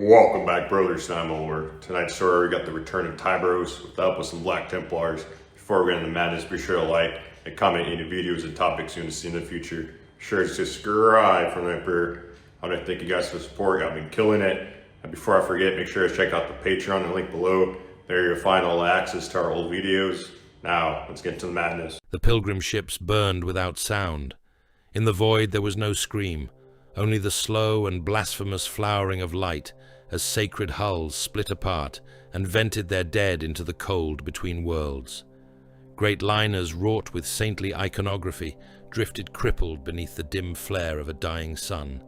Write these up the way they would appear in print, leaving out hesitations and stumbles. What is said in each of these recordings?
Welcome back, brothers. I'm Over. Tonight's story, we got the return of Tyberos with the help of some Black Templars. Before we get into madness, be sure to like and comment any videos and topics you want to see in the future. Be sure to subscribe from the Emperor. I want to thank you guys for the support. I've been killing it. And before I forget, make sure to check out the Patreon, the link below. There you'll find all the access to our old videos. Now, let's get to the madness. The pilgrim ships burned without sound. In the void there was no scream, only the slow and blasphemous flowering of light as sacred hulls split apart and vented their dead into the cold between worlds. Great liners wrought with saintly iconography drifted crippled beneath the dim flare of a dying sun,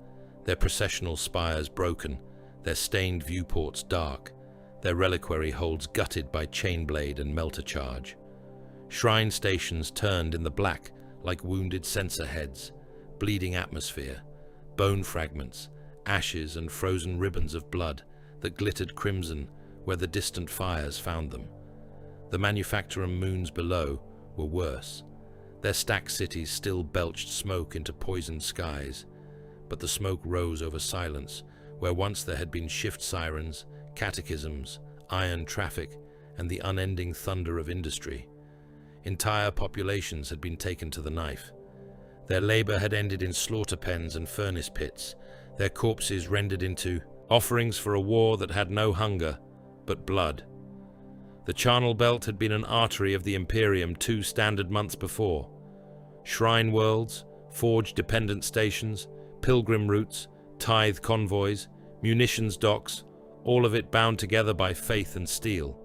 their processional spires broken, their stained viewports dark, their reliquary holds gutted by chainblade and melter charge. Shrine stations turned in the black like wounded censer heads, bleeding atmosphere, bone fragments, ashes and frozen ribbons of blood that glittered crimson where the distant fires found them. The manufacturer moons below were worse. Their stacked cities still belched smoke into poisoned skies, but the smoke rose over silence where once there had been shift sirens, catechisms, iron traffic, and the unending thunder of industry. Entire populations had been taken to the knife. Their labor had ended in slaughter pens and furnace pits, their corpses rendered into offerings for a war that had no hunger, but blood. The charnel belt had been an artery of the Imperium 2 standard months before. Shrine worlds, forge-dependent stations, pilgrim routes, tithe convoys, munitions docks, all of it bound together by faith and steel.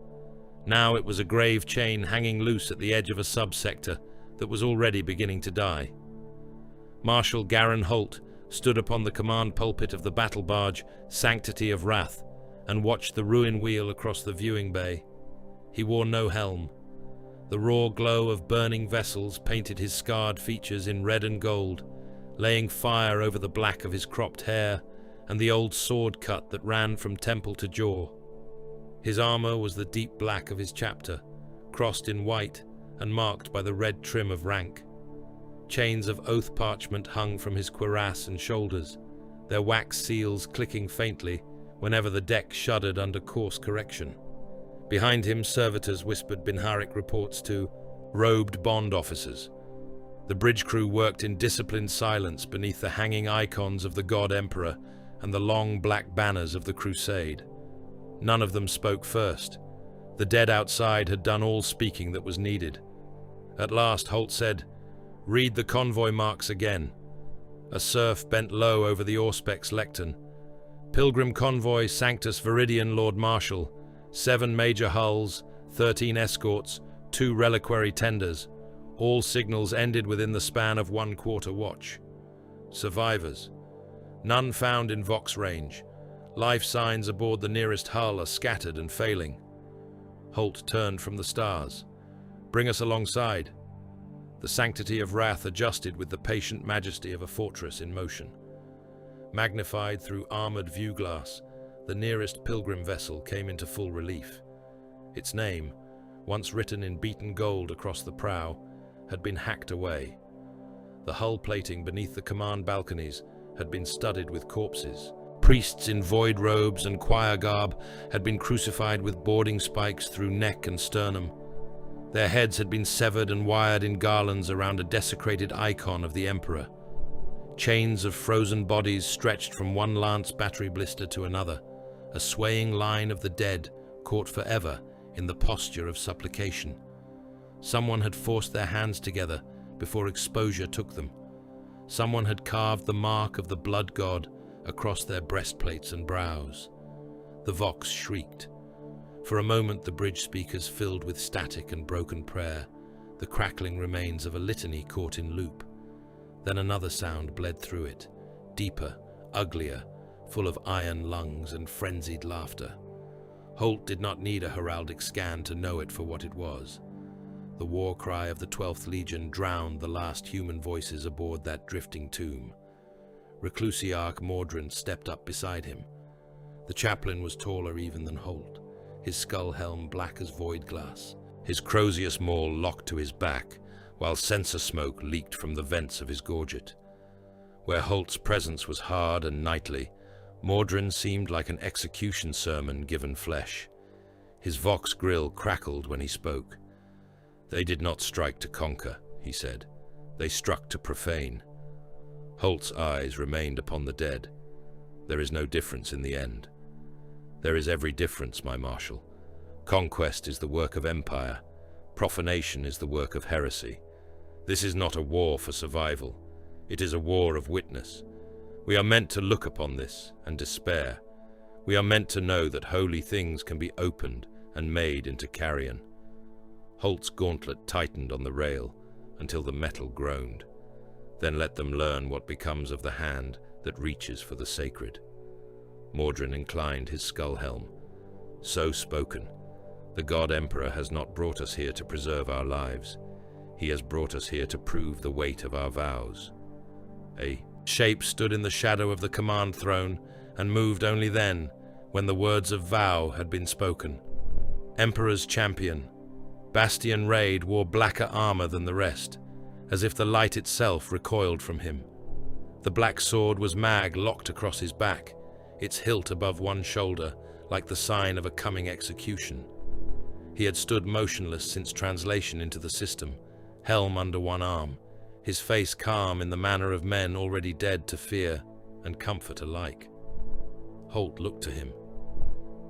Now it was a grave chain hanging loose at the edge of a subsector that was already beginning to die. Marshal Garin Holt stood upon the command pulpit of the battle barge Sanctity of Wrath and watched the ruin wheel across the viewing bay. He wore no helm. The raw glow of burning vessels painted his scarred features in red and gold, laying fire over the black of his cropped hair and the old sword cut that ran from temple to jaw. His armor was the deep black of his chapter, crossed in white and marked by the red trim of rank. Chains of oath parchment hung from his cuirass and shoulders, their wax seals clicking faintly whenever the deck shuddered under coarse correction. Behind him, servitors whispered Binharic reports to robed bond officers. The bridge crew worked in disciplined silence beneath the hanging icons of the God Emperor and the long black banners of the Crusade. None of them spoke first. The dead outside had done all speaking that was needed. At last, Holt said, "Read the convoy marks again." A serf bent low over the Auspex lectern. "Pilgrim Convoy Sanctus Viridian Lord Marshal, 7 major hulls, 13 escorts, 2 reliquary tenders. All signals ended within the span of 1/4 watch. Survivors. None found in Vox range. Life signs aboard the nearest hull are scattered and failing." Holt turned from the stars. "Bring us alongside." The Sanctity of Wrath adjusted with the patient majesty of a fortress in motion. Magnified through armored viewglass, the nearest pilgrim vessel came into full relief. Its name, once written in beaten gold across the prow, had been hacked away. The hull plating beneath the command balconies had been studded with corpses. Priests in void robes and choir garb had been crucified with boarding spikes through neck and sternum. Their heads had been severed and wired in garlands around a desecrated icon of the Emperor. Chains of frozen bodies stretched from one lance battery blister to another, a swaying line of the dead caught forever in the posture of supplication. Someone had forced their hands together before exposure took them. Someone had carved the mark of the blood god across their breastplates and brows. The Vox shrieked. For a moment the bridge speakers filled with static and broken prayer, the crackling remains of a litany caught in loop. Then another sound bled through it, deeper, uglier, full of iron lungs and frenzied laughter. Holt did not need a heraldic scan to know it for what it was. The war cry of the 12th Legion drowned the last human voices aboard that drifting tomb. Reclusiarch Mordrin stepped up beside him. The chaplain was taller even than Holt, his skull helm black as void glass, his Crozius maul locked to his back, while censer smoke leaked from the vents of his gorget. Where Holt's presence was hard and knightly, Mordrin seemed like an execution sermon given flesh. His vox grill crackled when he spoke. "They did not strike to conquer," he said. "They struck to profane." Holt's eyes remained upon the dead. "There is no difference in the end." "There is every difference, my marshal. Conquest is the work of empire. Profanation is the work of heresy. This is not a war for survival. It is a war of witness. We are meant to look upon this and despair. We are meant to know that holy things can be opened and made into carrion." Holt's gauntlet tightened on the rail until the metal groaned. "Then let them learn what becomes of the hand that reaches for the sacred." Mordrin inclined his skull helm. "So spoken. The God Emperor has not brought us here to preserve our lives. He has brought us here to prove the weight of our vows." A shape stood in the shadow of the command throne and moved only then, when the words of vow had been spoken. Emperor's champion, Bastian Raid, wore blacker armor than the rest, as if the light itself recoiled from him. The black sword was mag-locked across his back, its hilt above one shoulder, like the sign of a coming execution. He had stood motionless since translation into the system, helm under one arm, his face calm in the manner of men already dead to fear and comfort alike. Holt looked to him.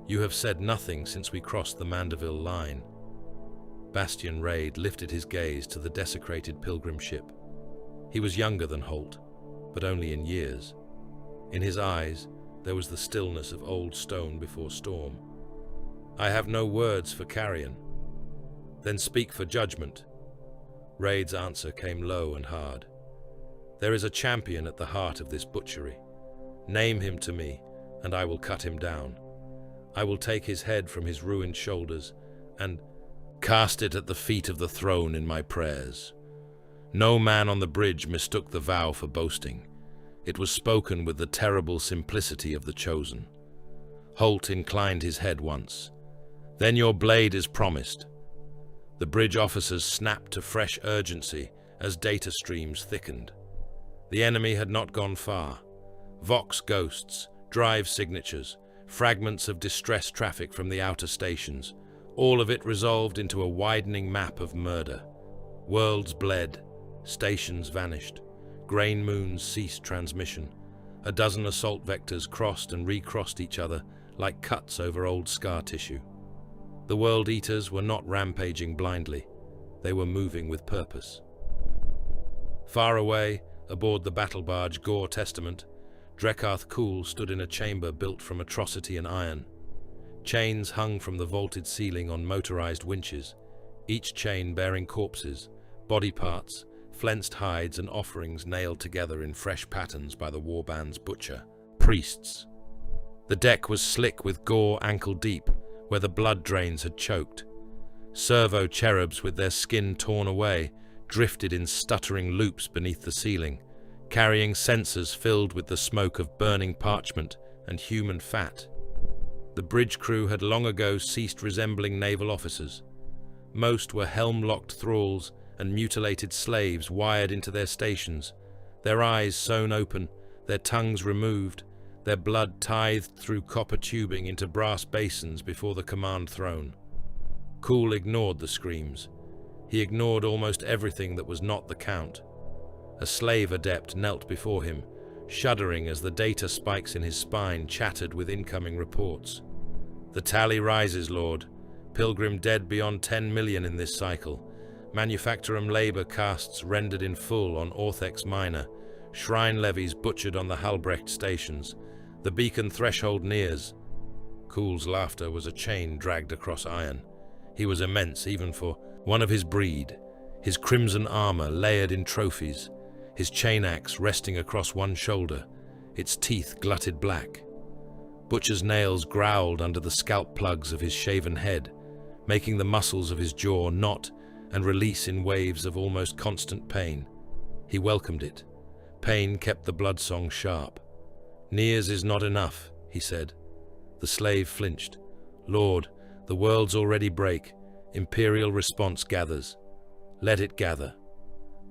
"You have said nothing since we crossed the Mandeville line." Bastian Raid lifted his gaze to the desecrated pilgrim ship. He was younger than Holt, but only in years. In his eyes, there was the stillness of old stone before storm. "I have no words for carrion." "Then speak for judgment." Raid's answer came low and hard. "There is a champion at the heart of this butchery. Name him to me, and I will cut him down. I will take his head from his ruined shoulders and cast it at the feet of the throne in my prayers." No man on the bridge mistook the vow for boasting. It was spoken with the terrible simplicity of the chosen. Holt inclined his head once. "Then your blade is promised." The bridge officers snapped to fresh urgency as data streams thickened. The enemy had not gone far. Vox ghosts, drive signatures, fragments of distress traffic from the outer stations, all of it resolved into a widening map of murder. Worlds bled, stations vanished, grain moons ceased transmission. A dozen assault vectors crossed and recrossed each other like cuts over old scar tissue. The World Eaters were not rampaging blindly. They were moving with purpose. Far away, aboard the battle barge Gore Testament, Drekkarth Kool stood in a chamber built from atrocity and iron. Chains hung from the vaulted ceiling on motorized winches, each chain bearing corpses, body parts, flensed hides and offerings nailed together in fresh patterns by the warband's butcher, priests. The deck was slick with gore ankle deep, where the blood drains had choked. Servo cherubs with their skin torn away drifted in stuttering loops beneath the ceiling, carrying censers filled with the smoke of burning parchment and human fat. The bridge crew had long ago ceased resembling naval officers. Most were helm-locked thralls and mutilated slaves wired into their stations, their eyes sewn open, their tongues removed, their blood tithed through copper tubing into brass basins before the command throne. Kool ignored the screams. He ignored almost everything that was not the Count. A slave adept knelt before him, shuddering as the data spikes in his spine chattered with incoming reports. "The tally rises, Lord. Pilgrim dead beyond 10 million in this cycle. Manufactorum labor casts rendered in full on Orthex Minor. Shrine levies butchered on the Halbrecht stations. The beacon threshold nears." Kool's laughter was a chain dragged across iron. He was immense even for one of his breed, his crimson armor layered in trophies, his chain axe resting across one shoulder, its teeth glutted black. Butcher's nails growled under the scalp plugs of his shaven head, making the muscles of his jaw knot and release in waves of almost constant pain. He welcomed it. Pain kept the blood-song sharp. "Nears is not enough," he said. The slave flinched. "Lord, the worlds already break. Imperial response gathers. Let it gather."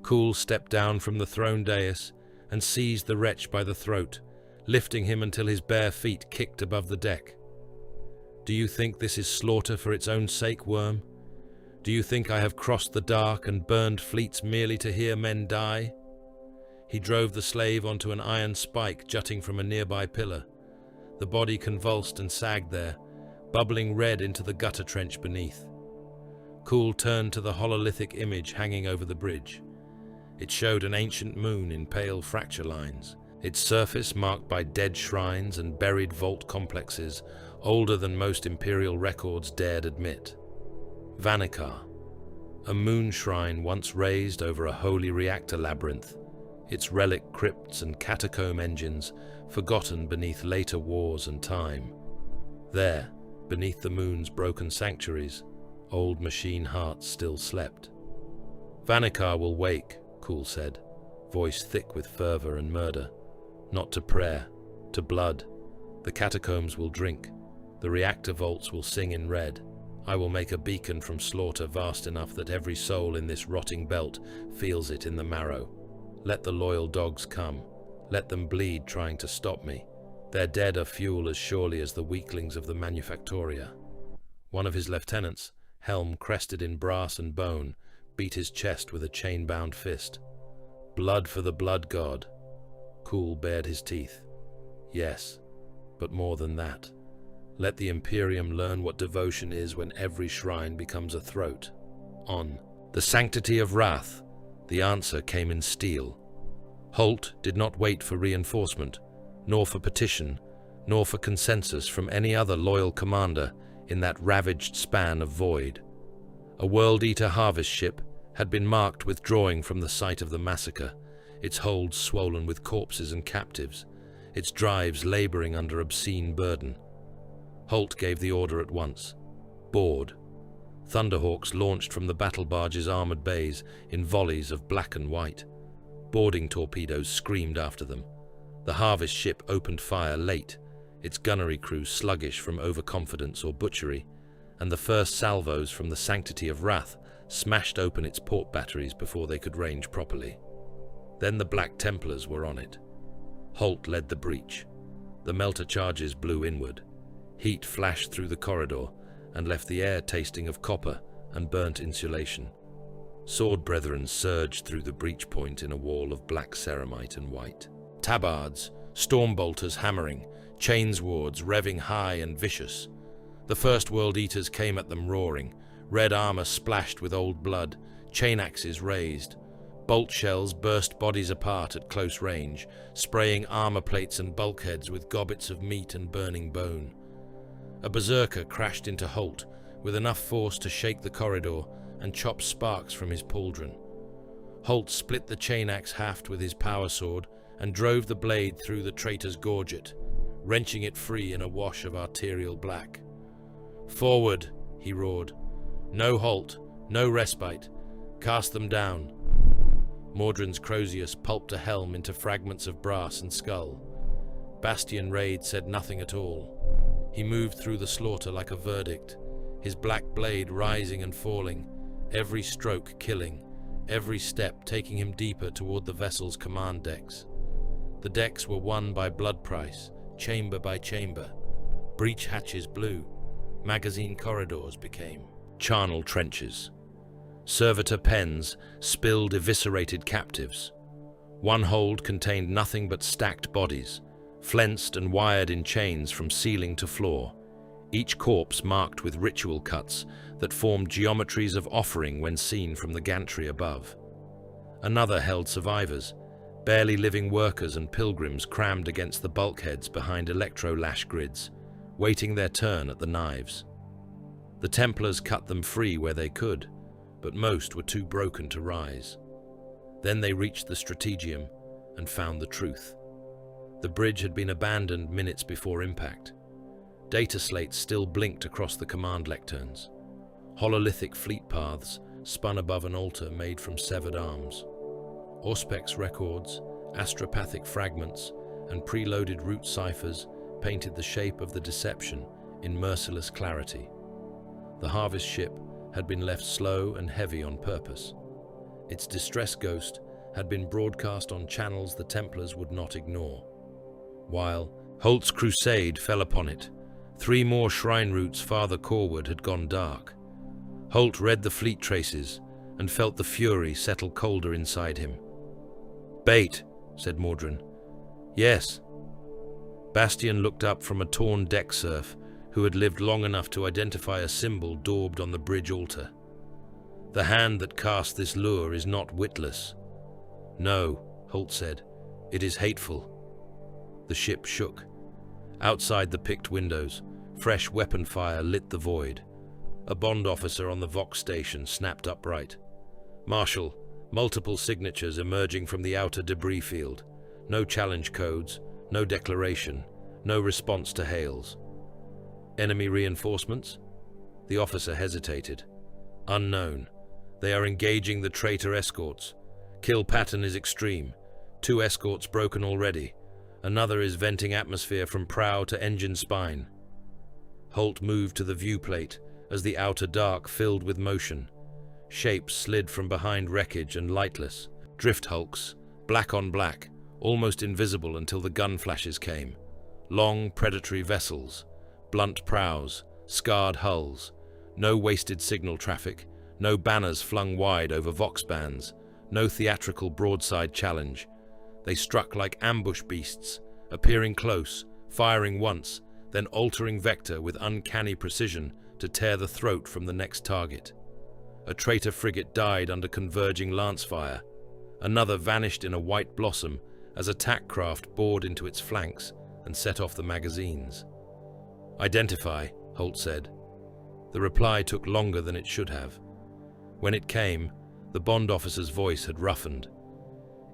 Kool stepped down from the throne dais and seized the wretch by the throat, lifting him until his bare feet kicked above the deck. "Do you think this is slaughter for its own sake, worm? Do you think I have crossed the dark and burned fleets merely to hear men die?" He drove the slave onto an iron spike jutting from a nearby pillar. The body convulsed and sagged there, bubbling red into the gutter trench beneath. Cool turned to the hololithic image hanging over the bridge. It showed an ancient moon in pale fracture lines, its surface marked by dead shrines and buried vault complexes, older than most imperial records dared admit. Vanikar, a moon shrine once raised over a holy reactor labyrinth, its relic crypts and catacomb engines forgotten beneath later wars and time. There, beneath the moon's broken sanctuaries, old machine hearts still slept. "Vanikar will wake," Cool said, voice thick with fervor and murder. "Not to prayer, to blood. The catacombs will drink. The reactor vaults will sing in red. I will make a beacon from slaughter vast enough that every soul in this rotting belt feels it in the marrow. Let the loyal dogs come. Let them bleed trying to stop me. Their dead are fuel as surely as the weaklings of the Manufactoria." One of his lieutenants, helm crested in brass and bone, beat his chest with a chain-bound fist. "Blood for the blood god." Cool bared his teeth. "Yes, but more than that. Let the Imperium learn what devotion is when every shrine becomes a throat." On the sanctity of wrath, the answer came in steel. Holt did not wait for reinforcement, nor for petition, nor for consensus from any other loyal commander in that ravaged span of void. A World-Eater harvest ship had been marked withdrawing from the site of the massacre, its holds swollen with corpses and captives, its drives laboring under obscene burden. Holt gave the order at once. Board. Thunderhawks launched from the battle barge's armored bays in volleys of black and white. Boarding torpedoes screamed after them. The harvest ship opened fire late, its gunnery crew sluggish from overconfidence or butchery, and the first salvos from the sanctity of wrath smashed open its port batteries before they could range properly. Then the Black Templars were on it. Holt led the breach. The melter charges blew inward. Heat flashed through the corridor and left the air tasting of copper and burnt insulation. Sword brethren surged through the breach point in a wall of black ceramite and white. Tabards, storm bolters hammering, chains wards revving high and vicious. The first World Eaters came at them roaring, red armor splashed with old blood, chain axes raised. Bolt shells burst bodies apart at close range, spraying armor plates and bulkheads with gobbets of meat and burning bone. A berserker crashed into Holt with enough force to shake the corridor and chop sparks from his pauldron. Holt split the chain axe haft with his power sword and drove the blade through the traitor's gorget, wrenching it free in a wash of arterial black. "Forward," he roared. "No halt, no respite. Cast them down." Mordrin's Crozius pulped a helm into fragments of brass and skull. Bastion Raid said nothing at all. He moved through the slaughter like a verdict, his black blade rising and falling, every stroke killing, every step taking him deeper toward the vessel's command decks. The decks were won by blood price, chamber by chamber. Breach hatches blew. Magazine corridors became charnel trenches. Servitor pens spilled eviscerated captives. One hold contained nothing but stacked bodies, flensed and wired in chains from ceiling to floor, each corpse marked with ritual cuts that formed geometries of offering when seen from the gantry above. Another held survivors, barely living workers and pilgrims crammed against the bulkheads behind electro-lash grids, waiting their turn at the knives. The Templars cut them free where they could, but most were too broken to rise. Then they reached the strategium and found the truth. The bridge had been abandoned minutes before impact. Data slates still blinked across the command lecterns. Hololithic fleet paths spun above an altar made from severed arms. Auspex records, astropathic fragments, and preloaded route ciphers painted the shape of the deception in merciless clarity. The harvest ship had been left slow and heavy on purpose. Its distress ghost had been broadcast on channels the Templars would not ignore. while Holt's crusade fell upon it. 3 more shrine routes farther coreward had gone dark. Holt read the fleet traces and felt the fury settle colder inside him. "Bait," said Mordrin. "Yes." Bastian looked up from a torn deck serf who had lived long enough to identify a symbol daubed on the bridge altar. "The hand that cast this lure is not witless." "No," Holt said. "It is hateful." The ship shook. Outside the picked windows, fresh weapon fire lit the void. A bond officer on the Vox station snapped upright. "Marshal, multiple signatures emerging from the outer debris field. No challenge codes, no declaration, no response to hails." "Enemy reinforcements?" The officer hesitated. "Unknown. They are engaging the traitor escorts. Kill pattern is extreme. 2 escorts broken already. Another is venting atmosphere from prow to engine spine." Holt moved to the viewplate as the outer dark filled with motion. Shapes slid from behind wreckage and lightless. Drift hulks, black on black, almost invisible until the gun flashes came. Long, predatory vessels, blunt prows, scarred hulls. No wasted signal traffic, no banners flung wide over Vox bands, no theatrical broadside challenge. They struck like ambush beasts, appearing close, firing once, then altering vector with uncanny precision to tear the throat from the next target. A traitor frigate died under converging lance fire. Another vanished in a white blossom as attack craft bored into its flanks and set off the magazines. "Identify," Holt said. The reply took longer than it should have. When it came, the bond officer's voice had roughened.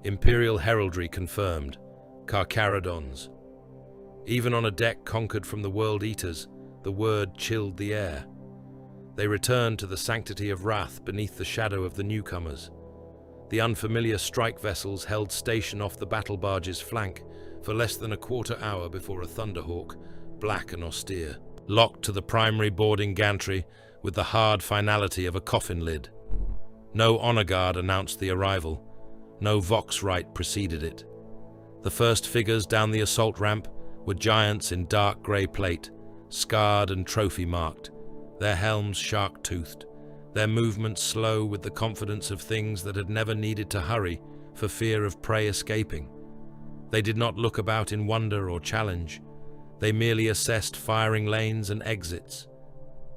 Imperial heraldry confirmed. Carcharodons. Even on a deck conquered from the World Eaters, the word chilled the air. They returned to the sanctity of wrath beneath the shadow of the newcomers. The unfamiliar strike vessels held station off the battle barge's flank for less than a quarter hour before a Thunderhawk, black and austere, locked to the primary boarding gantry with the hard finality of a coffin lid. No honor guard announced the arrival. No Vox rite preceded it. The first figures down the assault ramp were giants in dark grey plate, scarred and trophy-marked, their helms shark-toothed, their movements slow with the confidence of things that had never needed to hurry for fear of prey escaping. They did not look about in wonder or challenge. They merely assessed firing lanes and exits.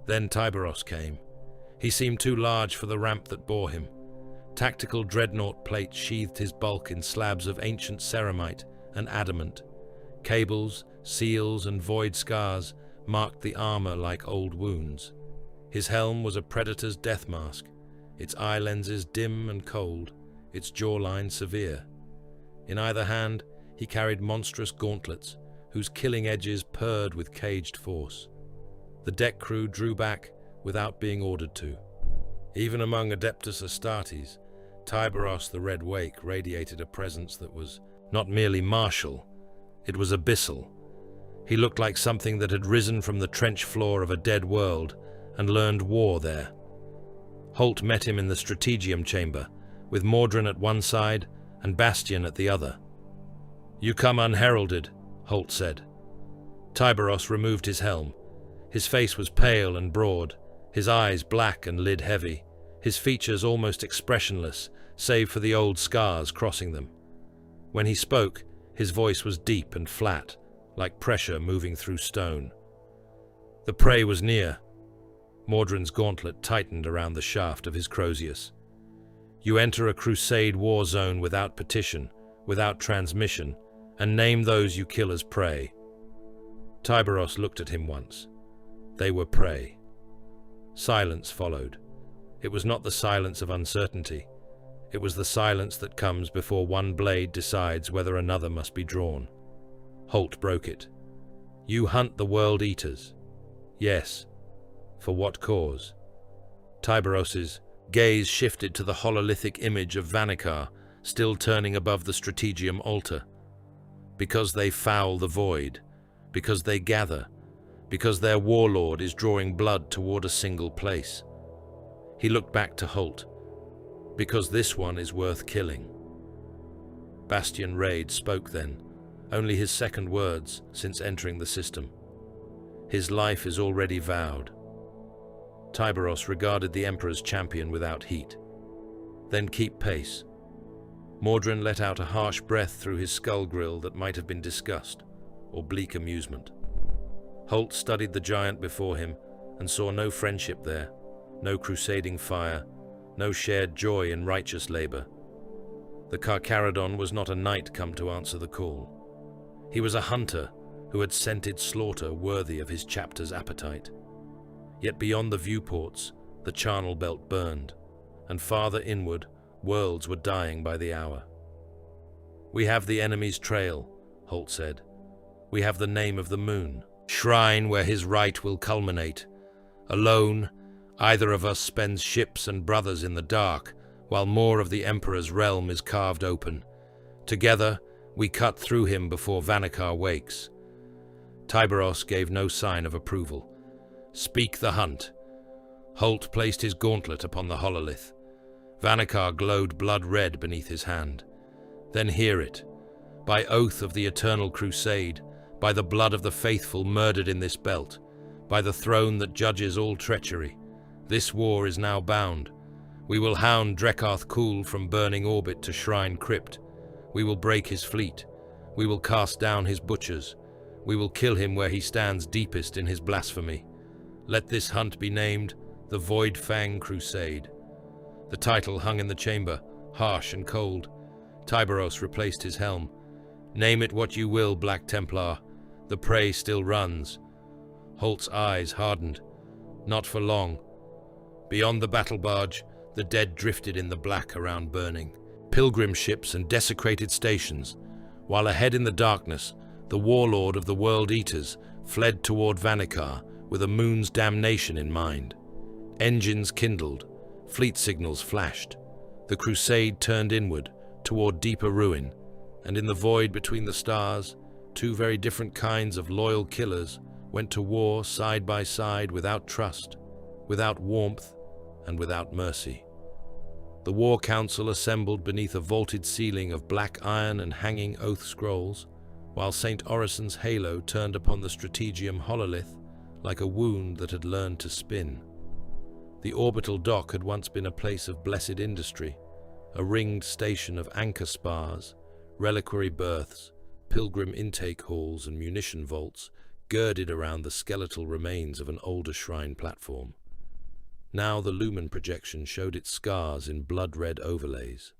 Then Tyberos came. He seemed too large for the ramp that bore him. Tactical dreadnought plates sheathed his bulk in slabs of ancient ceramite and adamant. Cables, seals, and void scars marked the armor like old wounds. His helm was a predator's death mask, its eye lenses dim and cold, its jawline severe. In either hand, he carried monstrous gauntlets, whose killing edges purred with caged force. The deck crew drew back without being ordered to. Even among Adeptus Astartes, Tyberos the Red Wake radiated a presence that was not merely martial, it was abyssal. He looked like something that had risen from the trench floor of a dead world and learned war there. Holt met him in the Strategium chamber, with Mordrin at one side and Bastian at the other. "You come unheralded," Holt said. Tyberos removed his helm. His face was pale and broad, his eyes black and lid heavy, his features almost expressionless, save for the old scars crossing them. When he spoke, his voice was deep and flat, like pressure moving through stone. The prey was near. Mordrin's gauntlet tightened around the shaft of his Crozius. "You enter a crusade war zone without petition, without transmission, and name those you kill as prey." Tyberos looked at him once. They were prey. Silence followed. It was not the silence of uncertainty. It was the silence that comes before one blade decides whether another must be drawn. Holt broke it. "You hunt the World Eaters." "Yes." "For what cause?" Tyberos's gaze shifted to the hololithic image of Vanikar, still turning above the Strategium altar. "Because they foul the void. Because they gather. Because their warlord is drawing blood toward a single place." He looked back to Holt. "Because this one is worth killing." Bastian Raid spoke then, only his second words since entering the system. His life is already vowed. Tyberos regarded the Emperor's champion without heat. Then keep pace. Mordrin let out a harsh breath through his skull grill that might have been disgust or bleak amusement. Holt studied the giant before him and saw no friendship there, no crusading fire, no shared joy in righteous labor. The Carcharodon was not a knight come to answer the call. He was a hunter who had scented slaughter worthy of his chapter's appetite. Yet beyond the viewports, the charnel belt burned, and farther inward, worlds were dying by the hour. "We have the enemy's trail," Holt said. "We have the name of the moon, shrine where his right will culminate. Alone, either of us spends ships and brothers in the dark, while more of the Emperor's realm is carved open. Together, we cut through him before Vanakar wakes." Tyberos gave no sign of approval. "Speak the hunt." Holt placed his gauntlet upon the hololith. Vanakar glowed blood red beneath his hand. "Then hear it. By oath of the eternal crusade, by the blood of the faithful murdered in this belt, by the throne that judges all treachery, this war is now bound. We will hound Drekarth Kul from burning orbit to shrine crypt. We will break his fleet. We will cast down his butchers. We will kill him where he stands deepest in his blasphemy. Let this hunt be named the Void Fang Crusade." The title hung in the chamber, harsh and cold. Tyberos replaced his helm. "Name it what you will, Black Templar. The prey still runs." Holt's eyes hardened. Not for long. Beyond the battle barge, the dead drifted in the black around burning. Pilgrim ships and desecrated stations, while ahead in the darkness, the warlord of the World Eaters fled toward Vanakar with a moon's damnation in mind. Engines kindled, fleet signals flashed. The crusade turned inward, toward deeper ruin, and in the void between the stars, two very different kinds of loyal killers went to war side by side without trust, without warmth, and without mercy. The War Council assembled beneath a vaulted ceiling of black iron and hanging oath scrolls, while St. Orison's halo turned upon the Strategium hololith like a wound that had learned to spin. The orbital dock had once been a place of blessed industry, a ringed station of anchor spars, reliquary berths, pilgrim intake halls and munition vaults girded around the skeletal remains of an older shrine platform. Now the lumen projection showed its scars in blood-red overlays.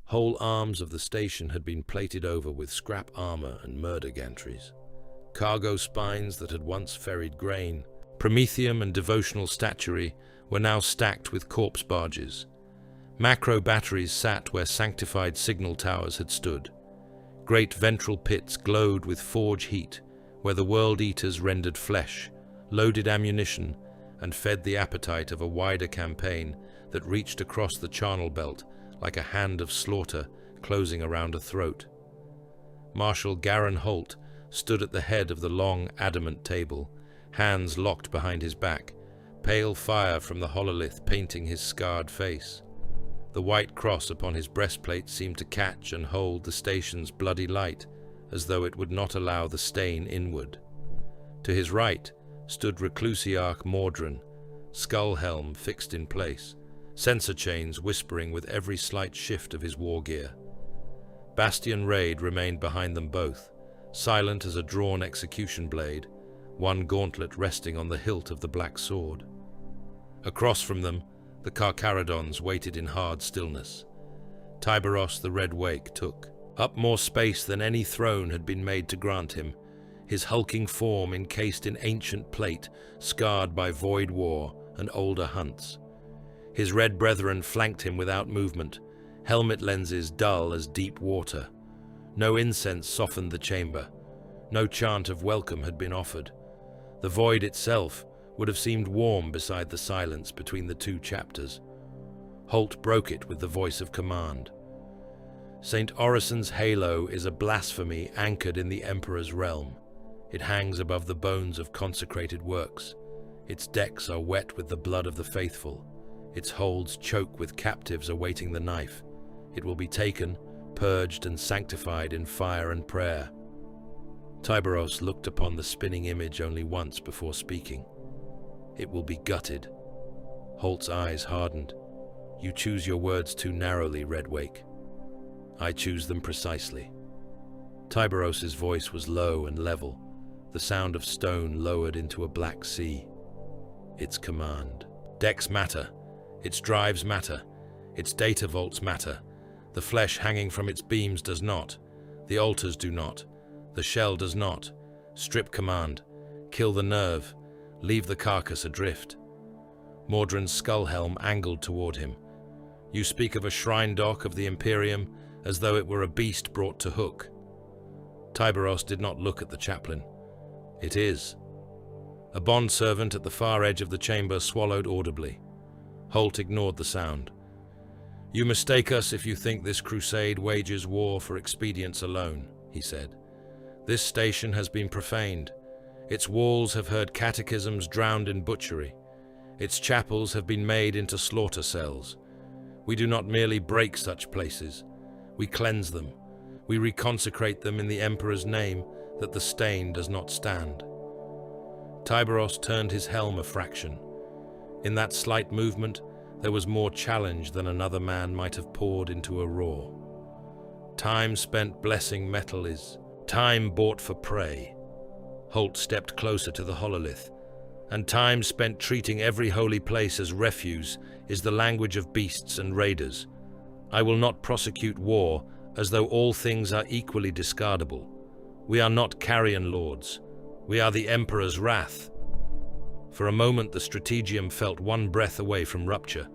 Whole arms of the station had been plated over with scrap armor and murder gantries. Cargo spines that had once ferried grain, promethium and devotional statuary were now stacked with corpse barges. Macro batteries sat where sanctified signal towers had stood. Great ventral pits glowed with forge heat, where the World Eaters rendered flesh, loaded ammunition, and fed the appetite of a wider campaign that reached across the charnel belt like a hand of slaughter closing around a throat. Marshal Garin Holt stood at the head of the long adamant table, hands locked behind his back, pale fire from the hololith painting his scarred face. The white cross upon his breastplate seemed to catch and hold the station's bloody light, as though it would not allow the stain inward. To his right stood Reclusiarch Mordrin, skull helm fixed in place, sensor chains whispering with every slight shift of his war gear. Bastion Raid remained behind them both, silent as a drawn execution blade, one gauntlet resting on the hilt of the black sword. Across from them, the Carcharodons waited in hard stillness. Tyberos the Red Wake took up more space than any throne had been made to grant him, his hulking form encased in ancient plate, scarred by void war and older hunts. His red brethren flanked him without movement, helmet lenses dull as deep water. No incense softened the chamber. No chant of welcome had been offered. The void itself would have seemed warm beside the silence between the two chapters. Holt broke it with the voice of command. St. Orison's halo is a blasphemy anchored in the Emperor's realm. It hangs above the bones of consecrated works. Its decks are wet with the blood of the faithful. Its holds choke with captives awaiting the knife. It will be taken, purged and sanctified in fire and prayer. Tyberos looked upon the spinning image only once before speaking. "It will be gutted." Holt's eyes hardened. "You choose your words too narrowly, Redwake." "I choose them precisely." Tyberos's voice was low and level, the sound of stone lowered into a black sea. "Its command. Decks matter. Its drives matter. Its data vaults matter. The flesh hanging from its beams does not. The altars do not. The shell does not. Strip command. Kill the nerve. Leave the carcass adrift." Mordred's skull helm angled toward him. "You speak of a shrine dock of the Imperium as though it were a beast brought to hook." Tyberos did not look at the chaplain. "It is." A bondservant at the far edge of the chamber swallowed audibly. Holt ignored the sound. "You mistake us if you think this crusade wages war for expedience alone," he said. "This station has been profaned. Its walls have heard catechisms drowned in butchery. Its chapels have been made into slaughter cells. We do not merely break such places. We cleanse them. We reconsecrate them in the Emperor's name, that the stain does not stand." Tyberos turned his helm a fraction. In that slight movement, there was more challenge than another man might have poured into a roar. Time spent blessing metal is time bought for prey. Holt stepped closer to the hololith. "And time spent treating every holy place as refuse is the language of beasts and raiders. I will not prosecute war as though all things are equally discardable. We are not carrion lords. We are the Emperor's wrath." For a moment the strategium felt one breath away from rupture.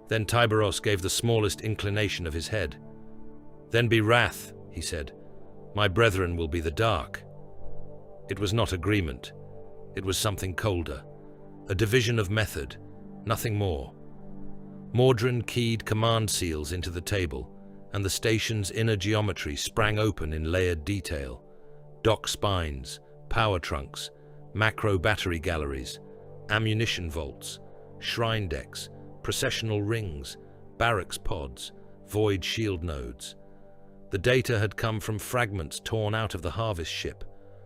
Then Tyberos gave the smallest inclination of his head. "Then be wrath," he said. "My brethren will be the dark." It was not agreement. It was something colder. A division of method, nothing more. Mordred keyed command seals into the table, and the station's inner geometry sprang open in layered detail. Dock spines, power trunks, macro battery galleries, ammunition vaults, shrine decks, processional rings, barracks pods, void shield nodes. The data had come from fragments torn out of the harvest ship,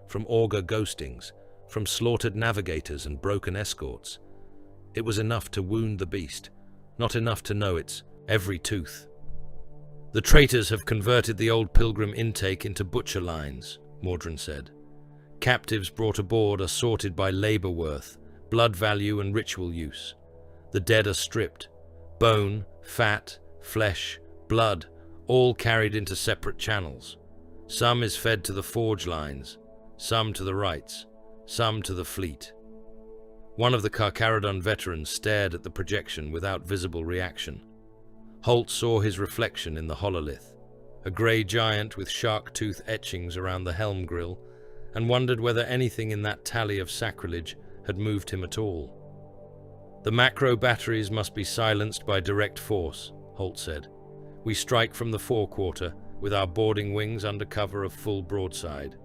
from augur ghostings, from slaughtered navigators and broken escorts. It was enough to wound the beast, not enough to know its every tooth. "The traitors have converted the old pilgrim intake into butcher lines," Mordred said. "Captives brought aboard are sorted by labor worth, blood value and ritual use. The dead are stripped. Bone, fat, flesh, blood, all carried into separate channels. Some is fed to the forge lines, some to the rites, some to the fleet." One of the Carcharodon veterans stared at the projection without visible reaction. Holt saw his reflection in the hololith, a grey giant with shark-tooth etchings around the helm grill, and wondered whether anything in that tally of sacrilege had moved him at all. "The macro batteries must be silenced by direct force," Holt said. "We strike from the forequarter, with our boarding wings under cover of full broadside.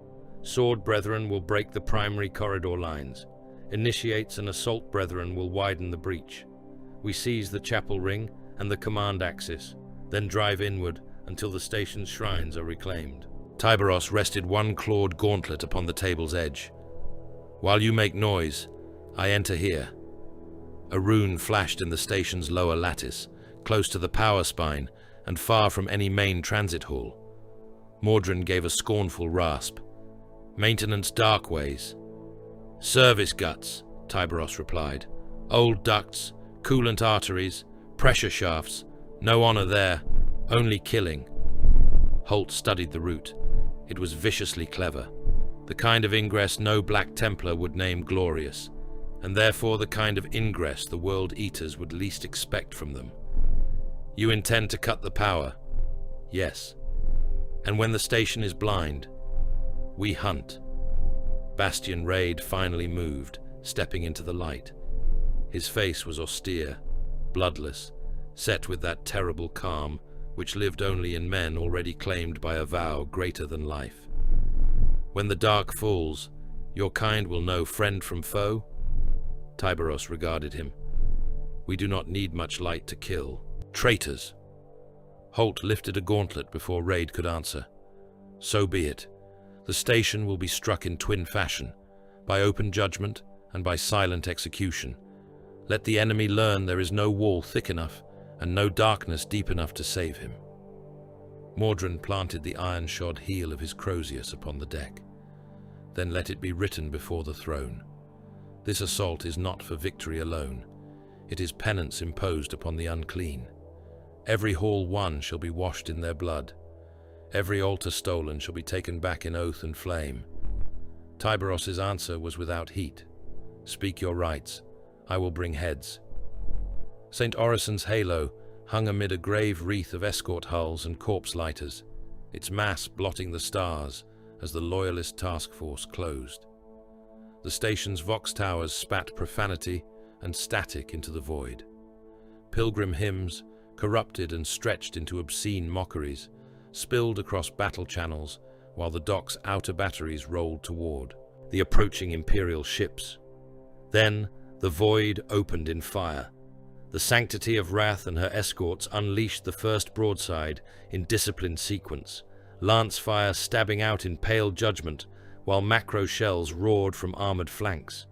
Sword brethren will break the primary corridor lines. Initiates and assault brethren will widen the breach. We seize the chapel ring and the command axis, then drive inward until the station's shrines are reclaimed." Tyberos rested one clawed gauntlet upon the table's edge. "While you make noise, I enter here." A rune flashed in the station's lower lattice, close to the power spine and far from any main transit hall. Mordred gave a scornful rasp. "Maintenance darkways." "Service guts," Tyberos replied. "Old ducts, coolant arteries, pressure shafts. No honor there, only killing." Holt studied the route. It was viciously clever. The kind of ingress no Black Templar would name glorious, and therefore the kind of ingress the World Eaters would least expect from them. "You intend to cut the power?" "Yes." "And when the station is blind?" "We hunt." Bastion Raid finally moved, stepping into the light. His face was austere, bloodless, set with that terrible calm which lived only in men already claimed by a vow greater than life. "When the dark falls, your kind will know friend from foe?" Tyberos regarded him. "We do not need much light to kill. Traitors." Holt lifted a gauntlet before Raid could answer. "So be it. The station will be struck in twin fashion, by open judgment and by silent execution. Let the enemy learn there is no wall thick enough and no darkness deep enough to save him. Mordred planted the iron-shod heel of his Crozius upon the deck. Then let it be written before the throne. This assault is not for victory alone. It is penance imposed upon the unclean. Every hall won shall be washed in their blood. Every altar stolen shall be taken back in oath and flame. Tyberos' answer was without heat. Speak your rights. I will bring heads. St. Orison's halo hung amid a grave wreath of escort hulls and corpse lighters, its mass blotting the stars as the loyalist task force closed. The station's vox towers spat profanity and static into the void. Pilgrim hymns, corrupted and stretched into obscene mockeries, spilled across battle channels while the dock's outer batteries rolled toward the approaching Imperial ships. Then the void opened in fire. The Sanctity of Wrath and her escorts unleashed the first broadside in disciplined sequence, lance fire stabbing out in pale judgment, while macro shells roared from armored flanks.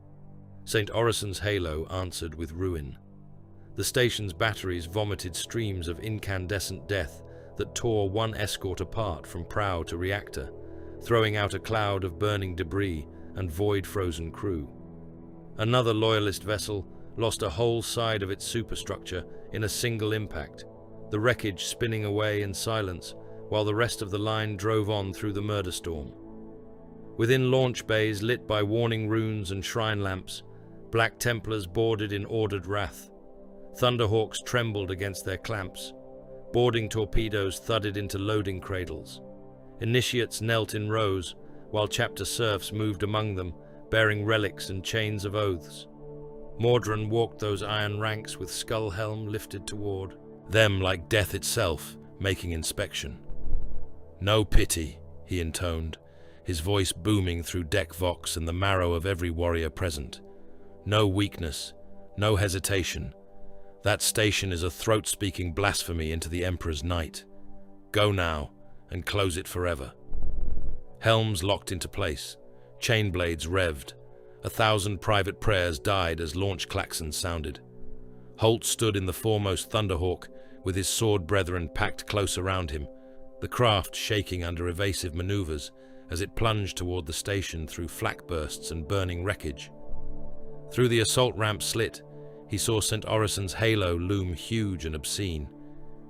St. Orison's halo answered with ruin. The station's batteries vomited streams of incandescent death that tore one escort apart from prow to reactor, throwing out a cloud of burning debris and void-frozen crew. Another loyalist vessel lost a whole side of its superstructure in a single impact, the wreckage spinning away in silence while the rest of the line drove on through the murder storm. Within launch bays lit by warning runes and shrine lamps, Black Templars boarded in ordered wrath. Thunderhawks trembled against their clamps. Boarding torpedoes thudded into loading cradles. Initiates knelt in rows, while chapter serfs moved among them, bearing relics and chains of oaths. Mordred walked those iron ranks with skull helm lifted toward them like death itself, making inspection. "No pity," he intoned, his voice booming through deck vox and the marrow of every warrior present. "No weakness, no hesitation. That station is a throat-speaking blasphemy into the Emperor's night. Go now, and close it forever." Helms locked into place, chain blades revved. 1,000 private prayers died as launch klaxons sounded. Holt stood in the foremost Thunderhawk, with his sword brethren packed close around him, the craft shaking under evasive maneuvers as it plunged toward the station through flak bursts and burning wreckage. Through the assault ramp slit, he saw St. Orison's halo loom huge and obscene,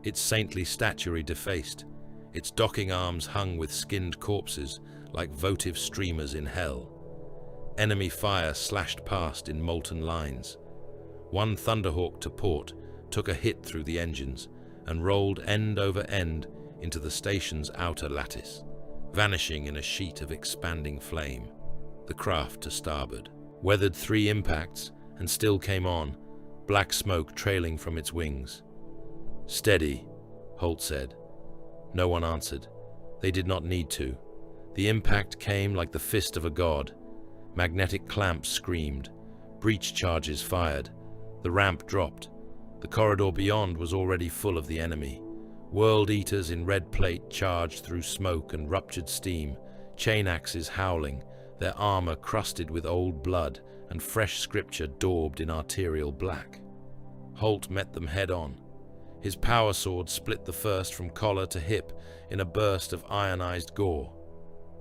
its saintly statuary defaced, its docking arms hung with skinned corpses like votive streamers in hell. Enemy fire slashed past in molten lines. One Thunderhawk to port took a hit through the engines and rolled end over end into the station's outer lattice, vanishing in a sheet of expanding flame. The craft to starboard weathered 3 impacts and still came on, black smoke trailing from its wings. "Steady," Holt said. No one answered. They did not need to. The impact came like the fist of a god. Magnetic clamps screamed. Breach charges fired. The ramp dropped. The corridor beyond was already full of the enemy. World Eaters in red plate charged through smoke and ruptured steam, chain axes howling, their armor crusted with old blood and fresh scripture daubed in arterial black. Holt met them head-on. His power sword split the first from collar to hip in a burst of ionized gore.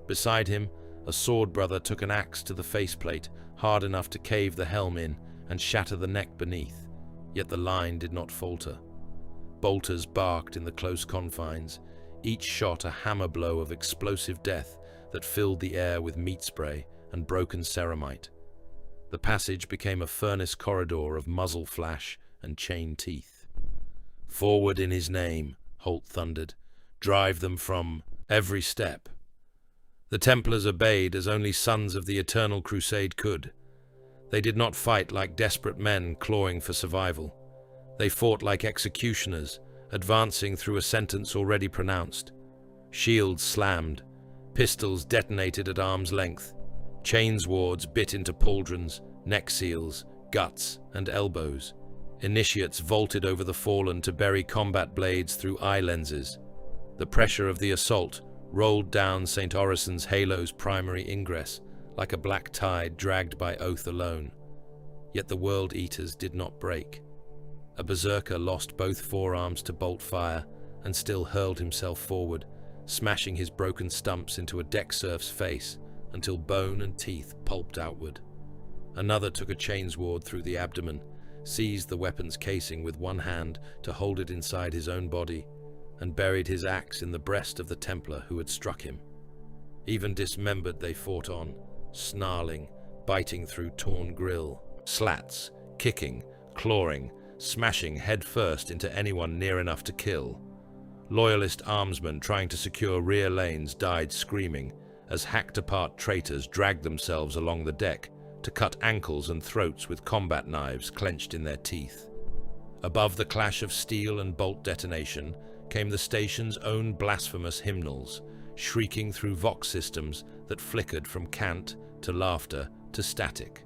Beside him, a sword brother took an axe to the faceplate, hard enough to cave the helm in and shatter the neck beneath, yet the line did not falter. Bolters barked in the close confines, each shot a hammer blow of explosive death that filled the air with meat spray and broken ceramite. The passage became a furnace corridor of muzzle flash and chain teeth. "Forward in his name," Holt thundered. "Drive them from every step." The Templars obeyed as only sons of the Eternal Crusade could. They did not fight like desperate men clawing for survival. They fought like executioners, advancing through a sentence already pronounced. Shields slammed, pistols detonated at arm's length, chainswords bit into pauldrons, neck seals, guts, and elbows. Initiates vaulted over the fallen to bury combat blades through eye lenses. The pressure of the assault rolled down St. Orison's halo's primary ingress like a black tide dragged by oath alone. Yet the World Eaters did not break. A berserker lost both forearms to bolt fire and still hurled himself forward, smashing his broken stumps into a deck serf's face until bone and teeth pulped outward. Another took a chainsword through the abdomen, seized the weapon's casing with one hand to hold it inside his own body, and buried his axe in the breast of the Templar who had struck him. Even dismembered they fought on, snarling, biting through torn grille, slats, kicking, clawing, smashing head first into anyone near enough to kill. Loyalist armsmen trying to secure rear lanes died screaming as hacked-apart traitors dragged themselves along the deck to cut ankles and throats with combat knives clenched in their teeth. Above the clash of steel and bolt detonation came the station's own blasphemous hymnals, shrieking through vox systems that flickered from cant to laughter to static.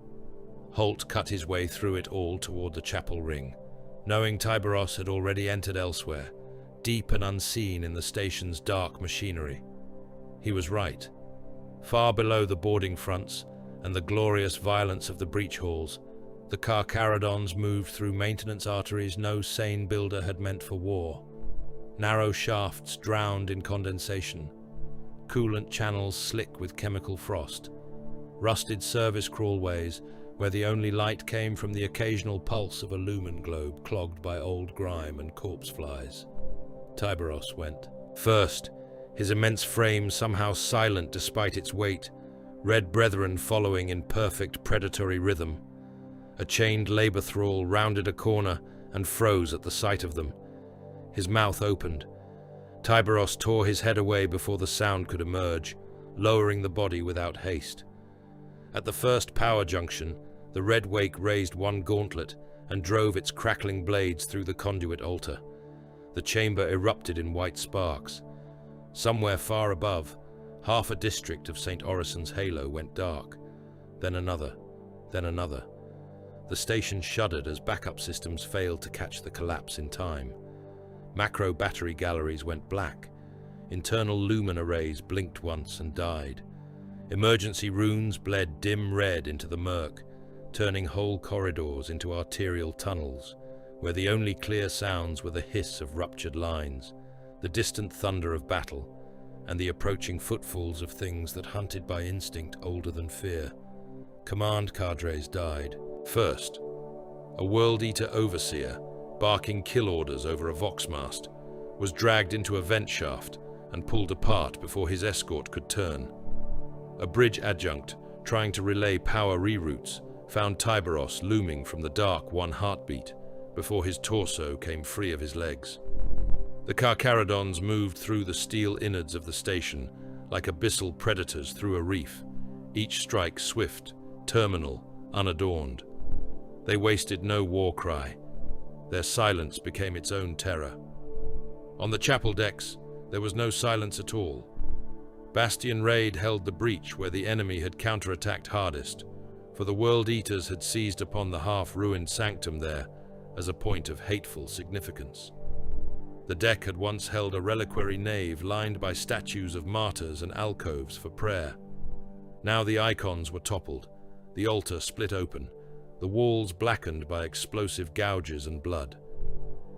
Holt cut his way through it all toward the chapel ring, knowing Tyberos had already entered elsewhere, deep and unseen in the station's dark machinery. He was right. Far below the boarding fronts and the glorious violence of the breach halls, the Carcharodons moved through maintenance arteries no sane builder had meant for war. Narrow shafts drowned in condensation, coolant channels slick with chemical frost, rusted service crawlways where the only light came from the occasional pulse of a lumen globe clogged by old grime and corpse flies. Tyberos went first, his immense frame somehow silent despite its weight, red brethren following in perfect predatory rhythm. A chained labor thrall rounded a corner and froze at the sight of them. His mouth opened. Tyberos tore his head away before the sound could emerge, lowering the body without haste. At the first power junction, the red wake raised one gauntlet and drove its crackling blades through the conduit altar. The chamber erupted in white sparks. Somewhere far above, half a district of St. Orison's halo went dark. Then another, then another. The station shuddered as backup systems failed to catch the collapse in time. Macro battery galleries went black. Internal lumen arrays blinked once and died. Emergency runes bled dim red into the murk, turning whole corridors into arterial tunnels, where the only clear sounds were the hiss of ruptured lines, the distant thunder of battle, and the approaching footfalls of things that hunted by instinct older than fear. Command cadres died. First, a World Eater overseer, barking kill orders over a voxmast, was dragged into a vent shaft and pulled apart before his escort could turn. A bridge adjunct, trying to relay power reroutes, found Tyberos looming from the dark one heartbeat before his torso came free of his legs. The Carcharodons moved through the steel innards of the station like abyssal predators through a reef, each strike swift, terminal, unadorned. They wasted no war cry. Their silence became its own terror. On the chapel decks, there was no silence at all. Bastion Raid held the breach where the enemy had counterattacked hardest, for the World Eaters had seized upon the half-ruined sanctum there as a point of hateful significance. The deck had once held a reliquary nave lined by statues of martyrs and alcoves for prayer. Now the icons were toppled, the altar split open, the walls blackened by explosive gouges and blood.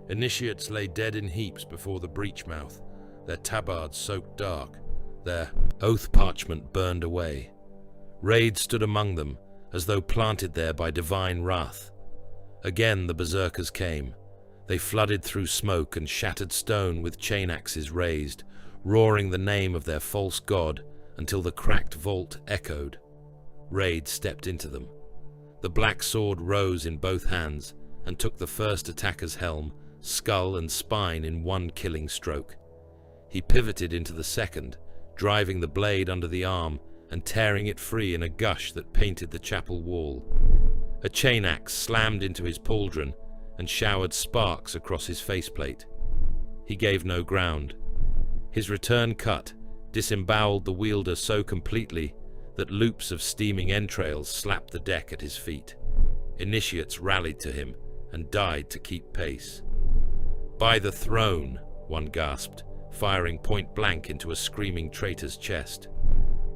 Initiates lay dead in heaps before the breach mouth, their tabards soaked dark, their oath parchment burned away. Raid stood among them, as though planted there by divine wrath. Again the berserkers came. They flooded through smoke and shattered stone with chain axes raised, roaring the name of their false god until the cracked vault echoed. Raid stepped into them. The black sword rose in both hands and took the first attacker's helm, skull and spine in one killing stroke. He pivoted into the second, driving the blade under the arm and tearing it free in a gush that painted the chapel wall. A chain axe slammed into his pauldron and showered sparks across his faceplate. He gave no ground. His return cut disemboweled the wielder so completely that loops of steaming entrails slapped the deck at his feet. Initiates rallied to him and died to keep pace. "By the throne," one gasped, firing point blank into a screaming traitor's chest.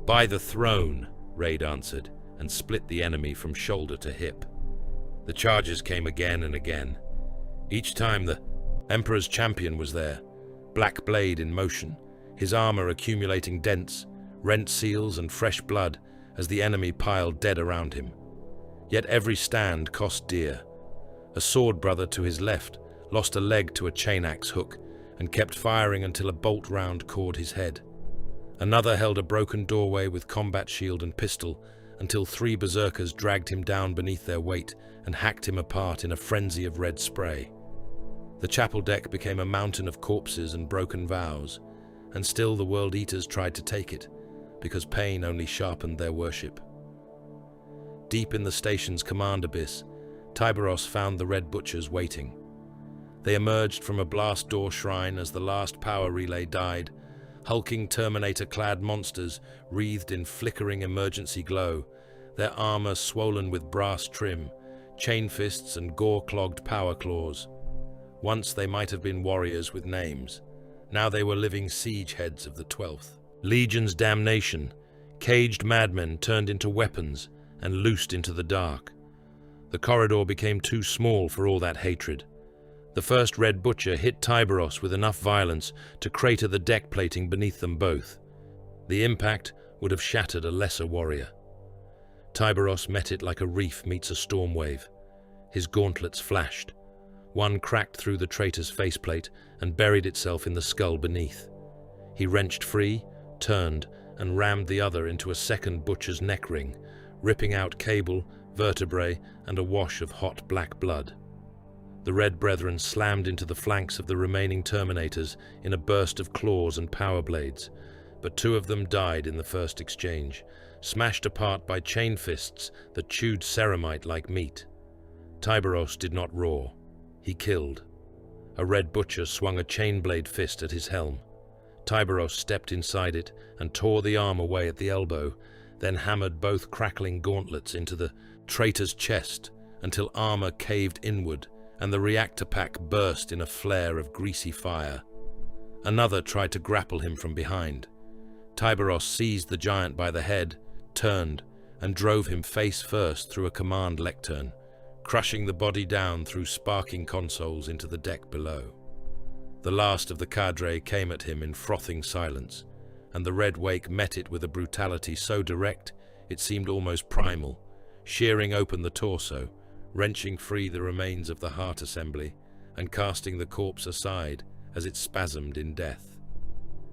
"By the throne," Raid answered, and split the enemy from shoulder to hip. The charges came again and again. Each time the Emperor's champion was there, black blade in motion, his armor accumulating dents, rent seals and fresh blood as the enemy piled dead around him. Yet every stand cost dear. A sword brother to his left lost a leg to a chain axe hook and kept firing until a bolt round cored his head. Another held a broken doorway with combat shield and pistol until 3 berserkers dragged him down beneath their weight and hacked him apart in a frenzy of red spray. The chapel deck became a mountain of corpses and broken vows, and still the World Eaters tried to take it, because pain only sharpened their worship. Deep in the station's command abyss, Tyberos found the Red Butchers waiting. They emerged from a blast door shrine as the last power relay died, hulking Terminator-clad monsters wreathed in flickering emergency glow, their armor swollen with brass trim, chain fists and gore-clogged power claws. Once they might have been warriors with names. Now they were living siege heads of the 12th. Legion's damnation, caged madmen turned into weapons and loosed into the dark. The corridor became too small for all that hatred. The first Red Butcher hit Tyberos with enough violence to crater the deck plating beneath them both. The impact would have shattered a lesser warrior. Tyberos met it like a reef meets a storm wave. His gauntlets flashed. One cracked through the traitor's faceplate and buried itself in the skull beneath. He wrenched free, turned, and rammed the other into a second butcher's neck ring, ripping out cable, vertebrae, and a wash of hot black blood. The Red Brethren slammed into the flanks of the remaining Terminators in a burst of claws and power blades, but 2 of them died in the first exchange, smashed apart by chain fists that chewed ceramite like meat. Tyberos did not roar. He killed. A Red Butcher swung a chain-blade fist at his helm. Tyberos stepped inside it and tore the arm away at the elbow, then hammered both crackling gauntlets into the traitor's chest until armor caved inward and the reactor pack burst in a flare of greasy fire. Another tried to grapple him from behind. Tyberos seized the giant by the head, turned, and drove him face first through a command lectern, crushing the body down through sparking consoles into the deck below. The last of the cadre came at him in frothing silence, and the Red Wake met it with a brutality so direct it seemed almost primal, shearing open the torso, wrenching free the remains of the heart assembly, and casting the corpse aside as it spasmed in death.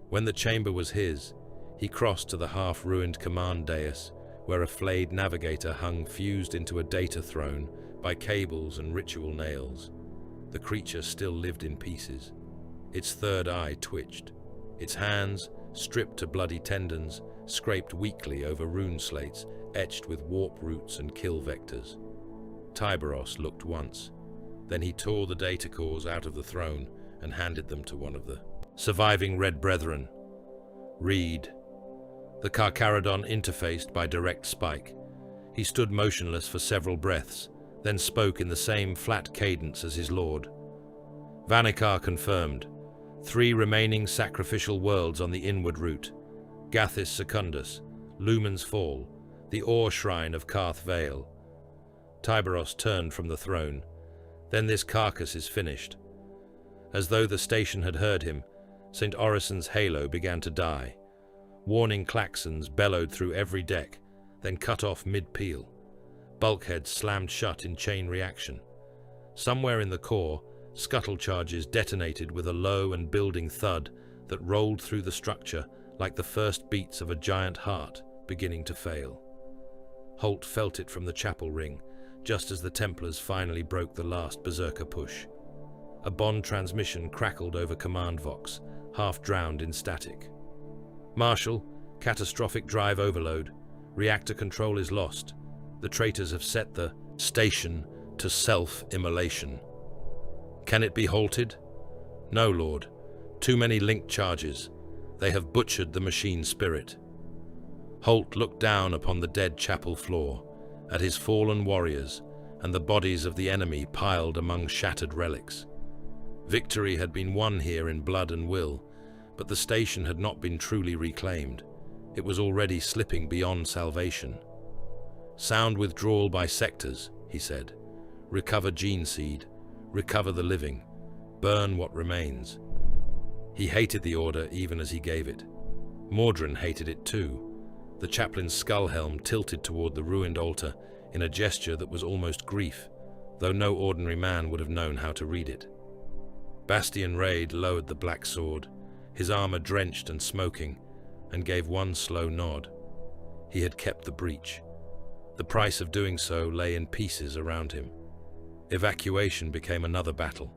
When the chamber was his, he crossed to the half-ruined command dais, where a flayed navigator hung fused into a data throne by cables and ritual nails. The creature still lived in pieces. Its third eye twitched. Its hands, stripped to bloody tendons, scraped weakly over rune slates etched with warp roots and kill vectors. Tyberos looked once. Then he tore the data cores out of the throne and handed them to one of the surviving Red Brethren. "Read." The Carcharodon interfaced by direct spike. He stood motionless for several breaths, then spoke in the same flat cadence as his lord. Vanikar confirmed. 3 remaining sacrificial worlds on the inward route. Gathis Secundus, Lumen's Fall, the Ore Shrine of Karth Vale. Tyberos turned from the throne. "Then this carcass is finished." As though the station had heard him, St. Orison's halo began to die. Warning klaxons bellowed through every deck, then cut off mid-peal. Bulkheads slammed shut in chain reaction. Somewhere in the core, scuttle charges detonated with a low and building thud that rolled through the structure like the first beats of a giant heart beginning to fail. Holt felt it from the chapel ring, just as the Templars finally broke the last berserker push. A bond transmission crackled over command vox, half drowned in static. "Marshal, catastrophic drive overload. Reactor control is lost. The traitors have set the station to self-immolation." "Can it be halted?" "No, Lord. Too many linked charges. They have butchered the machine spirit." Holt looked down upon the dead chapel floor, at his fallen warriors, and the bodies of the enemy piled among shattered relics. Victory had been won here in blood and will, But the station had not been truly reclaimed. It was already slipping beyond salvation. "Sound withdrawal by sectors," he said. "Recover gene seed. Recover the living. Burn what remains." He hated the order even as he gave it. Mordrin hated it too. The chaplain's skull helm tilted toward the ruined altar in a gesture that was almost grief, though no ordinary man would have known how to read it. Bastian Raid lowered the black sword, his armor drenched and smoking, and gave one slow nod. He had kept the breach. The price of doing so lay in pieces around him. Evacuation became another battle.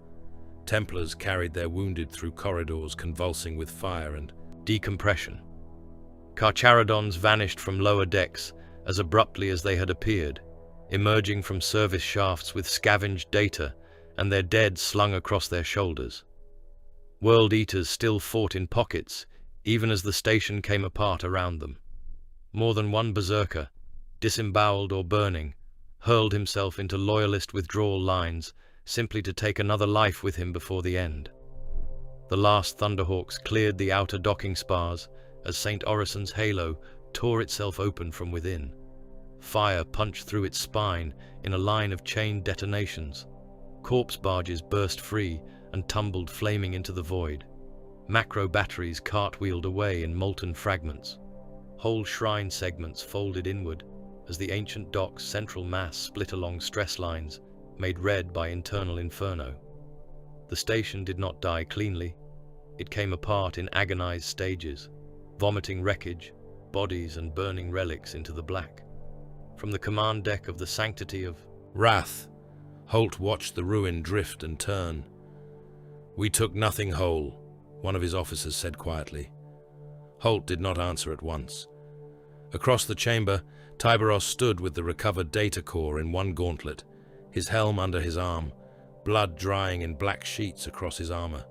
Templars carried their wounded through corridors convulsing with fire and decompression. Carcharodons vanished from lower decks as abruptly as they had appeared, emerging from service shafts with scavenged data and their dead slung across their shoulders. World Eaters still fought in pockets, even as the station came apart around them. More than one berserker, disemboweled or burning, hurled himself into loyalist withdrawal lines simply to take another life with him before the end. The last Thunderhawks cleared the outer docking spars as St. Orison's halo tore itself open from within. Fire punched through its spine in a line of chained detonations. Corpse barges burst free and tumbled flaming into the void. Macro batteries cartwheeled away in molten fragments. Whole shrine segments folded inward as the ancient dock's central mass split along stress lines, made red by internal inferno. The station did not die cleanly. It came apart in agonized stages, vomiting wreckage, bodies and burning relics into the black. From the command deck of the Sanctity of Wrath, Holt watched the ruin drift and turn. "We took nothing whole," one of his officers said quietly. Holt did not answer at once. Across the chamber, Tyberos stood with the recovered data core in one gauntlet, his helm under his arm, blood drying in black sheets across his armor.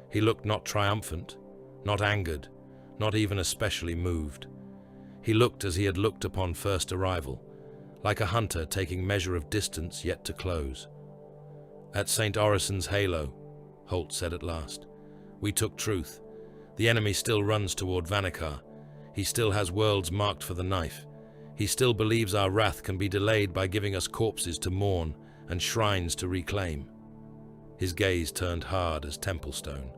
He looked not triumphant, not angered, not even especially moved. He looked as he had looked upon first arrival, like a hunter taking measure of distance yet to close. "At St. Orison's halo," Holt said at last, "we took truth. The enemy still runs toward Vanikar. He still has worlds marked for the knife. He still believes our wrath can be delayed by giving us corpses to mourn and shrines to reclaim." His gaze turned hard as temple stone.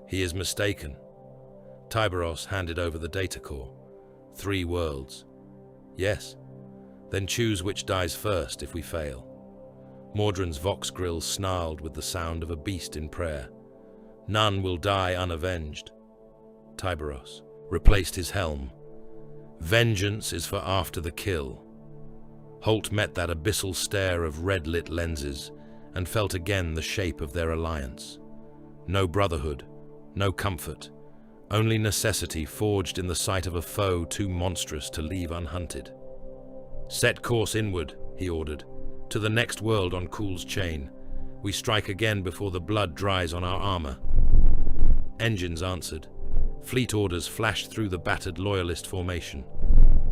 "He is mistaken." Tyberos handed over the data core. 3 worlds. "Yes. Then choose which dies first if we fail." Mordrin's vox grill snarled with the sound of a beast in prayer. "None will die unavenged." Tyberos replaced his helm. "Vengeance is for after the kill." Holt met that abyssal stare of red-lit lenses and felt again the shape of their alliance. No brotherhood, no comfort, only necessity forged in the sight of a foe too monstrous to leave unhunted. "Set course inward," he ordered, "to the next world on Kuhl's chain. We strike again before the blood dries on our armor." Engines answered. Fleet orders flashed through the battered loyalist formation.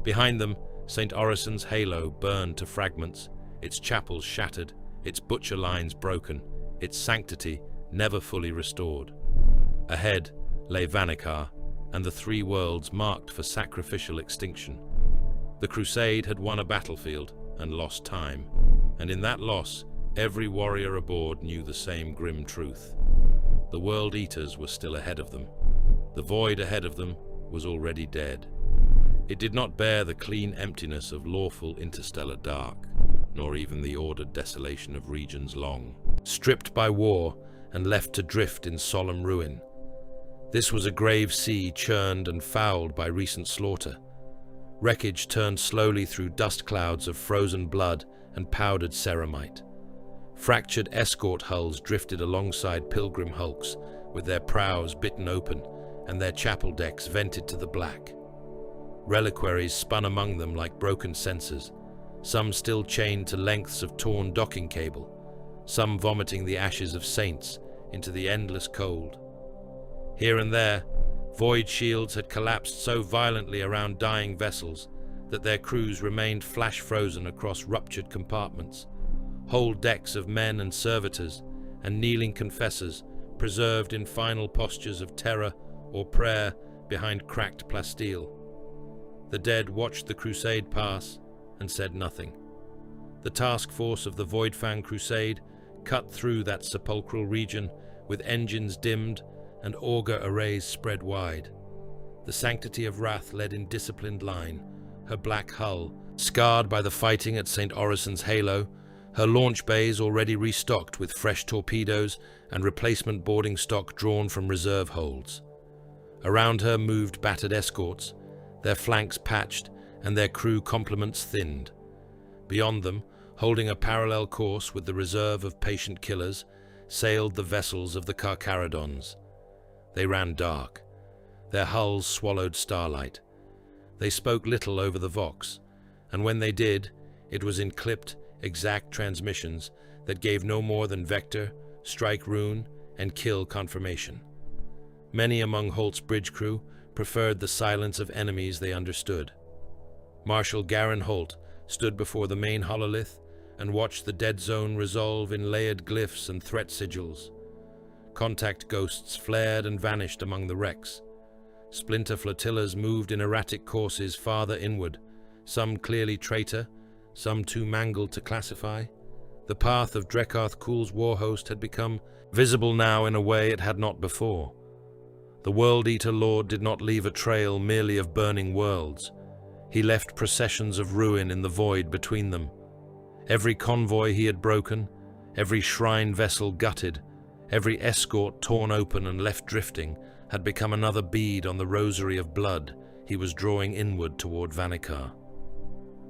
Behind them, St. Orison's halo burned to fragments, its chapels shattered, its butcher lines broken, its sanctity never fully restored. Ahead lay Vanikar and the 3 worlds marked for sacrificial extinction. The crusade had won a battlefield and lost time, and in that loss, every warrior aboard knew the same grim truth. The World Eaters were still ahead of them. The void ahead of them was already dead. It did not bear the clean emptiness of lawful interstellar dark, nor even the ordered desolation of regions long, stripped by war and left to drift in solemn ruin. This was a grave sea churned and fouled by recent slaughter. Wreckage turned slowly through dust clouds of frozen blood and powdered ceramite. Fractured escort hulls drifted alongside pilgrim hulks, with their prows bitten open and their chapel decks vented to the black. Reliquaries spun among them like broken censers, some still chained to lengths of torn docking cable, some vomiting the ashes of saints into the endless cold. Here and there, void shields had collapsed so violently around dying vessels that their crews remained flash-frozen across ruptured compartments. Whole decks of men and servitors and kneeling confessors preserved in final postures of terror or prayer behind cracked plasteel. The dead watched the crusade pass and said nothing. The task force of the Voidfang Crusade cut through that sepulchral region with engines dimmed and auger arrays spread wide. The Sanctity of Wrath led in disciplined line, her black hull, scarred by the fighting at St. Orison's Halo, her launch bays already restocked with fresh torpedoes and replacement boarding stock drawn from reserve holds. Around her moved battered escorts, their flanks patched and their crew complements thinned. Beyond them, holding a parallel course with the reserve of patient killers, sailed the vessels of the Carcharodons. They ran dark. Their hulls swallowed starlight. They spoke little over the Vox, and when they did, it was in clipped, exact transmissions that gave no more than vector, strike rune, and kill confirmation. Many among Holt's bridge crew preferred the silence of enemies they understood. Marshal Garin Holt stood before the main hololith and watched the dead zone resolve in layered glyphs and threat sigils. Contact ghosts flared and vanished among the wrecks. Splinter flotillas moved in erratic courses farther inward, some clearly traitor, some too mangled to classify. The path of Drekarth Kul's warhost had become visible now in a way it had not before. The World-Eater Lord did not leave a trail merely of burning worlds. He left processions of ruin in the void between them. Every convoy he had broken, every shrine vessel gutted, every escort torn open and left drifting had become another bead on the rosary of blood he was drawing inward toward Vanikar.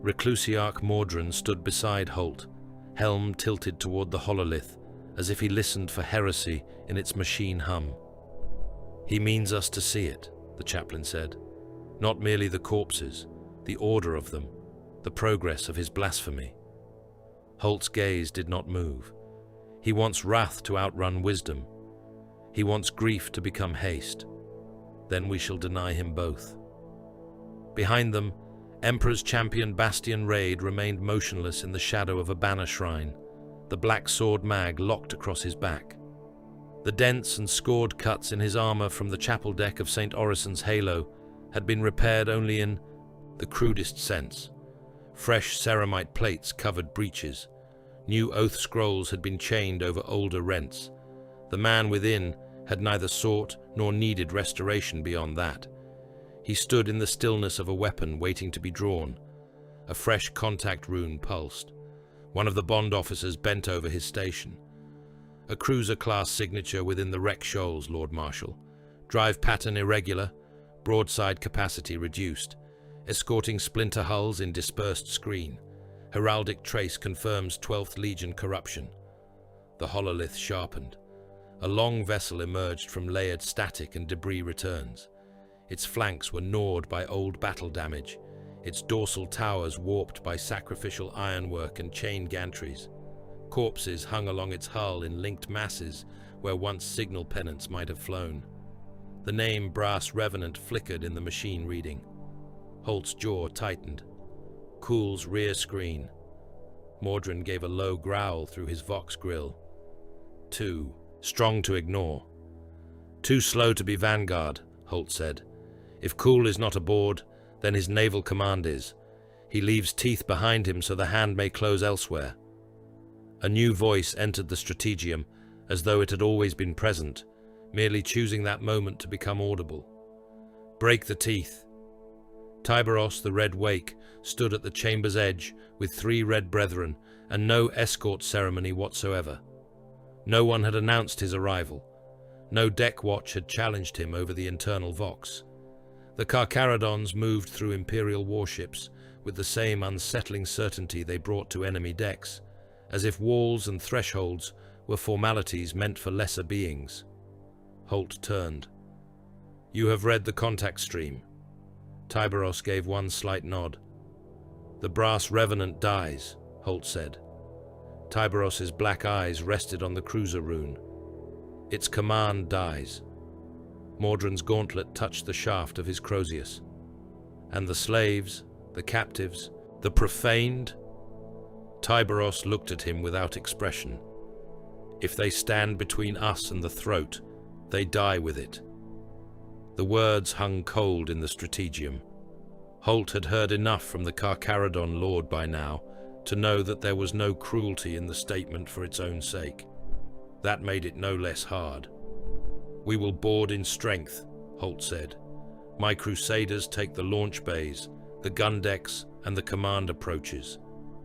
Reclusiarch Mordrin stood beside Holt, helm tilted toward the hololith, as if he listened for heresy in its machine hum. "He means us to see it," the chaplain said. "Not merely the corpses, the order of them, the progress of his blasphemy." Holt's gaze did not move. He wants wrath to outrun wisdom. He wants grief to become haste. Then we shall deny him both. Behind them, Emperor's champion Bastion Raid remained motionless in the shadow of a banner shrine, the black sword mag locked across his back. The dents and scored cuts in his armor from the chapel deck of St. Orison's Halo had been repaired only in the crudest sense. Fresh ceramite plates covered breaches. New oath scrolls had been chained over older rents. The man within had neither sought nor needed restoration beyond that. He stood in the stillness of a weapon waiting to be drawn. A fresh contact rune pulsed. One of the bond officers bent over his station. A cruiser-class signature within the wreck shoals, Lord Marshal. Drive pattern irregular, broadside capacity reduced. Escorting splinter hulls in dispersed screen. Heraldic trace confirms 12th Legion corruption. The hololith sharpened. A long vessel emerged from layered static and debris returns. Its flanks were gnawed by old battle damage, its dorsal towers warped by sacrificial ironwork and chain gantries. Corpses hung along its hull in linked masses where once signal pennants might have flown. The name Brass Revenant flickered in the machine reading. Holt's jaw tightened. Kul's rear screen. Mordrin gave a low growl through his Vox grill. Too strong to ignore. Too slow to be vanguard, Holt said. If Kul is not aboard, then his naval command is. He leaves teeth behind him so the hand may close elsewhere. A new voice entered the strategium, as though it had always been present, merely choosing that moment to become audible. Break the teeth. Tyberos, the Red Wake, stood at the chamber's edge with 3 red brethren and no escort ceremony whatsoever. No one had announced his arrival. No deck watch had challenged him over the internal Vox. The Carcharodons moved through Imperial warships with the same unsettling certainty they brought to enemy decks, as if walls and thresholds were formalities meant for lesser beings. Holt turned. "You have read the contact stream." Tyberos gave one slight nod. "The Brass Revenant dies," Holt said. Tyberos's black eyes rested on the cruiser rune. "Its command dies." Mordrin's gauntlet touched the shaft of his Crozius. "And the slaves, the captives, the profaned?" Tyberos looked at him without expression. If they stand between us and the throat, they die with it. The words hung cold in the strategium. Holt had heard enough from the Carcharodon lord by now to know that there was no cruelty in the statement for its own sake. That made it no less hard. "We will board in strength," Holt said. "My crusaders take the launch bays, the gun decks, and the command approaches.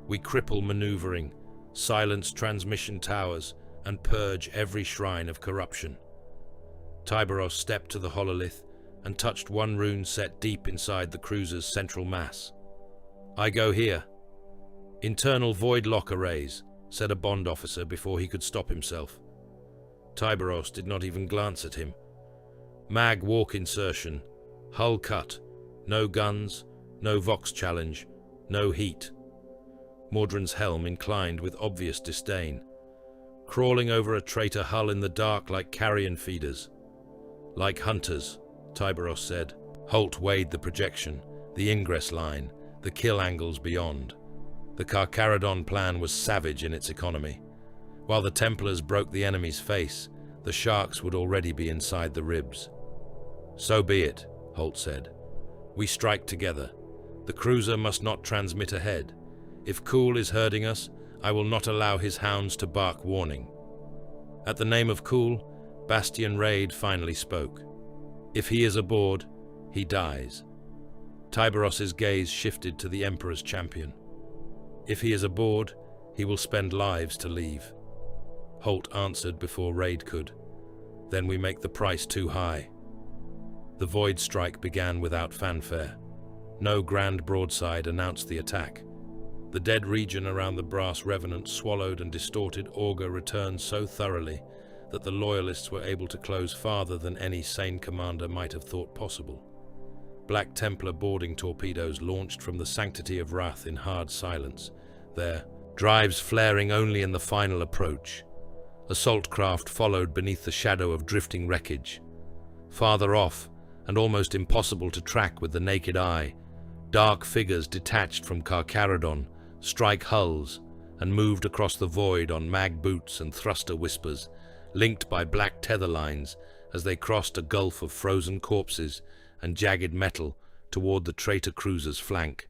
We cripple maneuvering, silence transmission towers, and purge every shrine of corruption." Tyberos stepped to the hololith and touched one rune set deep inside the cruiser's central mass. "I go here." "Internal void lock arrays," said a bond officer before he could stop himself. Tyberos did not even glance at him. "Mag walk insertion, hull cut, no guns, no vox challenge, no heat." Mordred's helm inclined with obvious disdain. "Crawling over a traitor hull in the dark like carrion feeders." "Like hunters," Tyberos said. Holt weighed the projection, the ingress line, the kill angles beyond. The Carcharodon plan was savage in its economy. While the Templars broke the enemy's face, the sharks would already be inside the ribs. "So be it," Holt said. "We strike together. The cruiser must not transmit ahead. If Cool is herding us, I will not allow his hounds to bark warning." At the name of Cool, Bastian Raid finally spoke. "If he is aboard, he dies." Tyberos's gaze shifted to the Emperor's champion. "If he is aboard, he will spend lives to leave." Holt answered before Raid could. "Then we make the price too high." The Void Strike began without fanfare. No grand broadside announced the attack. The dead region around the brass revenant swallowed and distorted auger returned so thoroughly that the Loyalists were able to close farther than any sane commander might have thought possible. Black Templar boarding torpedoes launched from the sanctity of Wrath in hard silence, their drives flaring only in the final approach. Assault craft followed beneath the shadow of drifting wreckage. Farther off, and almost impossible to track with the naked eye, dark figures detached from Carcharodon, strike hulls, and moved across the void on mag boots and thruster whispers, linked by black tether lines as they crossed a gulf of frozen corpses and jagged metal toward the traitor cruiser's flank.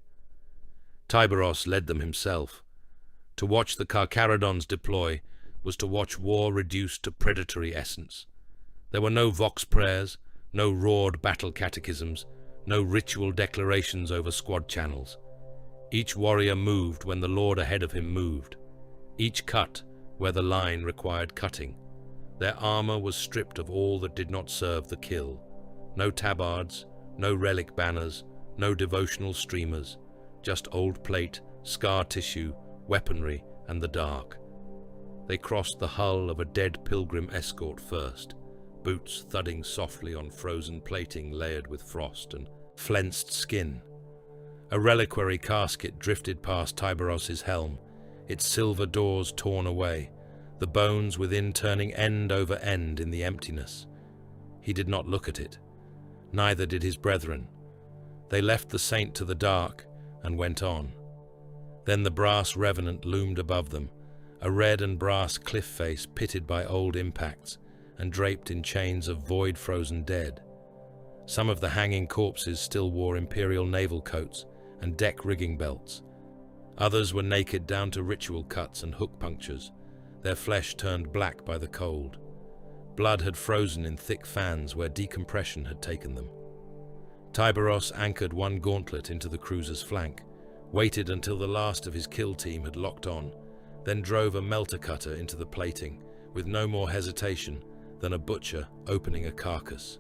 Tyberos led them himself. To watch the Carcharodons deploy was to watch war reduced to predatory essence. There were no vox prayers, no roared battle catechisms, no ritual declarations over squad channels. Each warrior moved when the lord ahead of him moved. Each cut where the line required cutting. Their armor was stripped of all that did not serve the kill. No tabards, no relic banners, no devotional streamers, just old plate, scar tissue, weaponry, and the dark. They crossed the hull of a dead pilgrim escort first, boots thudding softly on frozen plating layered with frost and flensed skin. A reliquary casket drifted past Tyberos's helm, its silver doors torn away, the bones within turning end over end in the emptiness. He did not look at it. Neither did his brethren. They left the saint to the dark and went on. Then the brass revenant loomed above them, a red and brass cliff face pitted by old impacts and draped in chains of void-frozen dead. Some of the hanging corpses still wore imperial naval coats and deck rigging belts. Others were naked down to ritual cuts and hook punctures, their flesh turned black by the cold. Blood had frozen in thick fans where decompression had taken them. Tyberos anchored one gauntlet into the cruiser's flank, waited until the last of his kill team had locked on, then drove a melter cutter into the plating, with no more hesitation than a butcher opening a carcass.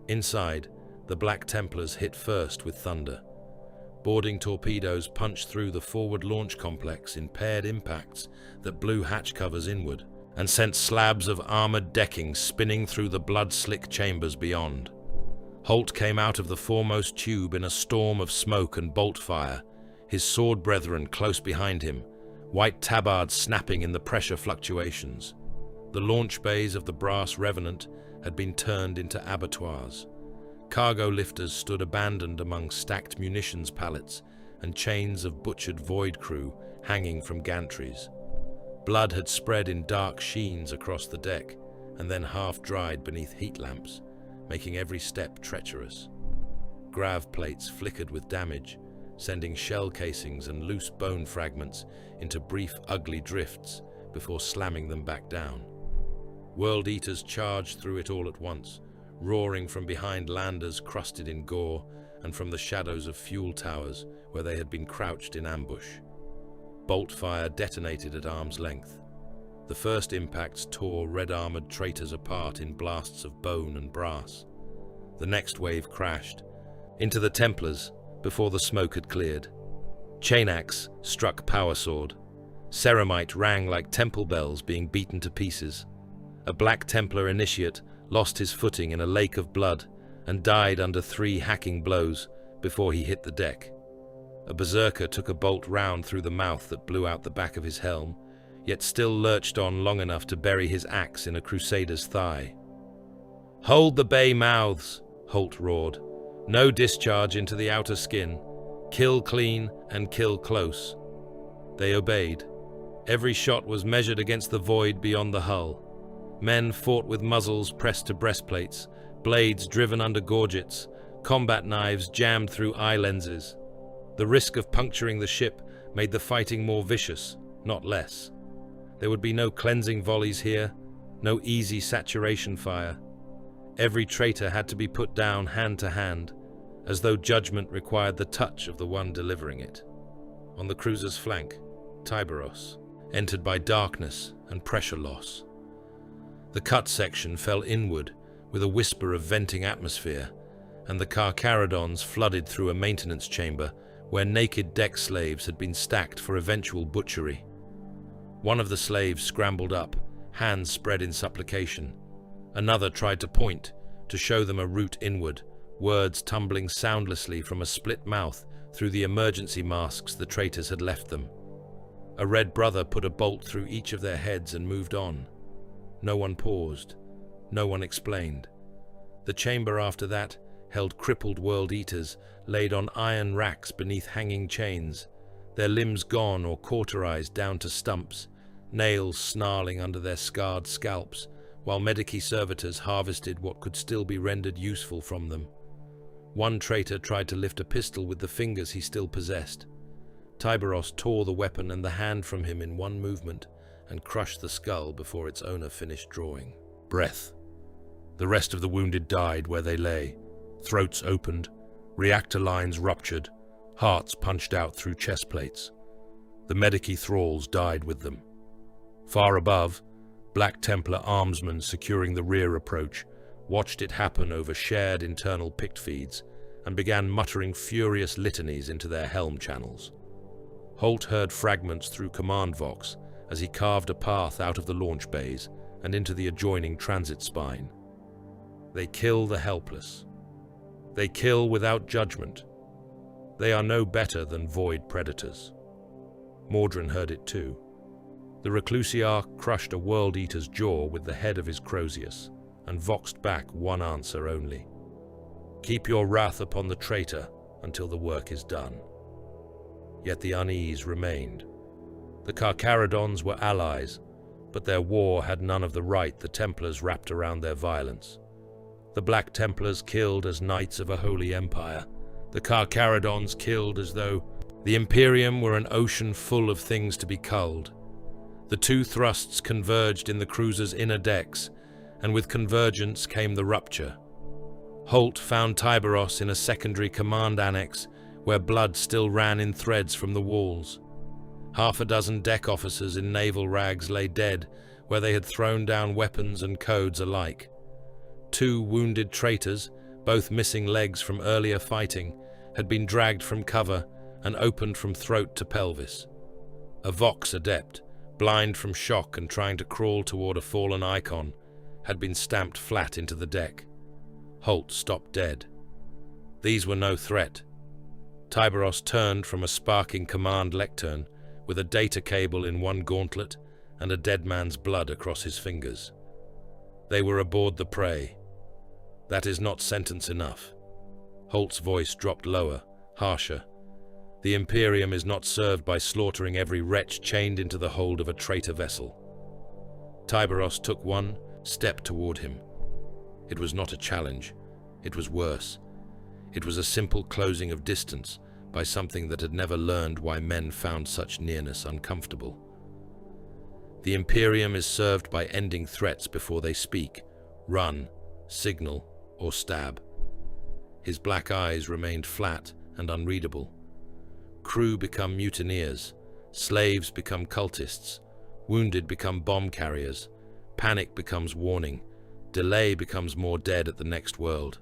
Inside, the Black Templars hit first with thunder. Boarding torpedoes punched through the forward launch complex in paired impacts that blew hatch covers inward, and sent slabs of armored decking spinning through the blood-slick chambers beyond. Holt came out of the foremost tube in a storm of smoke and bolt fire, his sword brethren close behind him, white tabards snapping in the pressure fluctuations. The launch bays of the brass revenant had been turned into abattoirs. Cargo lifters stood abandoned among stacked munitions pallets and chains of butchered void crew hanging from gantries. Blood had spread in dark sheens across the deck, and then half-dried beneath heat lamps, making every step treacherous. Grav plates flickered with damage, sending shell casings and loose bone fragments into brief, ugly drifts before slamming them back down. World Eaters charged through it all at once, roaring from behind landers crusted in gore and from the shadows of fuel towers where they had been crouched in ambush. Bolt fire detonated at arm's length. The first impacts tore red-armored traitors apart in blasts of bone and brass. The next wave crashed into the Templars before the smoke had cleared. Chainaxe struck Power Sword. Ceramite rang like temple bells being beaten to pieces. A Black Templar initiate lost his footing in a lake of blood and died under 3 hacking blows before he hit the deck. A berserker took a bolt round through the mouth that blew out the back of his helm, yet still lurched on long enough to bury his axe in a crusader's thigh. "Hold the bay mouths," Holt roared. "No discharge into the outer skin. Kill clean and kill close." They obeyed. Every shot was measured against the void beyond the hull. Men fought with muzzles pressed to breastplates, blades driven under gorgets, combat knives jammed through eye lenses. The risk of puncturing the ship made the fighting more vicious, not less. There would be no cleansing volleys here, no easy saturation fire. Every traitor had to be put down hand to hand, as though judgment required the touch of the one delivering it. On the cruiser's flank, Tyberos, entered by darkness and pressure loss. The cut section fell inward with a whisper of venting atmosphere, and the Carcharodons flooded through a maintenance chamber where naked deck slaves had been stacked for eventual butchery. One of the slaves scrambled up, hands spread in supplication. Another tried to point, to show them a route inward, words tumbling soundlessly from a split mouth through the emergency masks the traitors had left them. A red brother put a bolt through each of their heads and moved on. No one paused. No one explained. The chamber after that held crippled World Eaters laid on iron racks beneath hanging chains, their limbs gone or cauterized down to stumps, nails snarling under their scarred scalps, while medici servitors harvested what could still be rendered useful from them. One traitor tried to lift a pistol with the fingers he still possessed. Tyberos tore the weapon and the hand from him in one movement and crushed the skull before its owner finished drawing breath. The rest of the wounded died where they lay, throats opened, reactor lines ruptured, hearts punched out through chest plates. The medici thralls died with them. Far above, Black Templar armsmen securing the rear approach watched it happen over shared internal pict feeds and began muttering furious litanies into their helm channels. Holt heard fragments through command vox as he carved a path out of the launch bays and into the adjoining transit spine. They kill the helpless. They kill without judgment. They are no better than void predators. Mordrin heard it too. The Reclusiarch crushed a World Eater's jaw with the head of his Crozius and voxed back one answer only. "Keep your wrath upon the traitor until the work is done." Yet the unease remained. The Carcharodons were allies, but their war had none of the right the Templars wrapped around their violence. The Black Templars killed as knights of a holy empire. The Carcharodons killed as though the Imperium were an ocean full of things to be culled. The two thrusts converged in the cruiser's inner decks, and with convergence came the rupture. Holt found Tyberos in a secondary command annex where blood still ran in threads from the walls. Half a dozen deck officers in naval rags lay dead where they had thrown down weapons and codes alike. 2 wounded traitors, both missing legs from earlier fighting, had been dragged from cover and opened from throat to pelvis. A Vox adept, blind from shock and trying to crawl toward a fallen icon, had been stamped flat into the deck. Holt stopped dead. These were no threat. Tyberos turned from a sparking command lectern with a data cable in one gauntlet and a dead man's blood across his fingers. They were aboard the prey. That is not sentence enough. Holt's voice dropped lower, harsher. The Imperium is not served by slaughtering every wretch chained into the hold of a traitor vessel. Tyberos took one step toward him. It was not a challenge. It was worse. It was a simple closing of distance by something that had never learned why men found such nearness uncomfortable. The Imperium is served by ending threats before they speak, run, signal, or stab. His black eyes remained flat and unreadable. Crew become mutineers, slaves become cultists, wounded become bomb carriers, panic becomes warning, delay becomes more dead at the next world.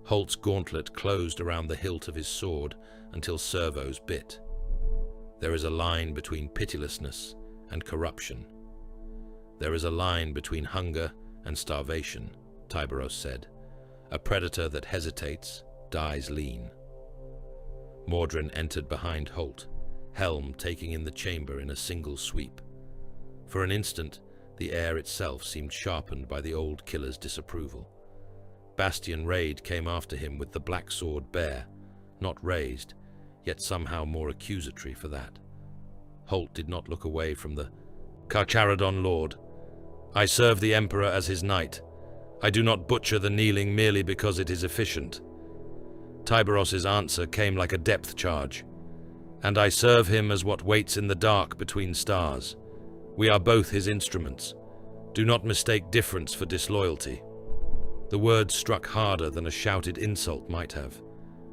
Holt's gauntlet closed around the hilt of his sword until servos bit. There is a line between pitilessness and corruption. There is a line between hunger and starvation, Tyberos said. A predator that hesitates dies lean. Mordrin entered behind Holt, helm taking in the chamber in a single sweep. For an instant, the air itself seemed sharpened by the old killer's disapproval. Bastian Raid came after him with the black sword bare, not raised, yet somehow more accusatory for that. Holt did not look away from the Carcharodon Lord. I serve the Emperor as his knight. I do not butcher the kneeling merely because it is efficient. Tyberos's answer came like a depth charge. And I serve him as what waits in the dark between stars. We are both his instruments. Do not mistake difference for disloyalty. The words struck harder than a shouted insult might have.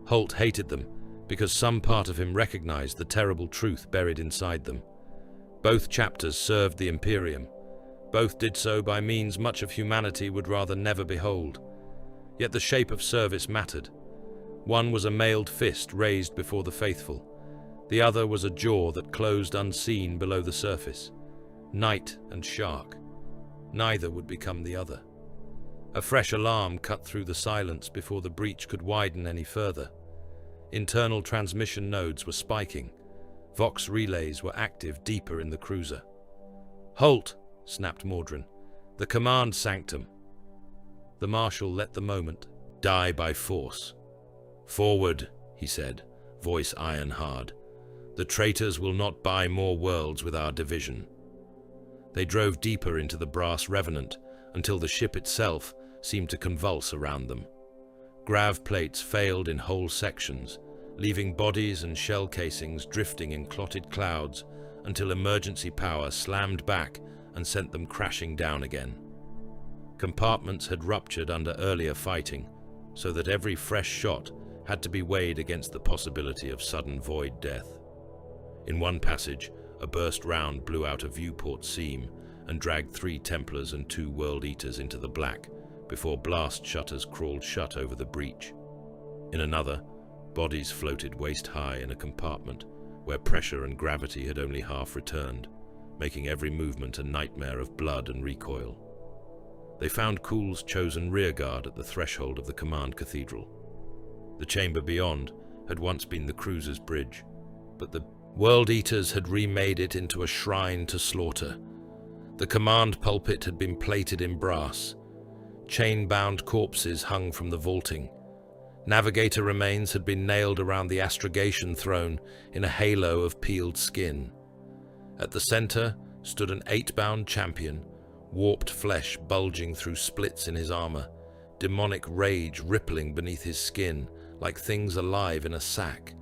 Holt hated them because some part of him recognized the terrible truth buried inside them. Both chapters served the Imperium. Both did so by means much of humanity would rather never behold. Yet the shape of service mattered. One was a mailed fist raised before the faithful. The other was a jaw that closed unseen below the surface. Knight and shark. Neither would become the other. A fresh alarm cut through the silence before the breach could widen any further. Internal transmission nodes were spiking. Vox relays were active deeper in the cruiser. "Halt!" snapped Mordrin. "The command sanctum." The Marshal let the moment die by force. "Forward," he said, voice iron hard. "The traitors will not buy more worlds with our division." They drove deeper into the brass revenant until the ship itself seemed to convulse around them. Grav plates failed in whole sections, leaving bodies and shell casings drifting in clotted clouds until emergency power slammed back and sent them crashing down again. Compartments had ruptured under earlier fighting, so that every fresh shot had to be weighed against the possibility of sudden void death. In one passage, a burst round blew out a viewport seam and dragged 3 Templars and 2 World Eaters into the black before blast shutters crawled shut over the breach. In another, bodies floated waist-high in a compartment where pressure and gravity had only half returned, making every movement a nightmare of blood and recoil. They found Kuhl's chosen rearguard at the threshold of the command cathedral. The chamber beyond had once been the cruiser's bridge, but the World Eaters had remade it into a shrine to slaughter. The command pulpit had been plated in brass. Chain-bound corpses hung from the vaulting. Navigator remains had been nailed around the astrogation throne in a halo of peeled skin. At the center stood an 8-bound champion, warped flesh bulging through splits in his armor, demonic rage rippling beneath his skin like things alive in a sack.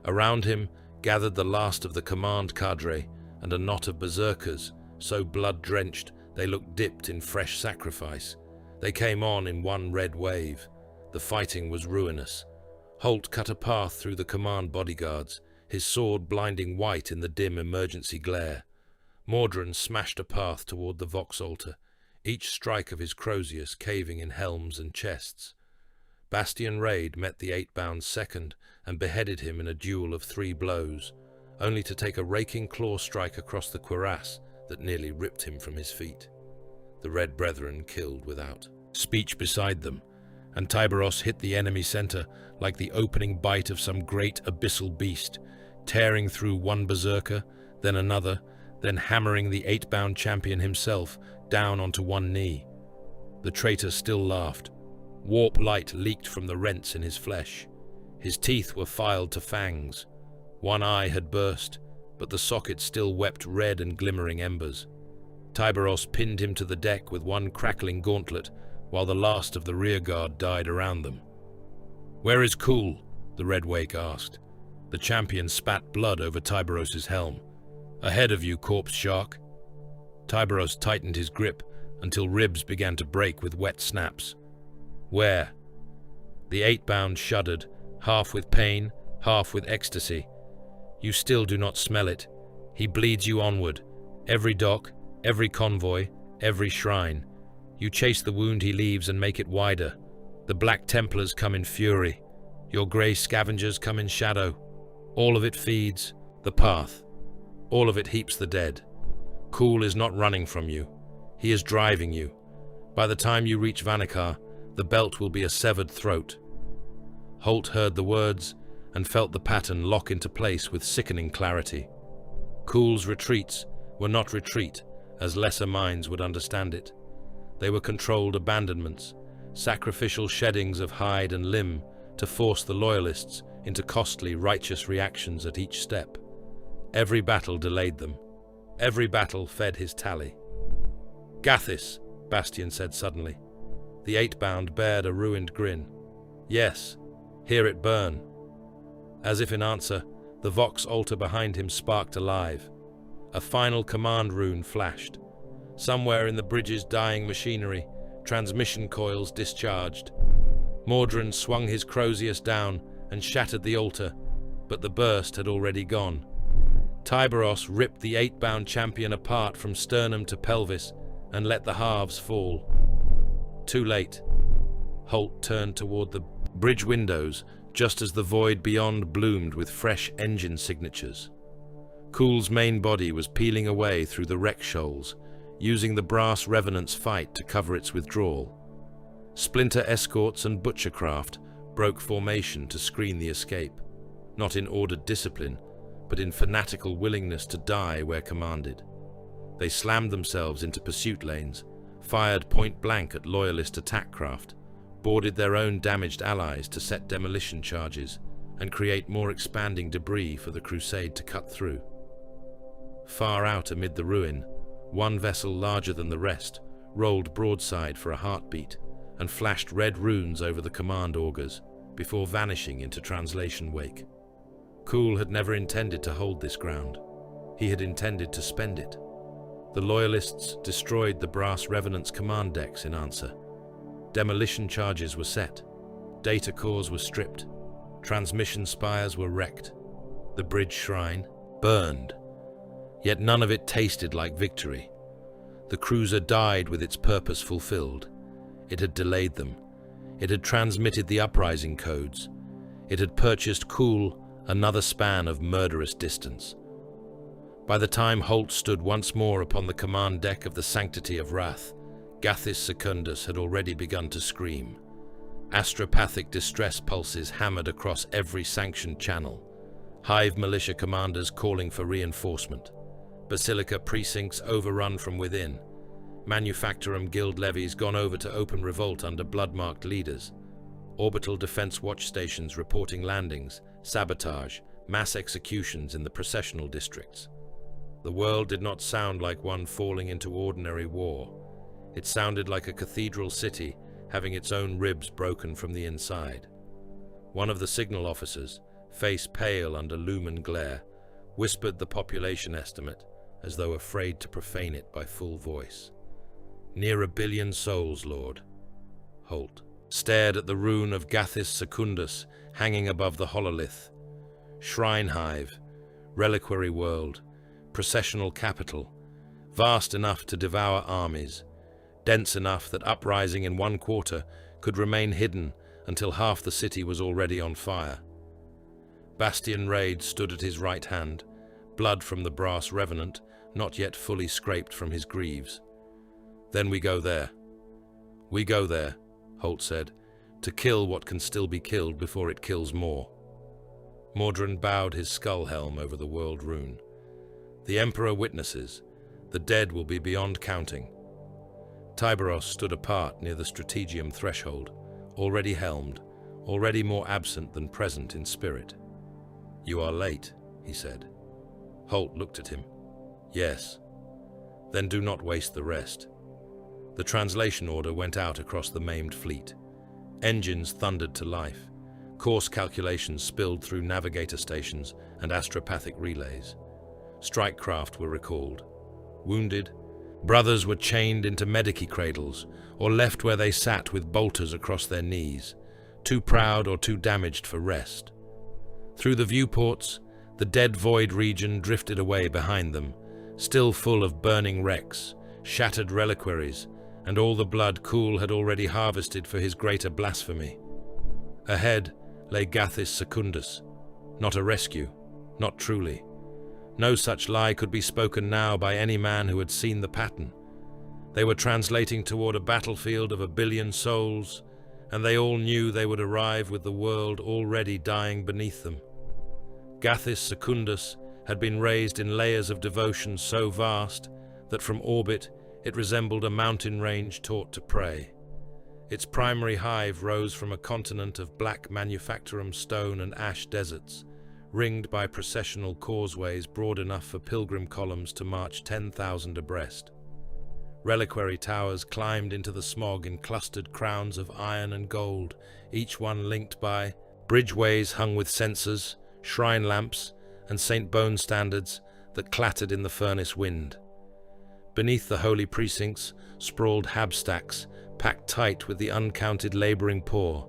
Around him gathered the last of the command cadre and a knot of berserkers, so blood-drenched they looked dipped in fresh sacrifice. They came on in one red wave. The fighting was ruinous. Holt cut a path through the command bodyguards, his sword blinding white in the dim emergency glare. Mordrin smashed a path toward the Vox altar, each strike of his Crozius caving in helms and chests. Bastian Raid met the 8-bound second and beheaded him in a duel of 3 blows, only to take a raking claw strike across the cuirass that nearly ripped him from his feet. The Red Brethren killed without speech beside them, and Tyberos hit the enemy center like the opening bite of some great abyssal beast, tearing through one berserker, then another, then hammering the 8-bound champion himself down onto one knee. The traitor still laughed. Warp light leaked from the rents in his flesh. His teeth were filed to fangs. One eye had burst, but the socket still wept red and glimmering embers. Tyberos pinned him to the deck with one crackling gauntlet, while the last of the rearguard died around them. "Where is Cool?" the Red Wake asked. The champion spat blood over Tyberos's helm. "Ahead of you, corpse shark." Tyberos tightened his grip until ribs began to break with wet snaps. "Where?" The 8-bound shuddered, half with pain, half with ecstasy. "You still do not smell it. He bleeds you onward. Every dock, every convoy, every shrine. You chase the wound he leaves and make it wider. The Black Templars come in fury. Your grey scavengers come in shadow. All of it feeds the path. All of it heaps the dead. Cool is not running from you. He is driving you. By the time you reach Vanikar, the belt will be a severed throat." Holt heard the words and felt the pattern lock into place with sickening clarity. Cool's retreats were not retreat, as lesser minds would understand it. They were controlled abandonments, sacrificial sheddings of hide and limb to force the loyalists into costly, righteous reactions at each step. Every battle delayed them. Every battle fed his tally. "Gathis," Bastian said suddenly. The 8-bound bared a ruined grin. "Yes, hear it burn." As if in answer, the Vox altar behind him sparked alive. A final command rune flashed. Somewhere in the bridge's dying machinery, transmission coils discharged. Mordrin swung his Crozius down and shattered the altar, but the burst had already gone. Tyberos ripped the 8-bound champion apart from sternum to pelvis and let the halves fall. Too late. Holt turned toward the bridge windows just as the void beyond bloomed with fresh engine signatures. Cool's main body was peeling away through the wreck shoals, using the brass revenant's fight to cover its withdrawal. Splinter escorts and butchercraft broke formation to screen the escape, not in ordered discipline, but in fanatical willingness to die where commanded. They slammed themselves into pursuit lanes, fired point-blank at loyalist attack craft, boarded their own damaged allies to set demolition charges and create more expanding debris for the crusade to cut through. Far out amid the ruin, one vessel larger than the rest rolled broadside for a heartbeat and flashed red runes over the command augurs before vanishing into translation wake. Cool had never intended to hold this ground. He had intended to spend it. The Loyalists destroyed the brass revenant's command decks in answer. Demolition charges were set. Data cores were stripped. Transmission spires were wrecked. The bridge shrine burned. Yet none of it tasted like victory. The cruiser died with its purpose fulfilled. It had delayed them. It had transmitted the uprising codes. It had purchased Cool another span of murderous distance. By the time Holt stood once more upon the command deck of the Sanctity of Wrath, Gathis Secundus had already begun to scream. Astropathic distress pulses hammered across every sanctioned channel. Hive militia commanders calling for reinforcement. Basilica precincts overrun from within. Manufactorum guild levies gone over to open revolt under blood-marked leaders. Orbital defense watch stations reporting landings, sabotage, mass executions in the processional districts. The world did not sound like one falling into ordinary war. It sounded like a cathedral city having its own ribs broken from the inside. One of the signal officers, face pale under lumen glare, whispered the population estimate as though afraid to profane it by full voice. "Near 1 billion souls, Lord." Holt stared at the rune of Gathis Secundus hanging above the hololith. Shrine hive, reliquary world, processional capital, vast enough to devour armies, dense enough that uprising in one quarter could remain hidden until half the city was already on fire. Bastian Raid stood at his right hand, blood from the brass revenant not yet fully scraped from his greaves. "Then we go there." "We go there," Holt said, "to kill what can still be killed before it kills more." Mordrin bowed his skull helm over the world rune. "The Emperor witnesses. The dead will be beyond counting." Tyberos stood apart near the strategium threshold, already helmed, already more absent than present in spirit. "You are late," he said. Holt looked at him. "Yes." "Then do not waste the rest." The translation order went out across the maimed fleet. Engines thundered to life. Course calculations spilled through navigator stations and astropathic relays. Strike craft were recalled. Wounded, brothers were chained into medici cradles or left where they sat with bolters across their knees, too proud or too damaged for rest. Through the viewports, the dead void region drifted away behind them, still full of burning wrecks, shattered reliquaries, and all the blood Cool had already harvested for his greater blasphemy. Ahead lay Gathis Secundus, not a rescue, not truly. No such lie could be spoken now by any man who had seen the pattern. They were translating toward a battlefield of 1 billion souls, and they all knew they would arrive with the world already dying beneath them. Gathis Secundus had been raised in layers of devotion so vast that from orbit it resembled a mountain range taught to pray. Its primary hive rose from a continent of black manufacturum stone and ash deserts, ringed by processional causeways broad enough for pilgrim columns to march 10,000 abreast. Reliquary towers climbed into the smog in clustered crowns of iron and gold, each one linked by bridgeways hung with censers, shrine lamps, and St. Bone standards that clattered in the furnace wind. Beneath the holy precincts sprawled habstacks, packed tight with the uncounted laboring poor,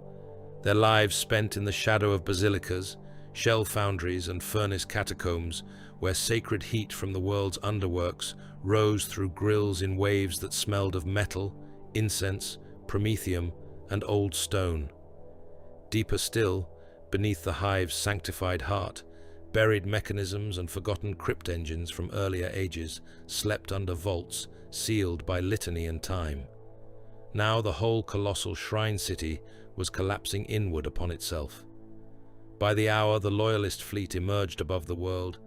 their lives spent in the shadow of basilicas, shell foundries and furnace catacombs where sacred heat from the world's underworks rose through grills in waves that smelled of metal, incense, promethium, and old stone. Deeper still, beneath the hive's sanctified heart, buried mechanisms and forgotten crypt engines from earlier ages slept under vaults sealed by litany and time. Now the whole colossal shrine city was collapsing inward upon itself. By the hour the loyalist fleet emerged above the world,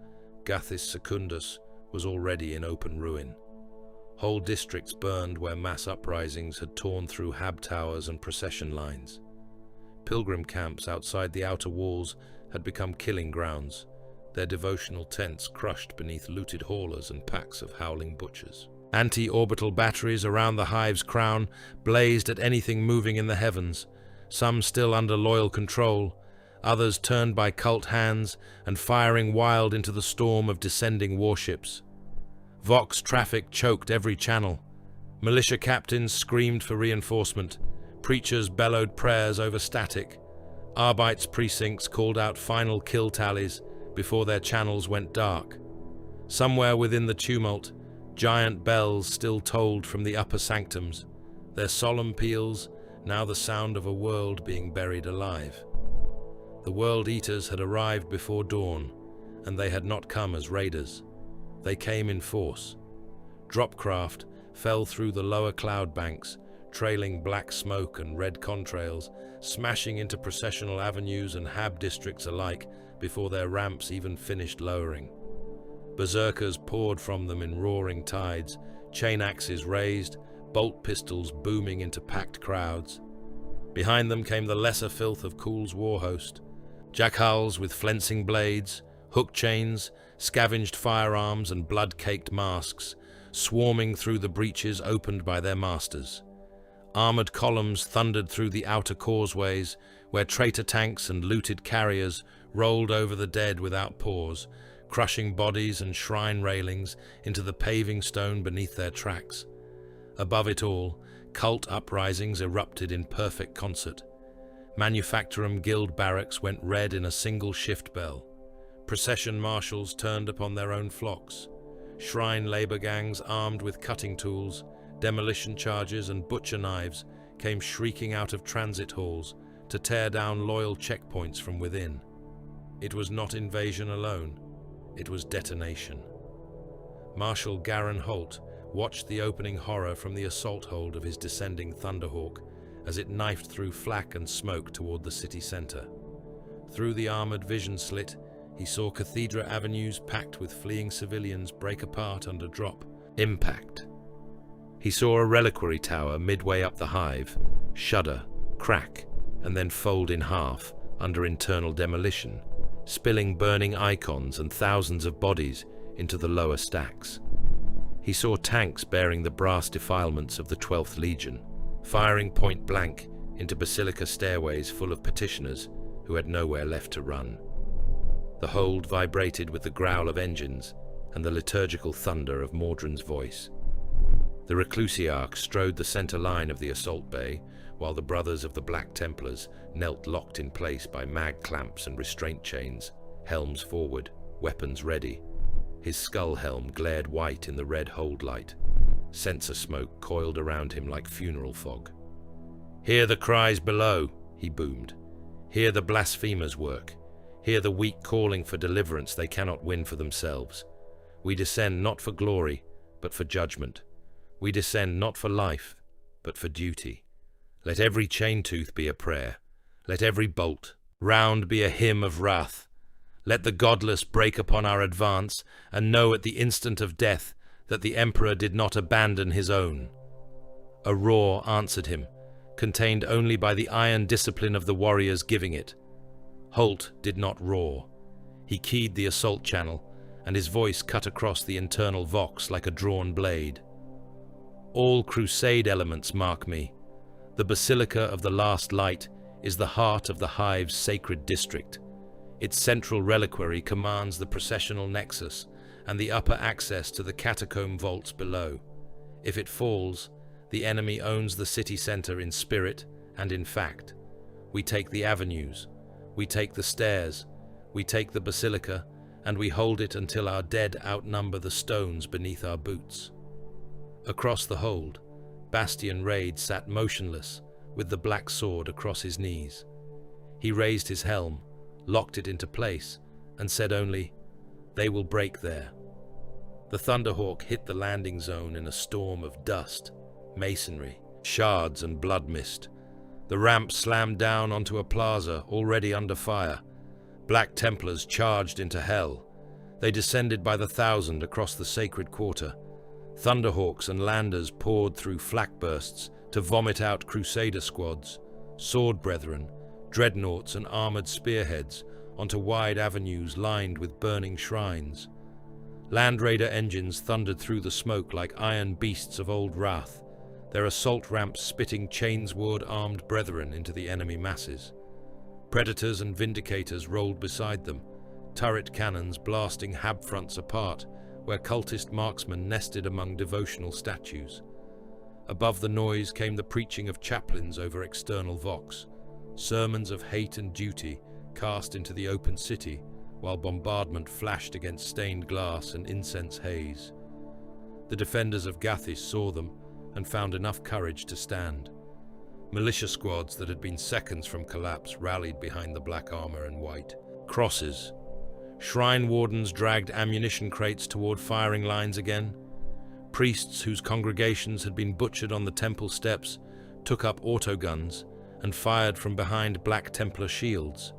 Gathis Secundus was already in open ruin. Whole districts burned where mass uprisings had torn through hab towers and procession lines. Pilgrim camps outside the outer walls had become killing grounds, their devotional tents crushed beneath looted haulers and packs of howling butchers. Anti-orbital batteries around the hive's crown blazed at anything moving in the heavens, some still under loyal control, others turned by cult hands and firing wild into the storm of descending warships. Vox traffic choked every channel. Militia captains screamed for reinforcement. Preachers bellowed prayers over static. Arbite's precincts called out final kill tallies before their channels went dark. Somewhere within the tumult, giant bells still tolled from the upper sanctums, their solemn peals now the sound of a world being buried alive. The World Eaters had arrived before dawn, and they had not come as raiders. They came in force. Dropcraft fell through the lower cloud banks, trailing black smoke and red contrails, smashing into processional avenues and hab districts alike before their ramps even finished lowering. Berserkers poured from them in roaring tides, chain axes raised, bolt pistols booming into packed crowds. Behind them came the lesser filth of Cool's war host, jackhulls with flensing blades, hook chains, scavenged firearms and blood-caked masks, swarming through the breaches opened by their masters. Armored columns thundered through the outer causeways, where traitor tanks and looted carriers rolled over the dead without pause, crushing bodies and shrine railings into the paving stone beneath their tracks. Above it all, cult uprisings erupted in perfect concert. Manufactorum guild barracks went red in a single shift bell. Procession marshals turned upon their own flocks. Shrine labor gangs armed with cutting tools, demolition charges and butcher knives came shrieking out of transit halls to tear down loyal checkpoints from within. It was not invasion alone, it was detonation. Marshal Garin Holt watched the opening horror from the assault hold of his descending Thunderhawk as it knifed through flak and smoke toward the city center. Through the armored vision slit, he saw Cathedra avenues packed with fleeing civilians break apart under drop. Impact. He saw a reliquary tower midway up the hive, shudder, crack, and then fold in half under internal demolition, spilling burning icons and thousands of bodies into the lower stacks. He saw tanks bearing the brass defilements of the 12th Legion, firing point blank into basilica stairways full of petitioners who had nowhere left to run. The hold vibrated with the growl of engines and the liturgical thunder of Mordred's voice. The Reclusiarch strode the center line of the assault bay, while the brothers of the Black Templars knelt locked in place by mag clamps and restraint chains, helms forward, weapons ready. His skull helm glared white in the red hold light. Censer smoke coiled around him like funeral fog. "Hear the cries below," he boomed. "Hear the blasphemers work. Hear the weak calling for deliverance they cannot win for themselves. We descend not for glory, but for judgment. We descend not for life, but for duty. Let every chain tooth be a prayer. Let every bolt round be a hymn of wrath. Let the godless break upon our advance, and know at the instant of death that the Emperor did not abandon his own." A roar answered him, contained only by the iron discipline of the warriors giving it. Holt did not roar. He keyed the assault channel, and his voice cut across the internal vox like a drawn blade. "All crusade elements mark me. The Basilica of the Last Light is the heart of the Hive's sacred district. Its central reliquary commands the processional nexus and the upper access to the catacomb vaults below. If it falls, the enemy owns the city center in spirit and in fact. We take the avenues, we take the stairs, we take the basilica, and we hold it until our dead outnumber the stones beneath our boots." Across the hold, Bastian Raid sat motionless, with the black sword across his knees. He raised his helm, locked it into place, and said only, "They will break there." The Thunderhawk hit the landing zone in a storm of dust, masonry, shards and blood mist. The ramp slammed down onto a plaza already under fire. Black Templars charged into hell. They descended by the thousand across the sacred quarter. Thunderhawks and landers poured through flak bursts to vomit out crusader squads, sword brethren, dreadnoughts and armored spearheads onto wide avenues lined with burning shrines. Land Raider engines thundered through the smoke like iron beasts of old wrath, their assault ramps spitting chainsword-armed brethren into the enemy masses. Predators and Vindicators rolled beside them, turret cannons blasting hab fronts apart where cultist marksmen nested among devotional statues. Above the noise came the preaching of chaplains over external vox, sermons of hate and duty cast into the open city while bombardment flashed against stained glass and incense haze. The defenders of Gathis saw them and found enough courage to stand. Militia squads that had been seconds from collapse rallied behind the black armor and white crosses. Shrine wardens dragged ammunition crates toward firing lines again. Priests whose congregations had been butchered on the temple steps took up autoguns and fired from behind Black Templar shields.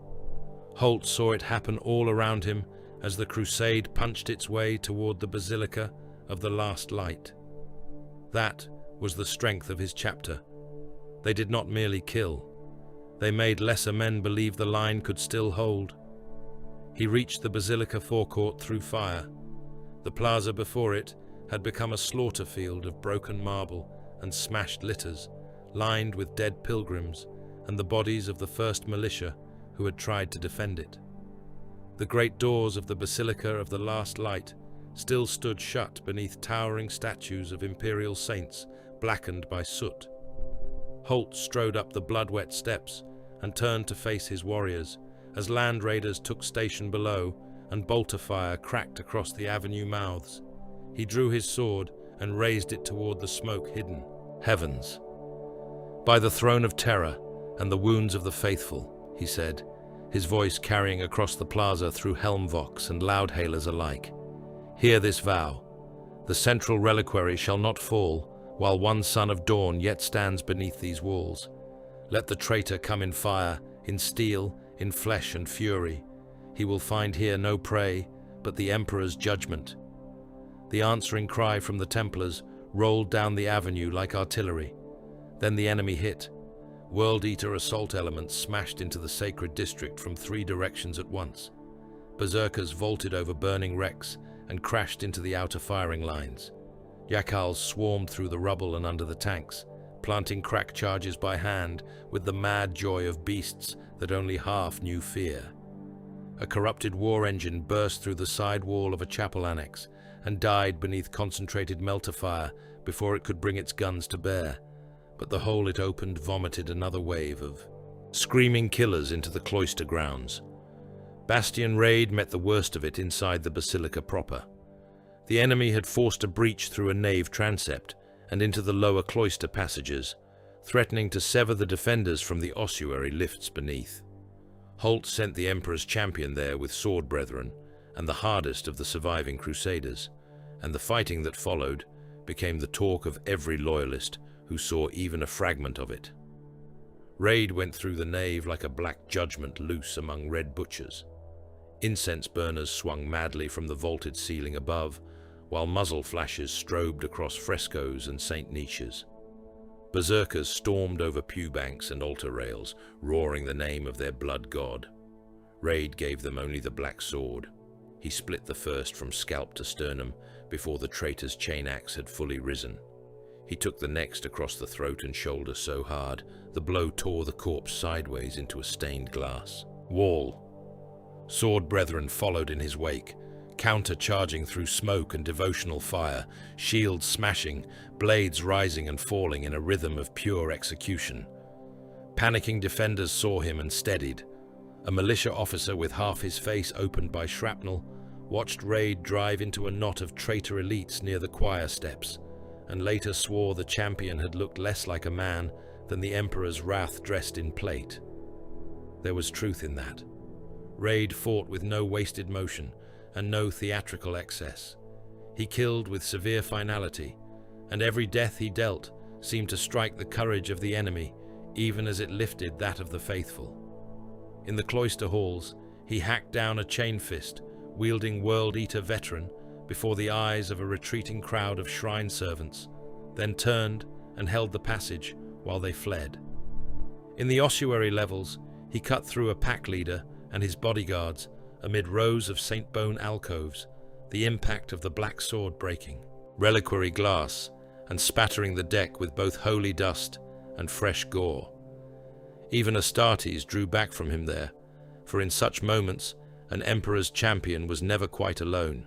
Holt saw it happen all around him as the crusade punched its way toward the Basilica of the Last Light. That was the strength of his chapter. They did not merely kill. They made lesser men believe the line could still hold. He reached the Basilica forecourt through fire. The plaza before it had become a slaughter field of broken marble and smashed litters, lined with dead pilgrims and the bodies of the first militia who had tried to defend it. The great doors of the Basilica of the Last Light still stood shut beneath towering statues of imperial saints blackened by soot. Holt strode up the blood-wet steps and turned to face his warriors as land raiders took station below and bolter fire cracked across the avenue mouths. He drew his sword and raised it toward the smoke-hidden heavens. "By the throne of terror and the wounds of the faithful," he said, his voice carrying across the plaza through helmvox and loudhailers alike. "Hear this vow. The central reliquary shall not fall while one son of dawn yet stands beneath these walls. Let the traitor come in fire, in steel, in flesh and fury. He will find here no prey, but the Emperor's judgment." The answering cry from the Templars rolled down the avenue like artillery. Then the enemy hit. World Eater assault elements smashed into the sacred district from 3 directions at once. Berserkers vaulted over burning wrecks and crashed into the outer firing lines. Jackals swarmed through the rubble and under the tanks, planting crack charges by hand with the mad joy of beasts that only half knew fear. A corrupted war engine burst through the side wall of a chapel annex and died beneath concentrated melter fire before it could bring its guns to bear, but the hole it opened vomited another wave of screaming killers into the cloister grounds. Bastion raid met the worst of it inside the basilica proper. The enemy had forced a breach through a nave transept and into the lower cloister passages, threatening to sever the defenders from the ossuary lifts beneath. Holt sent the Emperor's champion there with sword brethren and the hardest of the surviving crusaders, and the fighting that followed became the talk of every loyalist who saw even a fragment of it. Raid went through the nave like a black judgment loose among red butchers. Incense burners swung madly from the vaulted ceiling above, while muzzle flashes strobed across frescoes and saint niches. Berserkers stormed over pew banks and altar rails, roaring the name of their blood god. Raid gave them only the black sword. He split the first from scalp to sternum before the traitor's chain axe had fully risen. He took the next across the throat and shoulder so hard, the blow tore the corpse sideways into a stained glass wall. Sword brethren followed in his wake, counter-charging through smoke and devotional fire, shields smashing, blades rising and falling in a rhythm of pure execution. Panicking defenders saw him and steadied. A militia officer with half his face opened by shrapnel watched Raid drive into a knot of traitor elites near the choir steps, and later swore the champion had looked less like a man than the Emperor's wrath dressed in plate. There was truth in that. Raid fought with no wasted motion and no theatrical excess. He killed with severe finality, and every death he dealt seemed to strike the courage of the enemy, even as it lifted that of the faithful. In the cloister halls, he hacked down a chain fist, wielding World Eater veteran, before the eyes of a retreating crowd of shrine servants, then turned and held the passage while they fled. In the ossuary levels, he cut through a pack leader and his bodyguards amid rows of Saint Bone alcoves, the impact of the black sword breaking reliquary glass and spattering the deck with both holy dust and fresh gore. Even Astartes drew back from him there, for in such moments an emperor's champion was never quite alone.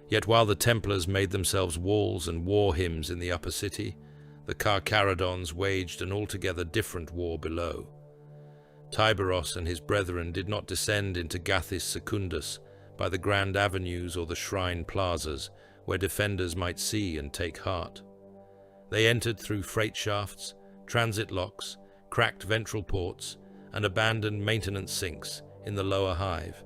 Yet while the Templars made themselves walls and war hymns in the upper city, the Carcharodons waged an altogether different war below. Tyberos and his brethren did not descend into Gathis Secundus by the grand avenues or the shrine plazas where defenders might see and take heart. They entered through freight shafts, transit locks, cracked ventral ports, and abandoned maintenance sinks in the lower hive.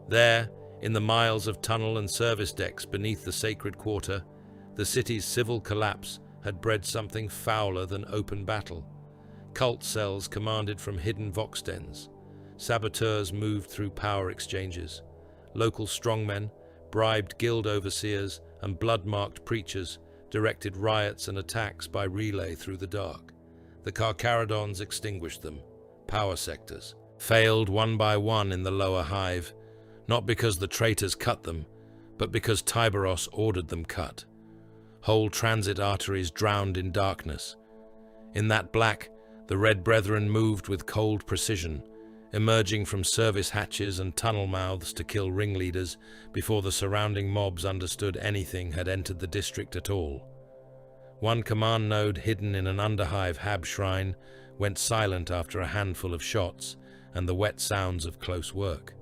There, in the miles of tunnel and service decks beneath the sacred quarter, the city's civil collapse had bred something fouler than open battle. Cult cells commanded from hidden vox dens. Saboteurs moved through power exchanges. Local strongmen, bribed guild overseers, and blood-marked preachers directed riots and attacks by relay through the dark. The Carcharodons extinguished them. Power sectors failed one by one in the lower hive, not because the traitors cut them, but because Tyberos ordered them cut. Whole transit arteries drowned in darkness. In that black, the Red Brethren moved with cold precision, emerging from service hatches and tunnel mouths to kill ringleaders before the surrounding mobs understood anything had entered the district at all. One command node hidden in an underhive hab shrine went silent after a handful of shots and the wet sounds of close work.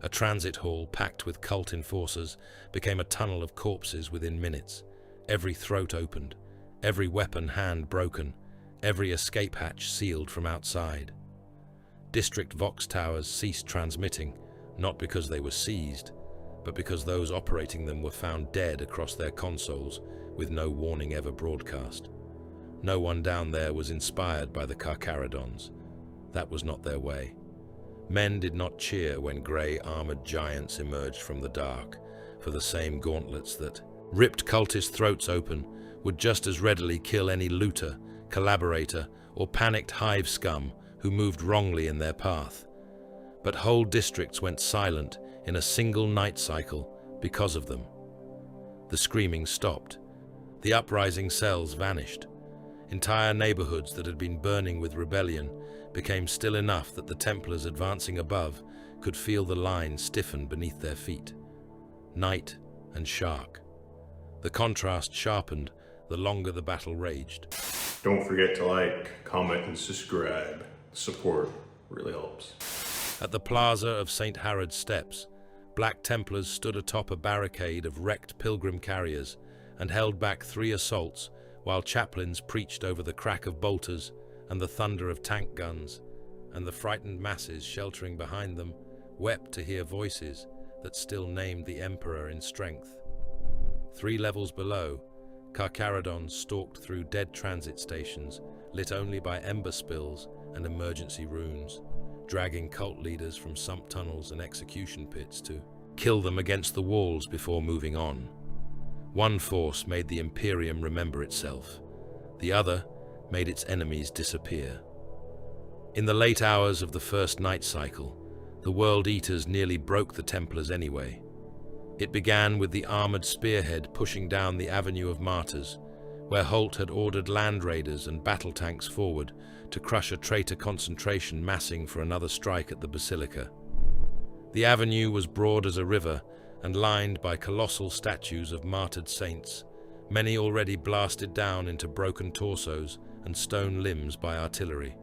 A transit hall packed with cult enforcers became a tunnel of corpses within minutes. Every throat opened, every weapon hand broken, every escape hatch sealed from outside. District Vox towers ceased transmitting, not because they were seized, but because those operating them were found dead across their consoles with no warning ever broadcast. No one down there was inspired by the Carcharodons. That was not their way. Men did not cheer when grey armoured giants emerged from the dark, for the same gauntlets that ripped cultist throats open would just as readily kill any looter collaborator, or panicked hive scum who moved wrongly in their path. But whole districts went silent in a single night cycle because of them. The screaming stopped. The uprising cells vanished. Entire neighborhoods that had been burning with rebellion became still enough that the Templars advancing above could feel the line stiffen beneath their feet. Night and shark. The contrast sharpened the longer the battle raged. Don't forget to like, comment, and subscribe. Support really helps. At the plaza of St. Harod's Steps, Black Templars stood atop a barricade of wrecked pilgrim carriers and held back 3 assaults while chaplains preached over the crack of bolters and the thunder of tank guns, and the frightened masses sheltering behind them wept to hear voices that still named the Emperor in strength. 3 levels below, Carcharodons stalked through dead transit stations lit only by ember spills and emergency runes, dragging cult leaders from sump tunnels and execution pits to kill them against the walls before moving on. One force made the Imperium remember itself. The other made its enemies disappear. In the late hours of the first night cycle, the World Eaters nearly broke the Templars anyway. It began with the armored spearhead pushing down the Avenue of Martyrs, where Holt had ordered land raiders and battle tanks forward to crush a traitor concentration massing for another strike at the Basilica. The avenue was broad as a river and lined by colossal statues of martyred saints, many already blasted down into broken torsos and stone limbs by artillery.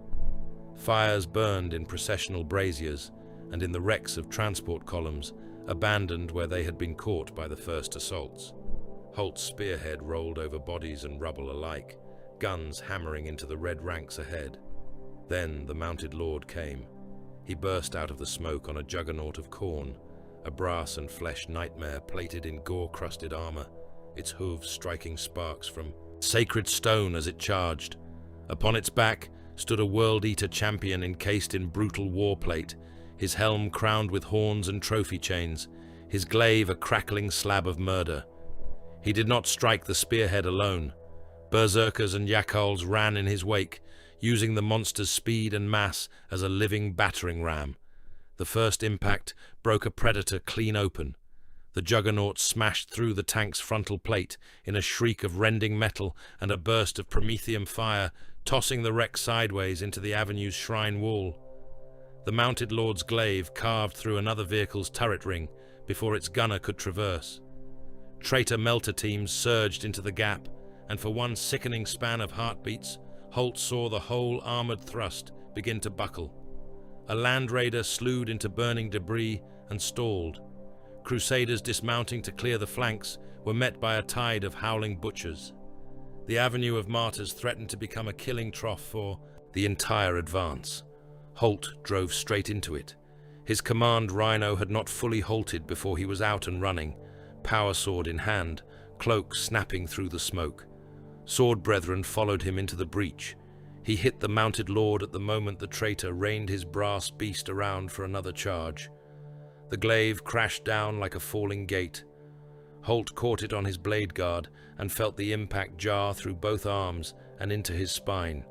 Fires burned in processional braziers and in the wrecks of transport columns, abandoned where they had been caught by the first assaults. Holt's spearhead rolled over bodies and rubble alike, guns hammering into the red ranks ahead. Then the mounted lord came. He burst out of the smoke on a juggernaut of corn, a brass and flesh nightmare plated in gore-crusted armor, its hooves striking sparks from sacred stone as it charged. Upon its back stood a World-Eater champion encased in brutal war plate, his helm crowned with horns and trophy chains, his glaive a crackling slab of murder. He did not strike the spearhead alone. Berserkers and Yakuls ran in his wake, using the monster's speed and mass as a living battering ram. The first impact broke a predator clean open. The juggernaut smashed through the tank's frontal plate in a shriek of rending metal and a burst of promethium fire, tossing the wreck sideways into the avenue's shrine wall. The mounted lord's glaive carved through another vehicle's turret ring before its gunner could traverse. Traitor melter teams surged into the gap, and for one sickening span of heartbeats, Holt saw the whole armored thrust begin to buckle. A land raider slewed into burning debris and stalled. Crusaders dismounting to clear the flanks were met by a tide of howling butchers. The Avenue of Martyrs threatened to become a killing trough for the entire advance. Holt drove straight into it. His command rhino had not fully halted before he was out and running, power sword in hand, cloak snapping through the smoke. Sword brethren followed him into the breach. He hit the mounted lord at the moment the traitor reined his brass beast around for another charge. The glaive crashed down like a falling gate. Holt caught it on his blade guard and felt the impact jar through both arms and into his spine.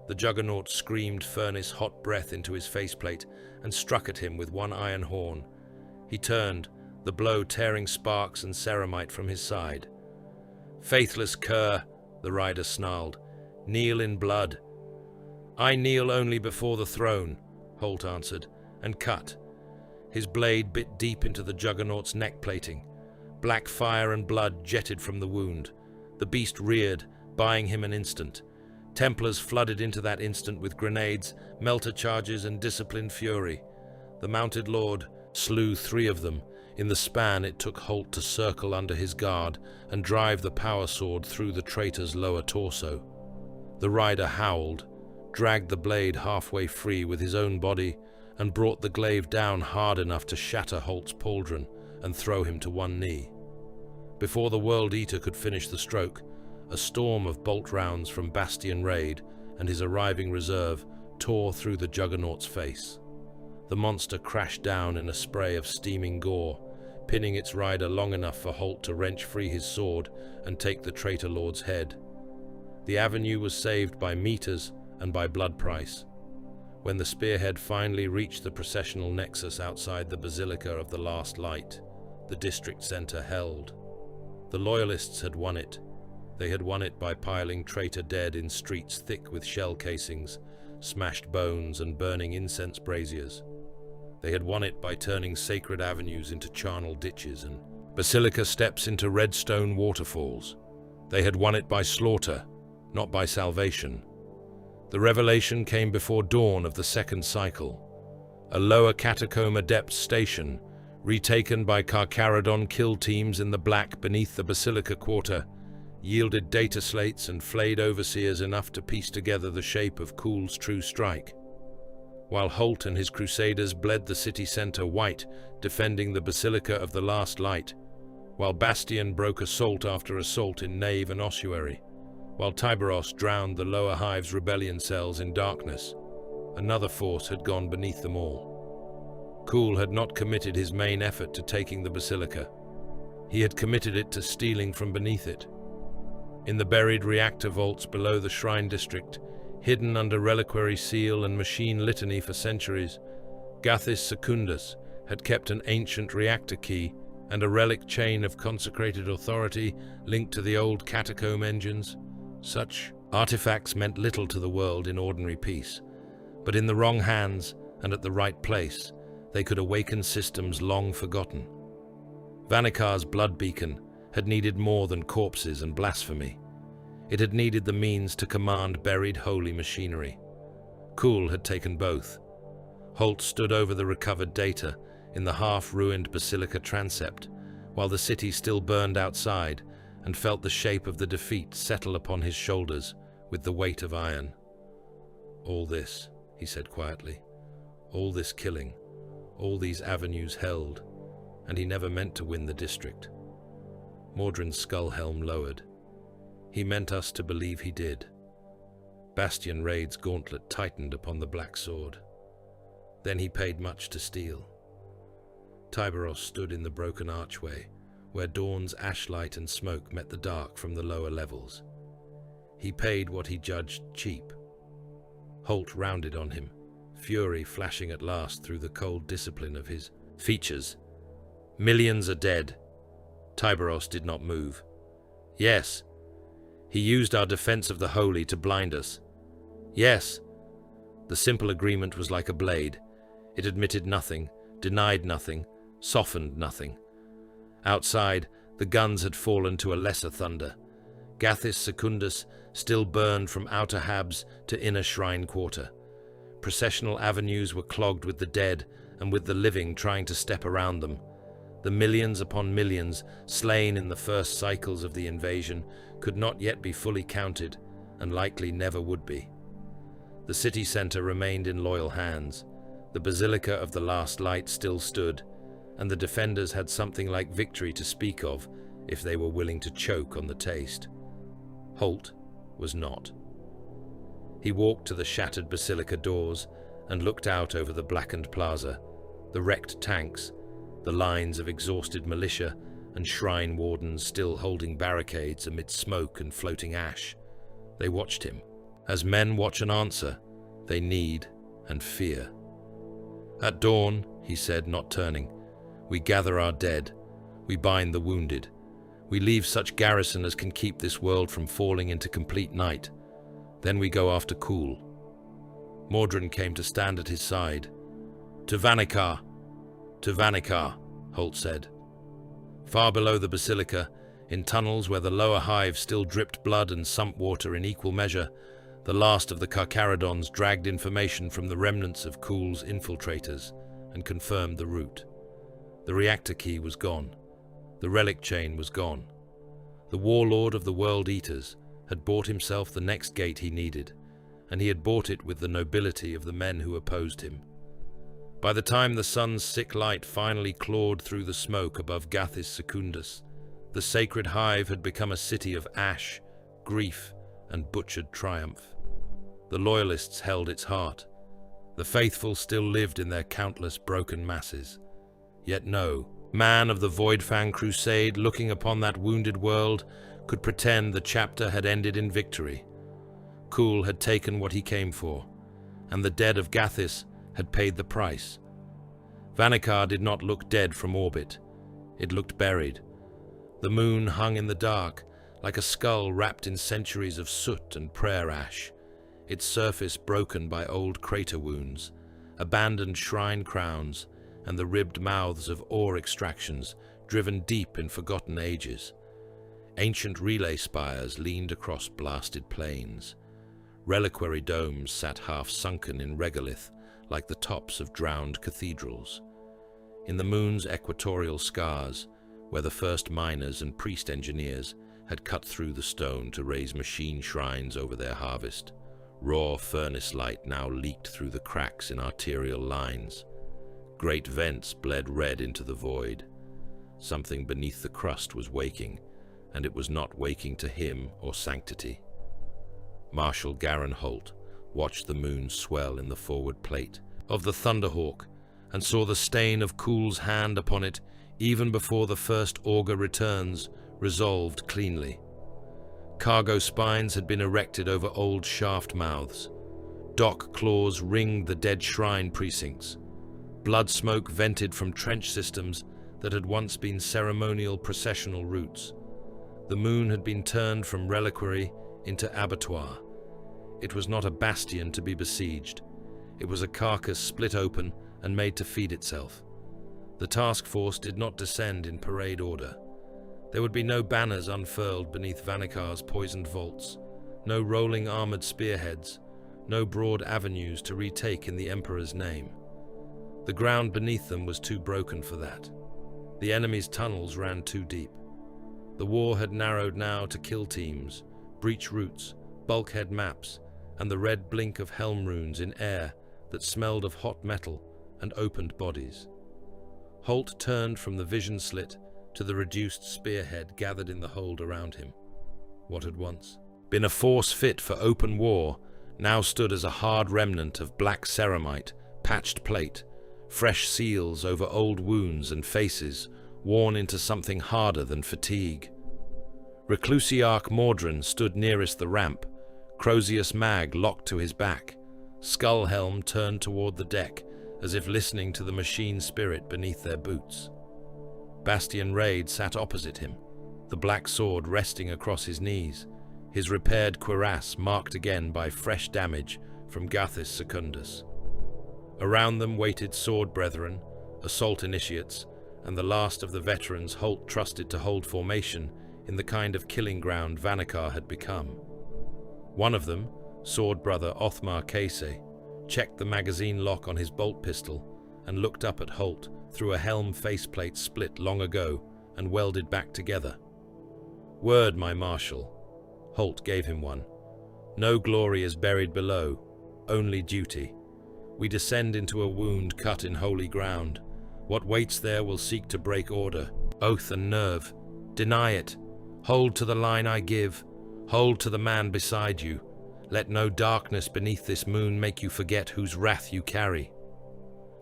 The juggernaut screamed furnace-hot breath into his faceplate and struck at him with one iron horn. He turned, the blow tearing sparks and ceramite from his side. "Faithless cur," the rider snarled. "Kneel in blood." "I kneel only before the throne," Holt answered, and cut. His blade bit deep into the juggernaut's neck plating. Black fire and blood jetted from the wound. The beast reared, buying him an instant. Templars flooded into that instant with grenades, melter charges, and disciplined fury. The mounted lord slew 3 of them. In the span it took Holt to circle under his guard and drive the power sword through the traitor's lower torso. The rider howled, dragged the blade halfway free with his own body, and brought the glaive down hard enough to shatter Holt's pauldron and throw him to one knee. Before the World Eater could finish the stroke, a storm of bolt rounds from Bastion Raid and his arriving reserve tore through the juggernaut's face. The monster crashed down in a spray of steaming gore, pinning its rider long enough for Holt to wrench free his sword and take the traitor lord's head. The avenue was saved by meters and by blood price. When the spearhead finally reached the processional nexus outside the Basilica of the Last Light, the district center held. The Loyalists had won it. They had won it by piling traitor dead in streets thick with shell casings, smashed bones and burning incense braziers. They had won it by turning sacred avenues into charnel ditches and basilica steps into red stone waterfalls. They had won it by slaughter, not by salvation. The revelation came before dawn of the second cycle. A lower catacomb adept station, retaken by Carcharodon kill teams in the black beneath the Basilica Quarter, yielded data slates and flayed overseers enough to piece together the shape of Kuhl's true strike. While Holt and his crusaders bled the city center white, defending the Basilica of the Last Light, while Bastion broke assault after assault in nave and ossuary, while Tyberos drowned the lower hive's rebellion cells in darkness, another force had gone beneath them all. Kuhl had not committed his main effort to taking the Basilica. He had committed it to stealing from beneath it. In the buried reactor vaults below the Shrine District, hidden under reliquary seal and machine litany for centuries, Gathis Secundus had kept an ancient reactor key and a relic chain of consecrated authority linked to the old catacomb engines. Such artifacts meant little to the world in ordinary peace, but in the wrong hands and at the right place, they could awaken systems long forgotten. Vanikar's blood beacon had needed more than corpses and blasphemy. It had needed the means to command buried holy machinery. Kuhl had taken both. Holt stood over the recovered data in the half-ruined Basilica transept, while the city still burned outside, and felt the shape of the defeat settle upon his shoulders with the weight of iron. "All this," he said quietly, "all this killing, all these avenues held, and he never meant to win the district." Mordrin's skull helm lowered. He meant us to believe he did. Bastion Raid's gauntlet tightened upon the black sword. Then he paid much to steal. Tyberos stood in the broken archway, where dawn's ashlight and smoke met the dark from the lower levels. He paid what he judged cheap. Holt rounded on him, fury flashing at last through the cold discipline of his features. "Millions are dead." Tyberos did not move. "Yes. He used our defense of the holy to blind us." "Yes." The simple agreement was like a blade. It admitted nothing, denied nothing, softened nothing. Outside, the guns had fallen to a lesser thunder. Gathis Secundus still burned from outer habs to inner shrine quarter. Processional avenues were clogged with the dead and with the living trying to step around them. The millions upon millions slain in the first cycles of the invasion could not yet be fully counted, and likely never would be. The city center remained in loyal hands. The Basilica of the Last Light still stood, and the defenders had something like victory to speak of if they were willing to choke on the taste. Holt was not. He walked to the shattered Basilica doors and looked out over the blackened plaza, the wrecked tanks, the lines of exhausted militia and shrine wardens still holding barricades amid smoke and floating ash. They watched him. As men watch an answer, they need and fear. "At dawn," he said, not turning, "we gather our dead. We bind the wounded. We leave such garrison as can keep this world from falling into complete night. Then we go after Kuhl." Mordrin came to stand at his side. "To Vanikar! To Vanikar," Holt said. Far below the Basilica, in tunnels where the lower hive still dripped blood and sump water in equal measure, the last of the Carcharodons dragged information from the remnants of Kuhl's infiltrators and confirmed the route. The reactor key was gone. The relic chain was gone. The warlord of the World Eaters had bought himself the next gate he needed, and he had bought it with the nobility of the men who opposed him. By the time the sun's sick light finally clawed through the smoke above Gathis Secundus, the sacred hive had become a city of ash, grief, and butchered triumph. The loyalists held its heart. The faithful still lived in their countless broken masses. Yet no man of the Voidfang Crusade looking upon that wounded world could pretend the chapter had ended in victory. Kul had taken what he came for, and the dead of Gathis had paid the price. Vanikar did not look dead from orbit. It looked buried. The moon hung in the dark, like a skull wrapped in centuries of soot and prayer ash, its surface broken by old crater wounds, abandoned shrine crowns, and the ribbed mouths of ore extractions driven deep in forgotten ages. Ancient relay spires leaned across blasted plains. Reliquary domes sat half-sunken in regolith, like the tops of drowned cathedrals. In the moon's equatorial scars, where the first miners and priest engineers had cut through the stone to raise machine shrines over their harvest, raw furnace light now leaked through the cracks in arterial lines. Great vents bled red into the void. Something beneath the crust was waking, and it was not waking to him or sanctity. Marshal Garin Holt watched the moon swell in the forward plate of the Thunderhawk and saw the stain of Kul's hand upon it even before the first auger returns resolved cleanly. Cargo spines had been erected over old shaft mouths. Dock claws ringed the dead shrine precincts. Blood smoke vented from trench systems that had once been ceremonial processional routes. The moon had been turned from reliquary into abattoir. It was not a bastion to be besieged. It was a carcass split open and made to feed itself. The task force did not descend in parade order. There would be no banners unfurled beneath Vanikar's poisoned vaults, no rolling armored spearheads, no broad avenues to retake in the Emperor's name. The ground beneath them was too broken for that. The enemy's tunnels ran too deep. The war had narrowed now to kill teams, breach routes, bulkhead maps, and the red blink of helm runes in air that smelled of hot metal and opened bodies. Holt turned from the vision slit to the reduced spearhead gathered in the hold around him. What had once been a force fit for open war now stood as a hard remnant of black ceramite, patched plate, fresh seals over old wounds and faces worn into something harder than fatigue. Reclusiarch Mordrin stood nearest the ramp, Crozius Mag locked to his back, Skullhelm turned toward the deck as if listening to the machine spirit beneath their boots. Bastian Raid sat opposite him, the black sword resting across his knees, his repaired cuirass marked again by fresh damage from Gathis Secundus. Around them waited sword brethren, assault initiates, and the last of the veterans Holt trusted to hold formation in the kind of killing ground Vanikar had become. One of them, sword brother Othmar Kase, checked the magazine lock on his bolt pistol and looked up at Holt through a helm faceplate split long ago and welded back together. "Word, my marshal." Holt gave him one. "No glory is buried below, only duty. We descend into a wound cut in holy ground. What waits there will seek to break order, oath and nerve. Deny it. Hold to the line I give. Hold to the man beside you. Let no darkness beneath this moon make you forget whose wrath you carry."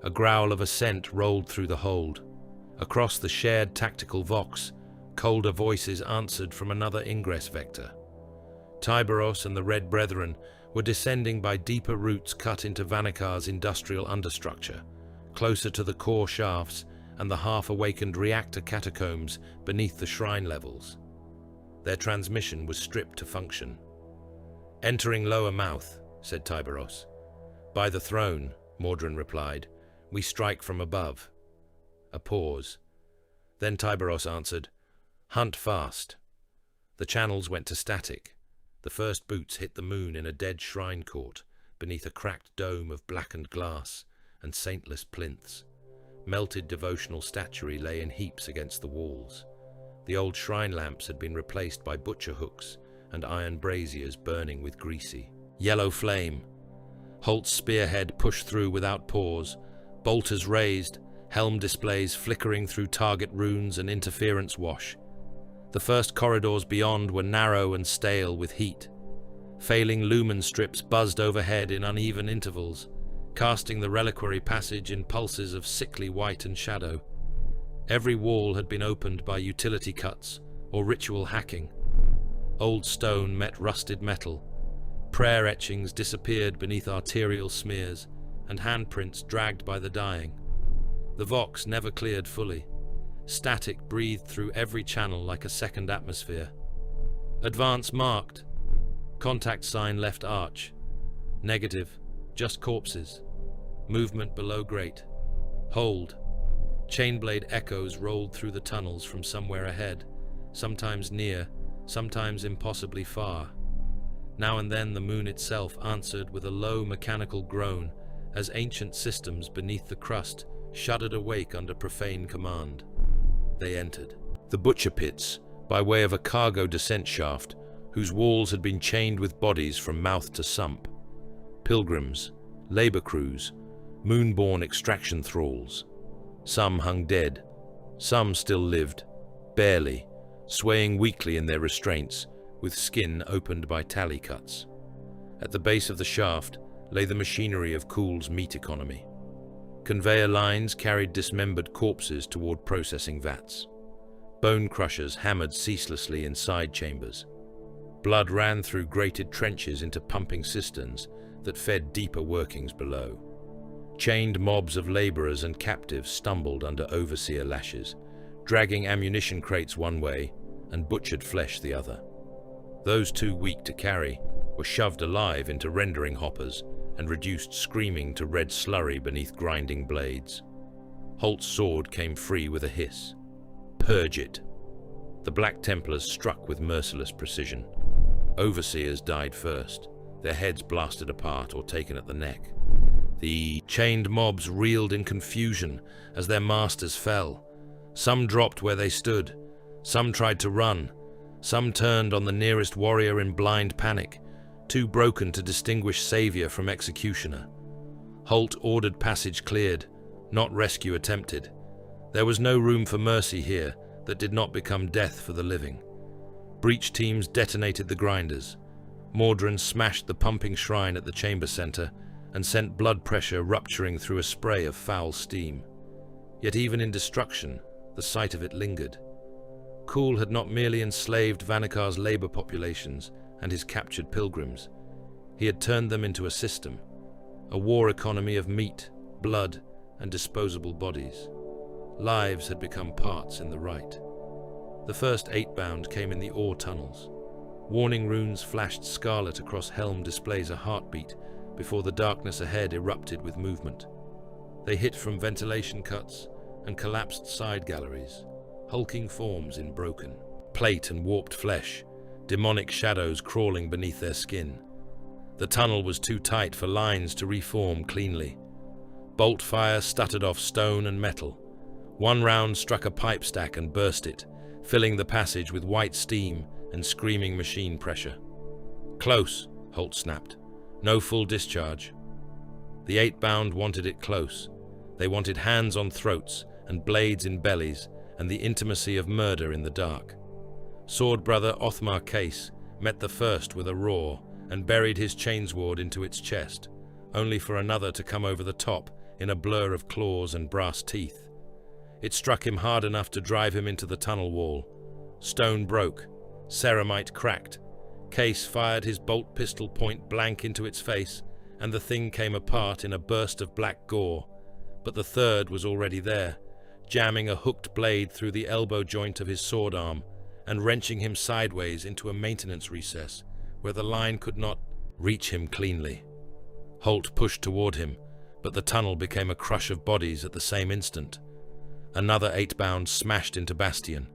A growl of assent rolled through the hold. Across the shared tactical vox, colder voices answered from another ingress vector. Tyberos and the Red Brethren were descending by deeper routes cut into Vanikar's industrial understructure, closer to the core shafts and the half-awakened reactor catacombs beneath the shrine levels. Their transmission was stripped to function. "Entering lower mouth," said Tyberos. "By the throne," Mordrin replied. "We strike from above." A pause. Then Tyberos answered, "Hunt fast." The channels went to static. The first boots hit the moon in a dead shrine court, beneath a cracked dome of blackened glass and saintless plinths. Melted devotional statuary lay in heaps against the walls. The old shrine lamps had been replaced by butcher hooks and iron braziers burning with greasy yellow flame. Holt's spearhead pushed through without pause, bolters raised, helm displays flickering through target runes and interference wash. The first corridors beyond were narrow and stale with heat. Failing lumen strips buzzed overhead in uneven intervals, casting the reliquary passage in pulses of sickly white and shadow. Every wall had been opened by utility cuts or ritual hacking. Old stone met rusted metal. Prayer etchings disappeared beneath arterial smears and handprints dragged by the dying. The Vox never cleared fully. Static breathed through every channel like a second atmosphere. Advance marked. Contact sign left arch. Negative. Just corpses. Movement below grate. Hold. Chainblade echoes rolled through the tunnels from somewhere ahead, sometimes near, sometimes impossibly far. Now and then the moon itself answered with a low mechanical groan as ancient systems beneath the crust shuddered awake under profane command. They entered. The butcher pits, by way of a cargo descent shaft, whose walls had been chained with bodies from mouth to sump. Pilgrims, labor crews, moonborn extraction thralls. Some hung dead, some still lived, barely, swaying weakly in their restraints, with skin opened by tally cuts. At the base of the shaft lay the machinery of Kuhl's meat economy. Conveyor lines carried dismembered corpses toward processing vats. Bone crushers hammered ceaselessly in side chambers. Blood ran through grated trenches into pumping cisterns that fed deeper workings below. Chained mobs of laborers and captives stumbled under overseer lashes, dragging ammunition crates one way and butchered flesh the other. Those too weak to carry were shoved alive into rendering hoppers and reduced screaming to red slurry beneath grinding blades. Holt's sword came free with a hiss. Purge it! The Black Templars struck with merciless precision. Overseers died first, their heads blasted apart or taken at the neck. The chained mobs reeled in confusion as their masters fell. Some dropped where they stood, some tried to run, some turned on the nearest warrior in blind panic, too broken to distinguish savior from executioner. Holt ordered passage cleared, not rescue attempted. There was no room for mercy here that did not become death for the living. Breach teams detonated the grinders. Mordrin smashed the pumping shrine at the chamber center and sent blood pressure rupturing through a spray of foul steam. Yet even in destruction, the sight of it lingered. Kuhl had not merely enslaved Vanikar's labor populations and his captured pilgrims. He had turned them into a system, a war economy of meat, blood, and disposable bodies. Lives had become parts in the rite. The first 8-bound came in the ore tunnels. Warning runes flashed scarlet across helm displays a heartbeat before the darkness ahead erupted with movement. They hit from ventilation cuts and collapsed side galleries, hulking forms in broken plate and warped flesh, demonic shadows crawling beneath their skin. The tunnel was too tight for lines to reform cleanly. Bolt fire stuttered off stone and metal. One round struck a pipe stack and burst it, filling the passage with white steam and screaming machine pressure. Close, Holt snapped. No full discharge. The 8-bound wanted it close. They wanted hands on throats and blades in bellies and the intimacy of murder in the dark. Sword brother Othmar Case met the first with a roar and buried his chainsword into its chest, only for another to come over the top in a blur of claws and brass teeth. It struck him hard enough to drive him into the tunnel wall. Stone broke. Ceramite cracked. Case fired his bolt pistol point blank into its face, and the thing came apart in a burst of black gore. But the third was already there, jamming a hooked blade through the elbow joint of his sword arm and wrenching him sideways into a maintenance recess where the line could not reach him cleanly. Holt pushed toward him, but the tunnel became a crush of bodies at the same instant. Another 8-bound smashed into Bastion.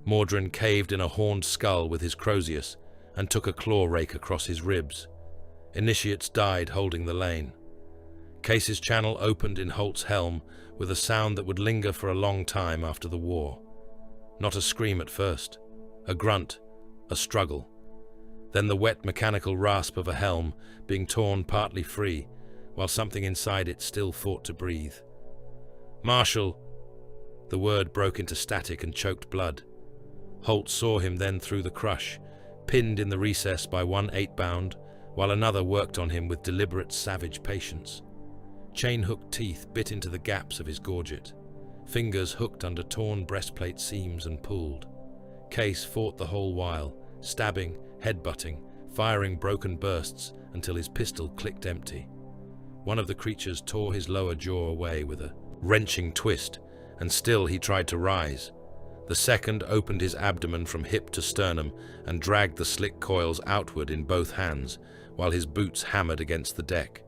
Mordrin caved in a horned skull with his Crozius and took a claw rake across his ribs. Initiates died holding the lane. Case's channel opened in Holt's helm with a sound that would linger for a long time after the war. Not a scream at first, a grunt, a struggle. Then the wet mechanical rasp of a helm being torn partly free, while something inside it still fought to breathe. "Marshal!" The word broke into static and choked blood. Holt saw him then through the crush, pinned in the recess by one 8-bound, while another worked on him with deliberate, savage patience. Chain-hooked teeth bit into the gaps of his gorget. Fingers hooked under torn breastplate seams and pulled. Case fought the whole while, stabbing, headbutting, firing broken bursts until his pistol clicked empty. One of the creatures tore his lower jaw away with a wrenching twist, and still he tried to rise. The second opened his abdomen from hip to sternum and dragged the slick coils outward in both hands, while his boots hammered against the deck.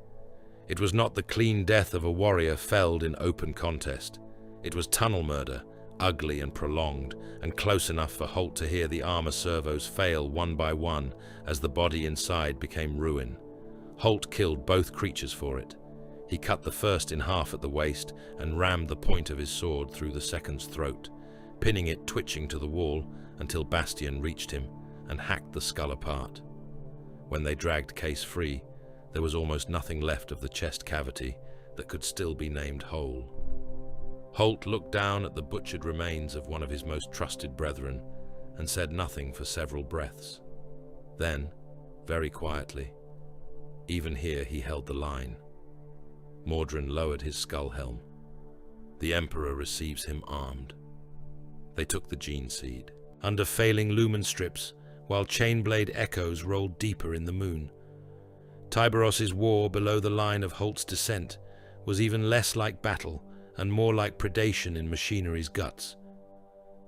It was not the clean death of a warrior felled in open contest. It was tunnel murder, ugly and prolonged, and close enough for Holt to hear the armor servos fail one by one as the body inside became ruin. Holt killed both creatures for it. He cut the first in half at the waist and rammed the point of his sword through the second's throat, pinning it twitching to the wall until Bastion reached him and hacked the skull apart. When they dragged Case free, there was almost nothing left of the chest cavity that could still be named whole. Holt looked down at the butchered remains of one of his most trusted brethren and said nothing for several breaths. Then, very quietly, even here he held the line. Mordrin lowered his skull helm. The Emperor receives him armed. They took the gene seed. Under failing lumen strips, while chainblade echoes rolled deeper in the moon. Tyberos's war below the line of Holt's descent was even less like battle and more like predation in machinery's guts.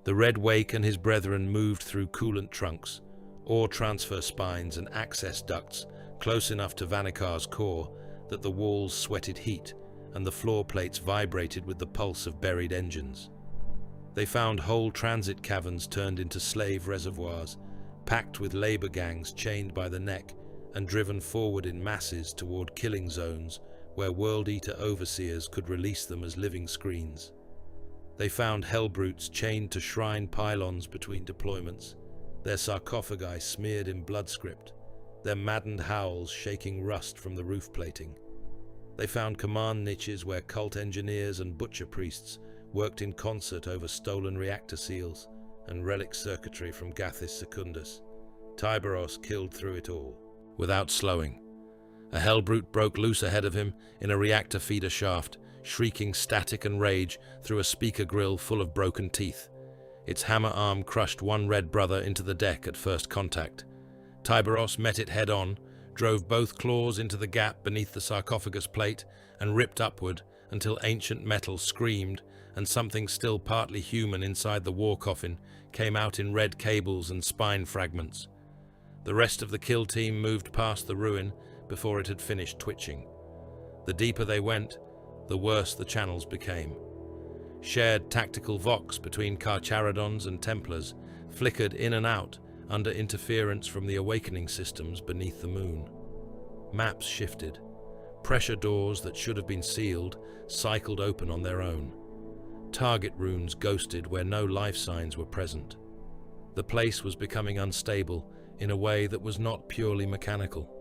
The Red Wake and his brethren moved through coolant trunks, ore transfer spines and access ducts close enough to Vanikar's core that the walls sweated heat and the floor plates vibrated with the pulse of buried engines. They found whole transit caverns turned into slave reservoirs, packed with labor gangs chained by the neck and driven forward in masses toward killing zones where World-Eater overseers could release them as living screens. They found hellbrutes chained to shrine pylons between deployments, their sarcophagi smeared in blood script, their maddened howls shaking rust from the roof plating. They found command niches where cult engineers and butcher priests worked in concert over stolen reactor seals and relic circuitry from Gathis Secundus. Tyberos killed through it all, without slowing. A hellbrute broke loose ahead of him in a reactor feeder shaft, shrieking static and rage through a speaker grill full of broken teeth. Its hammer arm crushed one red brother into the deck at first contact. Tyberos met it head-on, drove both claws into the gap beneath the sarcophagus plate, and ripped upward until ancient metal screamed and something still partly human inside the war coffin came out in red cables and spine fragments. The rest of the kill team moved past the ruin before it had finished twitching. The deeper they went, the worse the channels became. Shared tactical vox between Carcharodons and Templars flickered in and out under interference from the awakening systems beneath the moon. Maps shifted. Pressure doors that should have been sealed cycled open on their own. Target runes ghosted where no life signs were present. The place was becoming unstable in a way that was not purely mechanical.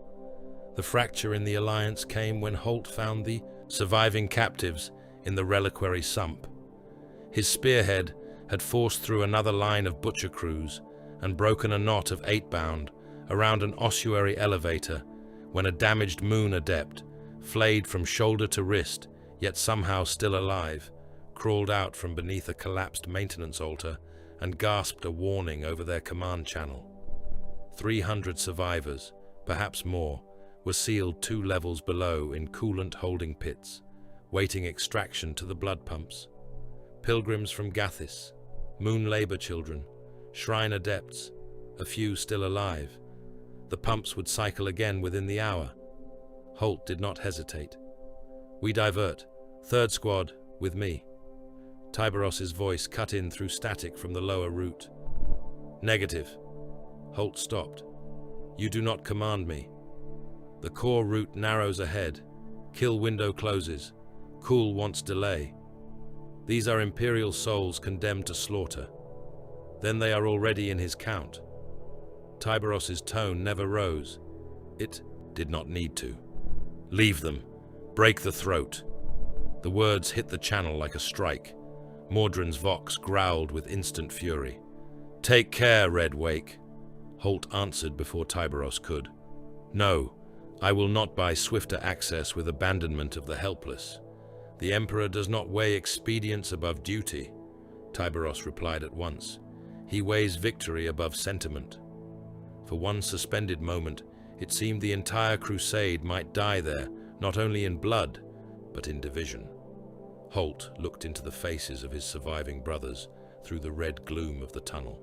The fracture in the alliance came when Holt found the surviving captives in the reliquary sump. His spearhead had forced through another line of butcher crews and broken a knot of 8-bound around an ossuary elevator when a damaged moon adept, flayed from shoulder to wrist, yet somehow still alive, crawled out from beneath a collapsed maintenance altar and gasped a warning over their command channel. 300 survivors, perhaps more, were sealed 2 levels below in coolant holding pits, waiting extraction to the blood pumps. Pilgrims from Gathis, moon labor children, shrine adepts, a few still alive. The pumps would cycle again within the hour. Holt did not hesitate. "We divert. 3rd squad, with me." Tyberos's voice cut in through static from the lower route. "Negative." Holt stopped. "You do not command me. The core route narrows ahead. Kill window closes. Cool wants delay. These are Imperial souls condemned to slaughter. Then they are already in his count." Tyberos's tone never rose. It did not need to. "Leave them. Break the throat." The words hit the channel like a strike. Mordrin's vox growled with instant fury. "Take care, Red Wake." Holt answered before Tyberos could. "No, I will not buy swifter access with abandonment of the helpless. The Emperor does not weigh expedience above duty," Tyberos replied at once. "He weighs victory above sentiment." For one suspended moment, it seemed the entire crusade might die there, not only in blood, but in division. Holt looked into the faces of his surviving brothers through the red gloom of the tunnel.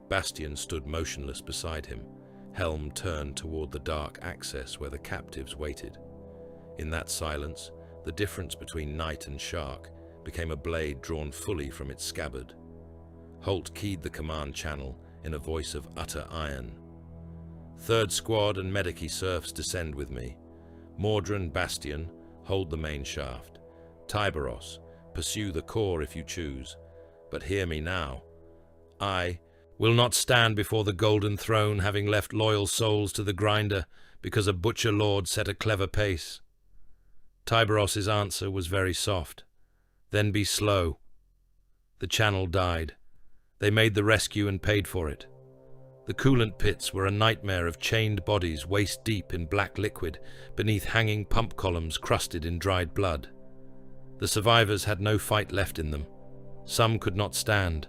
Bastian stood motionless beside him, helm turned toward the dark access where the captives waited. In that silence, the difference between knight and shark became a blade drawn fully from its scabbard. Holt keyed the command channel in a voice of utter iron. "Third squad and Medici serfs descend with me. Mordran, Bastian, hold the main shaft. Tyberos, pursue the core if you choose. But hear me now. I will not stand before the golden throne having left loyal souls to the grinder because a butcher lord set a clever pace." Tyberos's answer was very soft. "Then be slow." The channel died. They made the rescue and paid for it. The coolant pits were a nightmare of chained bodies waist-deep in black liquid beneath hanging pump columns crusted in dried blood. The survivors had no fight left in them. Some could not stand.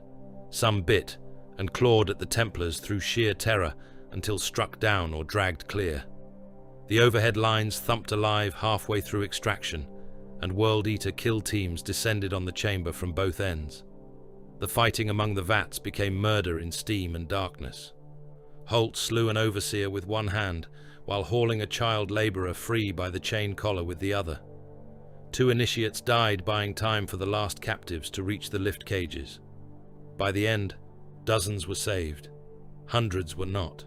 Some bit and clawed at the Templars through sheer terror until struck down or dragged clear. The overhead lines thumped alive halfway through extraction, and World Eater kill teams descended on the chamber from both ends. The fighting among the vats became murder in steam and darkness. Holt slew an overseer with one hand, while hauling a child laborer free by the chain collar with the other. 2 initiates died buying time for the last captives to reach the lift cages. By the end, dozens were saved. Hundreds were not.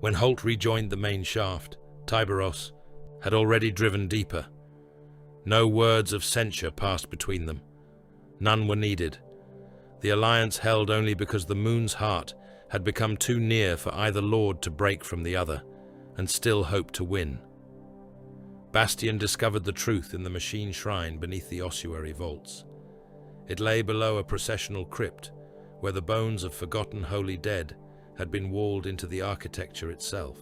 When Holt rejoined the main shaft, Tyberos had already driven deeper. No words of censure passed between them. None were needed. The alliance held only because the moon's heart had become too near for either lord to break from the other, and still hoped to win. Bastian discovered the truth in the machine shrine beneath the ossuary vaults. It lay below a processional crypt, where the bones of forgotten holy dead had been walled into the architecture itself.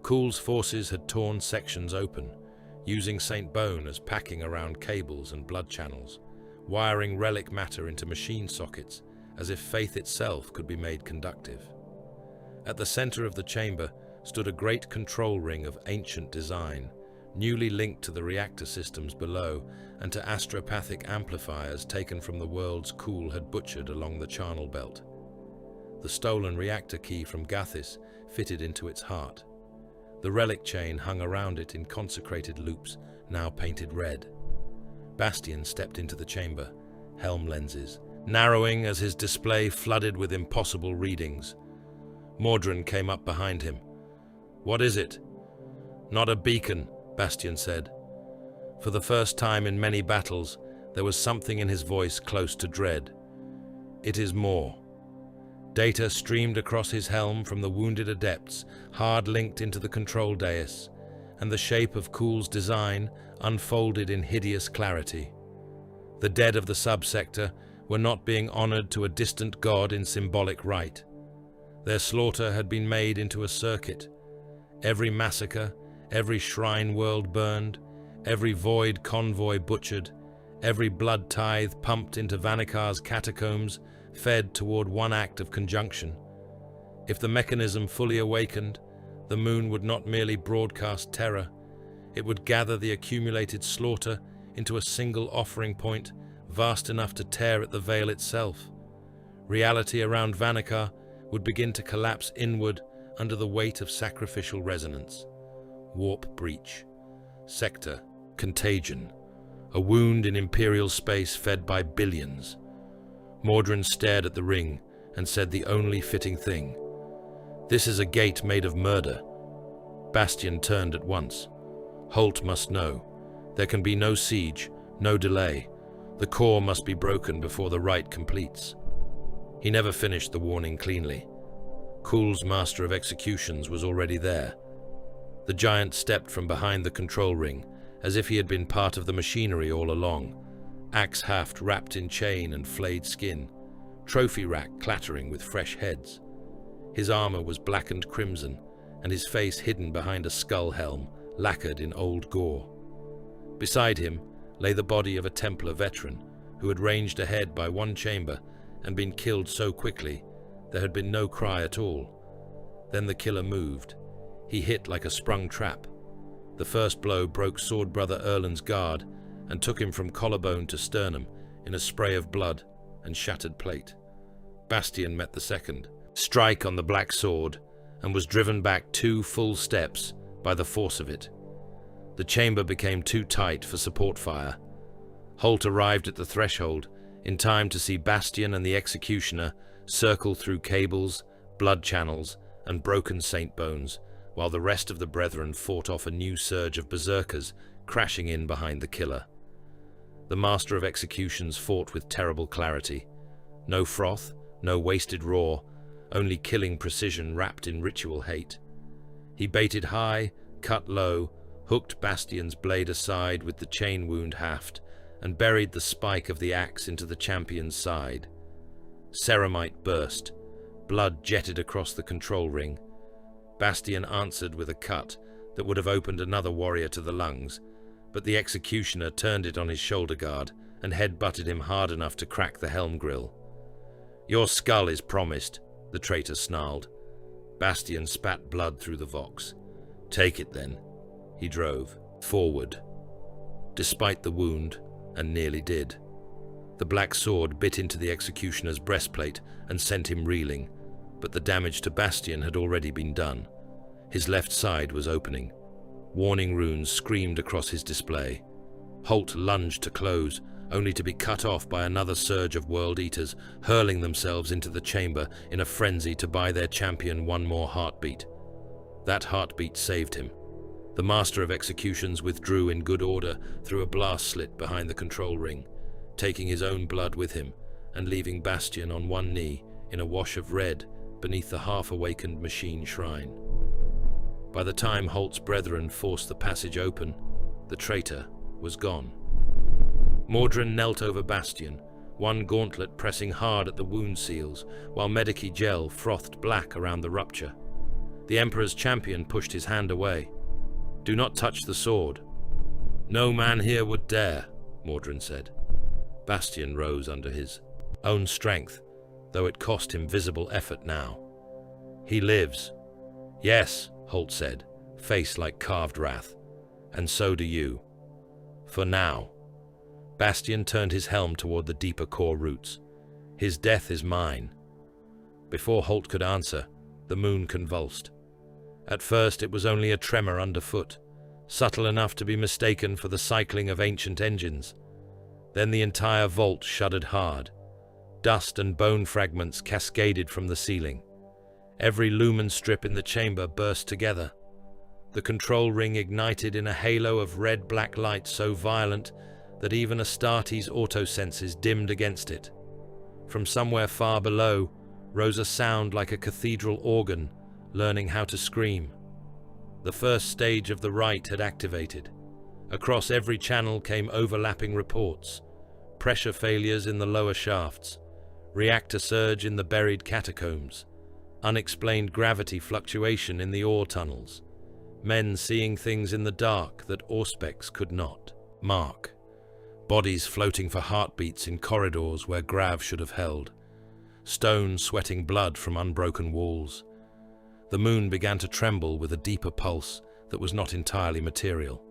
Kuhl's forces had torn sections open, using St. Bone as packing around cables and blood channels, wiring relic matter into machine sockets as if faith itself could be made conductive. At the center of the chamber stood a great control ring of ancient design, newly linked to the reactor systems below and to astropathic amplifiers taken from the worlds Kuhl had butchered along the charnel belt. The stolen reactor key from Gathis fitted into its heart. The relic chain hung around it in consecrated loops, now painted red. Bastian stepped into the chamber, helm lenses, narrowing as his display flooded with impossible readings. Mordran came up behind him. "What is it?" "Not a beacon," Bastian said. For the first time in many battles, there was something in his voice close to dread. "It is more." Data streamed across his helm from the wounded adepts, hard linked into the control dais, and the shape of Kuhl's design unfolded in hideous clarity. The dead of the subsector were not being honored to a distant god in symbolic rite. Their slaughter had been made into a circuit. Every massacre, every shrine world burned, every void convoy butchered, every blood tithe pumped into Vanikar's catacombs fed toward one act of conjunction. If the mechanism fully awakened, the moon would not merely broadcast terror, it would gather the accumulated slaughter into a single offering point vast enough to tear at the veil itself. Reality around Vanikar would begin to collapse inward under the weight of sacrificial resonance. Warp breach. Sector. Contagion. A wound in imperial space fed by billions. Mordran stared at the ring and said the only fitting thing. "This is a gate made of murder." Bastian turned at once. Holt must know. There can be no siege, no delay. The core must be broken before the rite completes. He never finished the warning cleanly. Kuhl's master of executions was already there. The giant stepped from behind the control ring, as if he had been part of the machinery all along. Axe haft wrapped in chain and flayed skin, trophy rack clattering with fresh heads. His armor was blackened crimson, and his face hidden behind a skull helm, lacquered in old gore. Beside him lay the body of a Templar veteran, who had ranged ahead by one chamber and been killed so quickly there had been no cry at all. Then the killer moved. He hit like a sprung trap. The first blow broke Sword Brother Erlen's guard and took him from collarbone to sternum in a spray of blood and shattered plate. Bastian met the second strike on the black sword and was driven back 2 full steps by the force of it. The chamber became too tight for support fire. Holt arrived at the threshold in time to see Bastian and the executioner circle through cables, blood channels, and broken saint bones, while the rest of the brethren fought off a new surge of berserkers crashing in behind the killer. The master of executions fought with terrible clarity. No froth, no wasted raw, only killing precision wrapped in ritual hate. He baited high, cut low, hooked Bastian's blade aside with the chain wound haft, and buried the spike of the axe into the champion's side. Ceramite burst. Blood jetted across the control ring. Bastian answered with a cut that would have opened another warrior to the lungs, but the executioner turned it on his shoulder guard and head-butted him hard enough to crack the helm grill. "Your skull is promised," the traitor snarled. Bastian spat blood through the vox. "Take it then." He drove forward, despite the wound, and nearly did. The black sword bit into the executioner's breastplate and sent him reeling, but the damage to Bastian had already been done. His left side was opening. Warning runes screamed across his display. Holt lunged to close, only to be cut off by another surge of World Eaters, hurling themselves into the chamber in a frenzy to buy their champion one more heartbeat. That heartbeat saved him. The Master of Executions withdrew in good order through a blast slit behind the control ring, taking his own blood with him and leaving Bastian on one knee in a wash of red beneath the half-awakened machine shrine. By the time Holt's brethren forced the passage open, the traitor was gone. Mordrin knelt over Bastian, one gauntlet pressing hard at the wound seals, while Medici gel frothed black around the rupture. The Emperor's champion pushed his hand away. "Do not touch the sword." "No man here would dare," Mordrin said. Bastian rose under his own strength, though it cost him visible effort now. "He lives." "Yes," Holt said, face like carved wrath. "And so do you. For now." Bastian turned his helm toward the deeper core roots. "His death is mine." Before Holt could answer, the moon convulsed. At first it was only a tremor underfoot, subtle enough to be mistaken for the cycling of ancient engines. Then the entire vault shuddered hard. Dust and bone fragments cascaded from the ceiling. Every lumen strip in the chamber burst together. The control ring ignited in a halo of red-black light so violent that even Astarte's autosenses dimmed against it. From somewhere far below rose a sound like a cathedral organ learning how to scream. The first stage of the rite had activated. Across every channel came overlapping reports: pressure failures in the lower shafts, reactor surge in the buried catacombs, unexplained gravity fluctuation in the ore tunnels, men seeing things in the dark that Auspex could not mark, bodies floating for heartbeats in corridors where Grav should have held, stone sweating blood from unbroken walls. The moon began to tremble with a deeper pulse that was not entirely material.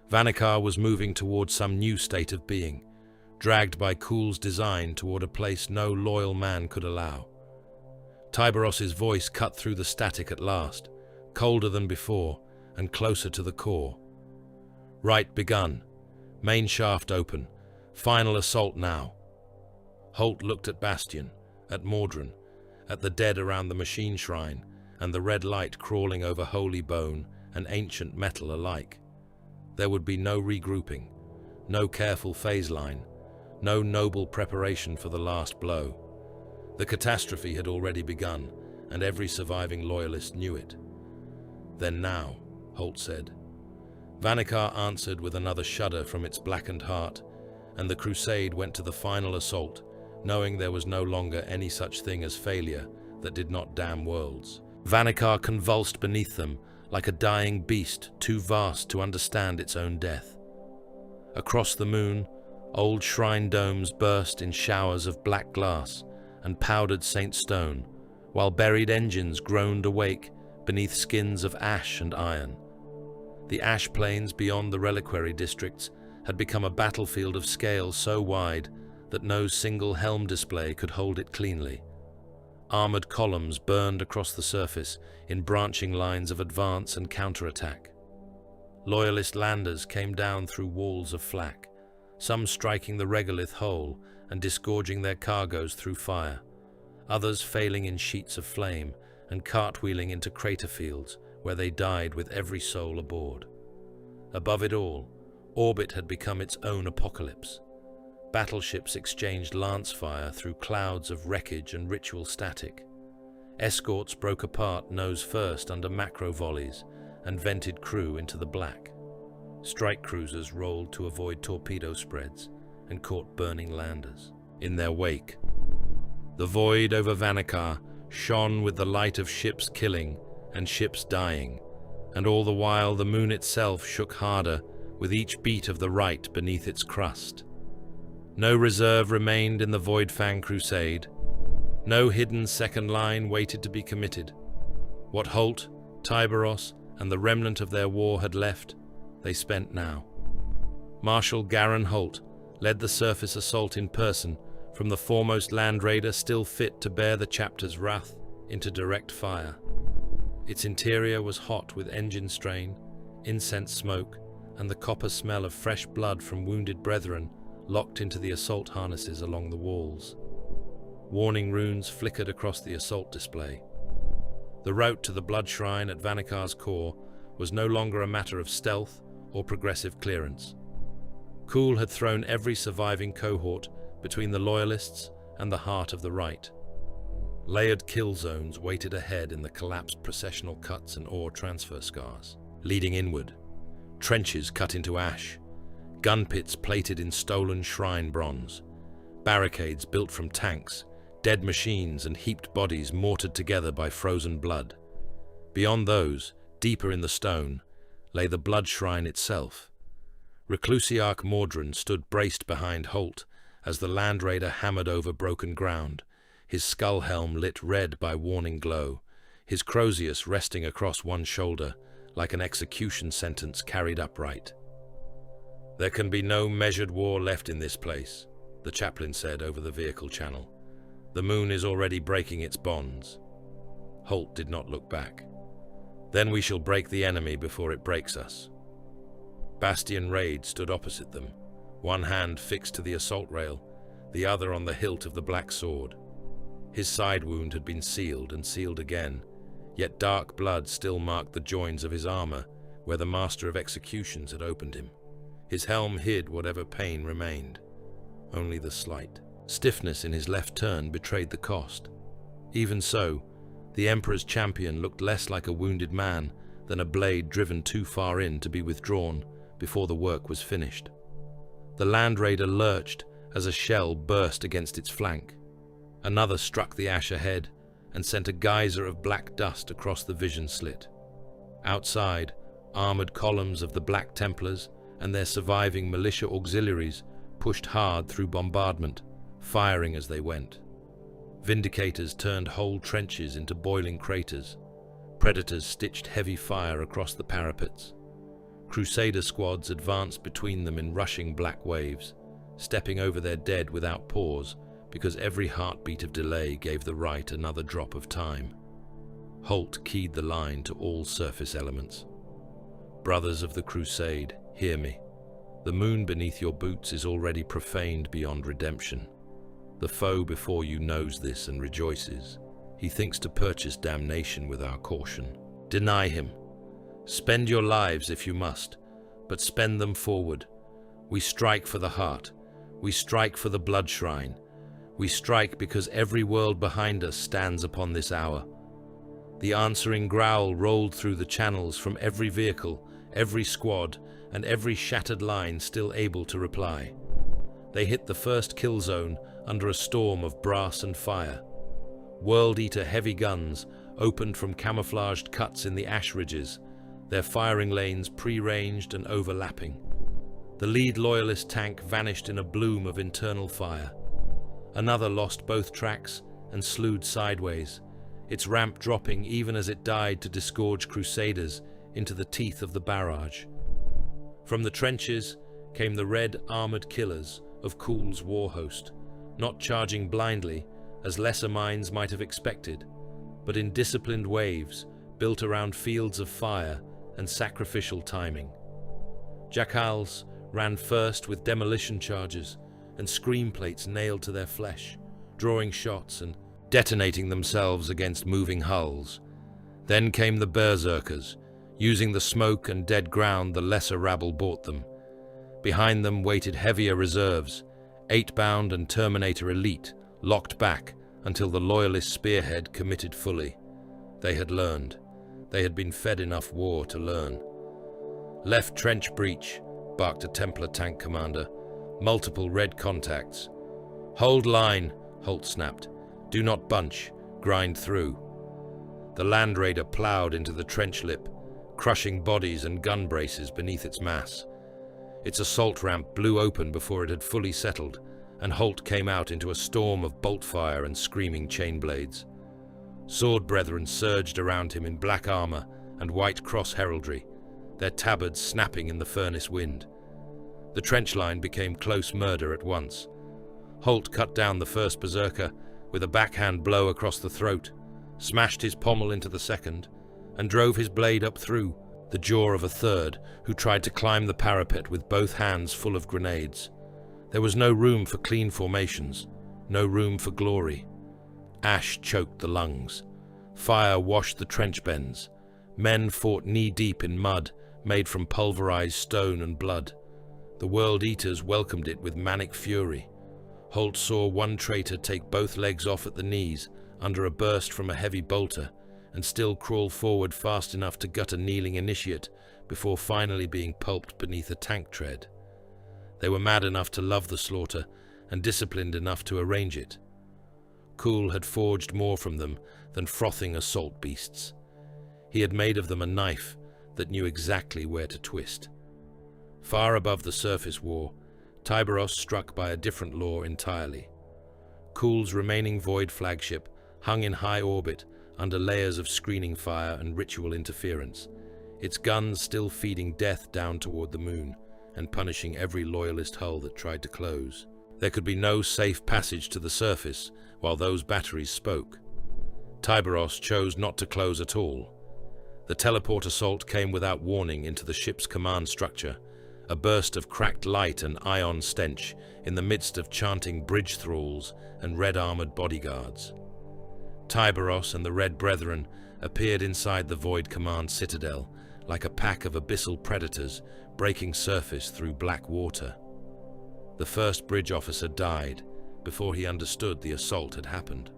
Vanikar was moving toward some new state of being, dragged by Kuhl's design toward a place no loyal man could allow. Tyberos's voice cut through the static at last, colder than before and closer to the core. "Rite begun. Main shaft open. Final assault now." Holt looked at Bastian, at Mordrin, at the dead around the machine shrine, and the red light crawling over holy bone and ancient metal alike. There would be no regrouping, no careful phase line, no noble preparation for the last blow. The catastrophe had already begun, and every surviving loyalist knew it. "Then now," Holt said. Vanikar answered with another shudder from its blackened heart, and the crusade went to the final assault, knowing there was no longer any such thing as failure that did not damn worlds. Vanikar convulsed beneath them like a dying beast too vast to understand its own death. Across the moon, old shrine domes burst in showers of black glass and powdered Saint Stone, while buried engines groaned awake beneath skins of ash and iron. The ash plains beyond the reliquary districts had become a battlefield of scale so wide that no single helm display could hold it cleanly. Armored columns burned across the surface in branching lines of advance and counterattack. Loyalist landers came down through walls of flak, some striking the regolith whole and disgorging their cargoes through fire, others failing in sheets of flame and cartwheeling into crater fields where they died with every soul aboard. Above it all, orbit had become its own apocalypse. Battleships exchanged lance fire through clouds of wreckage and ritual static. Escorts broke apart nose first under macro volleys and vented crew into the black. Strike cruisers rolled to avoid torpedo spreads and caught burning landers in their wake. The void over Vanikar shone with the light of ships killing and ships dying, and all the while the moon itself shook harder with each beat of the right beneath its crust. No reserve remained in the Voidfang crusade. No hidden second line waited to be committed. What Holt, Tyberos, and the remnant of their war had left, they spent now. Marshal Garin Holt led the surface assault in person from the foremost land raider still fit to bear the chapter's wrath into direct fire. Its interior was hot with engine strain, incense smoke, and the copper smell of fresh blood from wounded brethren locked into the assault harnesses along the walls. Warning runes flickered across the assault display. The route to the blood shrine at Vanikar's core was no longer a matter of stealth or progressive clearance. Kuhl had thrown every surviving cohort between the Loyalists and the heart of the right. Layered kill zones waited ahead in the collapsed processional cuts and ore transfer scars. Leading inward, trenches cut into ash, gun pits plated in stolen shrine bronze, barricades built from tanks, dead machines and heaped bodies mortared together by frozen blood. Beyond those, deeper in the stone, lay the blood shrine itself. Reclusiarch Mordrin stood braced behind Holt as the land raider hammered over broken ground, his skull helm lit red by warning glow, his crozius resting across one shoulder like an execution sentence carried upright. "There can be no measured war left in this place," the chaplain said over the vehicle channel. "The moon is already breaking its bonds." Holt did not look back. "Then we shall break the enemy before it breaks us." Bastian Raid stood opposite them, one hand fixed to the assault rail, the other on the hilt of the black sword. His side wound had been sealed and sealed again, yet dark blood still marked the joins of his armor where the master of executions had opened him. His helm hid whatever pain remained. Only the slight stiffness in his left turn betrayed the cost. Even so, the Emperor's champion looked less like a wounded man than a blade driven too far in to be withdrawn before the work was finished. The Land Raider lurched as a shell burst against its flank. Another struck the ash ahead and sent a geyser of black dust across the vision slit. Outside, armored columns of the Black Templars and their surviving militia auxiliaries pushed hard through bombardment, firing as they went. Vindicators turned whole trenches into boiling craters. Predators stitched heavy fire across the parapets. Crusader squads advanced between them in rushing black waves, stepping over their dead without pause because every heartbeat of delay gave the right another drop of time. Holt keyed the line to all surface elements. "Brothers of the Crusade, hear me. The moon beneath your boots is already profaned beyond redemption. The foe before you knows this and rejoices. He thinks to purchase damnation with our caution. Deny him. Spend your lives if you must, but spend them forward. We strike for the heart. We strike for the blood shrine. We strike because every world behind us stands upon this hour." The answering growl rolled through the channels from every vehicle, every squad, and every shattered line still able to reply. They hit the first kill zone under a storm of brass and fire. World-Eater heavy guns opened from camouflaged cuts in the ash ridges, their firing lanes pre-ranged and overlapping. The lead Loyalist tank vanished in a bloom of internal fire. Another lost both tracks and slewed sideways, its ramp dropping even as it died to disgorge crusaders into the teeth of the barrage. From the trenches came the red armored killers of Kuhl's war host, not charging blindly, as lesser minds might have expected, but in disciplined waves built around fields of fire and sacrificial timing. Jackals ran first with demolition charges and scream plates nailed to their flesh, drawing shots and detonating themselves against moving hulls. Then came the berserkers, using the smoke and dead ground the lesser rabble brought them. Behind them waited heavier reserves, 8-bound and Terminator elite, locked back until the loyalist spearhead committed fully. They had learned. They had been fed enough war to learn. "Left trench breach," barked a Templar tank commander. "Multiple red contacts." "Hold line," Holt snapped. "Do not bunch. Grind through." The Land Raider plowed into the trench lip, crushing bodies and gun braces beneath its mass. Its assault ramp blew open before it had fully settled, and Holt came out into a storm of bolt fire and screaming chain blades. Sword brethren surged around him in black armor and white cross heraldry, their tabards snapping in the furnace wind. The trench line became close murder at once. Holt cut down the first berserker with a backhand blow across the throat, smashed his pommel into the second, and drove his blade up through the jaw of a third, who tried to climb the parapet with both hands full of grenades. There was no room for clean formations, no room for glory. Ash choked the lungs. Fire washed the trench bends. Men fought knee-deep in mud made from pulverized stone and blood. The World Eaters welcomed it with manic fury. Holt saw one traitor take both legs off at the knees under a burst from a heavy bolter, and still crawl forward fast enough to gut a kneeling initiate before finally being pulped beneath a tank tread. They were mad enough to love the slaughter and disciplined enough to arrange it. Kuhl had forged more from them than frothing assault beasts. He had made of them a knife that knew exactly where to twist. Far above the surface war, Tyberos struck by a different law entirely. Kuhl's remaining Void flagship hung in high orbit under layers of screening fire and ritual interference, its guns still feeding death down toward the moon and punishing every loyalist hull that tried to close. There could be no safe passage to the surface while those batteries spoke. Tyberos chose not to close at all. The teleport assault came without warning into the ship's command structure, a burst of cracked light and ion stench in the midst of chanting bridge thralls and red-armored bodyguards. Tyberos and the Red Brethren appeared inside the Void Command citadel like a pack of abyssal predators breaking surface through black water. The first bridge officer died before he understood the assault had happened.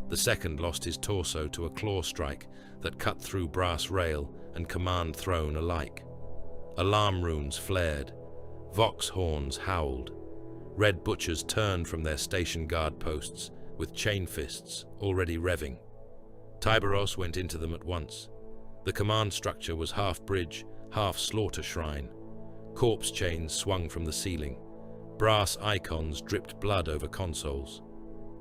The second lost his torso to a claw strike that cut through brass rail and command throne alike. Alarm runes flared. Vox horns howled. Red butchers turned from their station guard posts with chain fists already revving. Tyberos went into them at once. The command structure was half bridge, half slaughter shrine. Corpse chains swung from the ceiling. Brass icons dripped blood over consoles.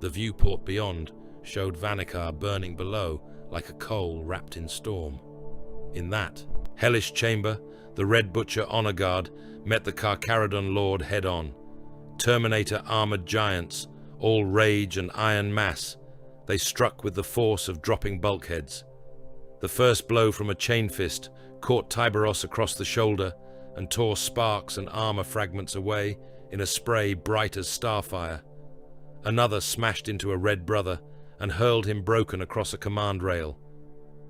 The viewport beyond showed Vanikar burning below like a coal wrapped in storm. In that hellish chamber, the Red Butcher Honor Guard met the Carcharodon Lord head-on. Terminator armored giants, all rage and iron mass, they struck with the force of dropping bulkheads. The first blow from a chain fist caught Tyberos across the shoulder and tore sparks and armor fragments away in a spray bright as starfire. Another smashed into a Red Brother and hurled him broken across a command rail.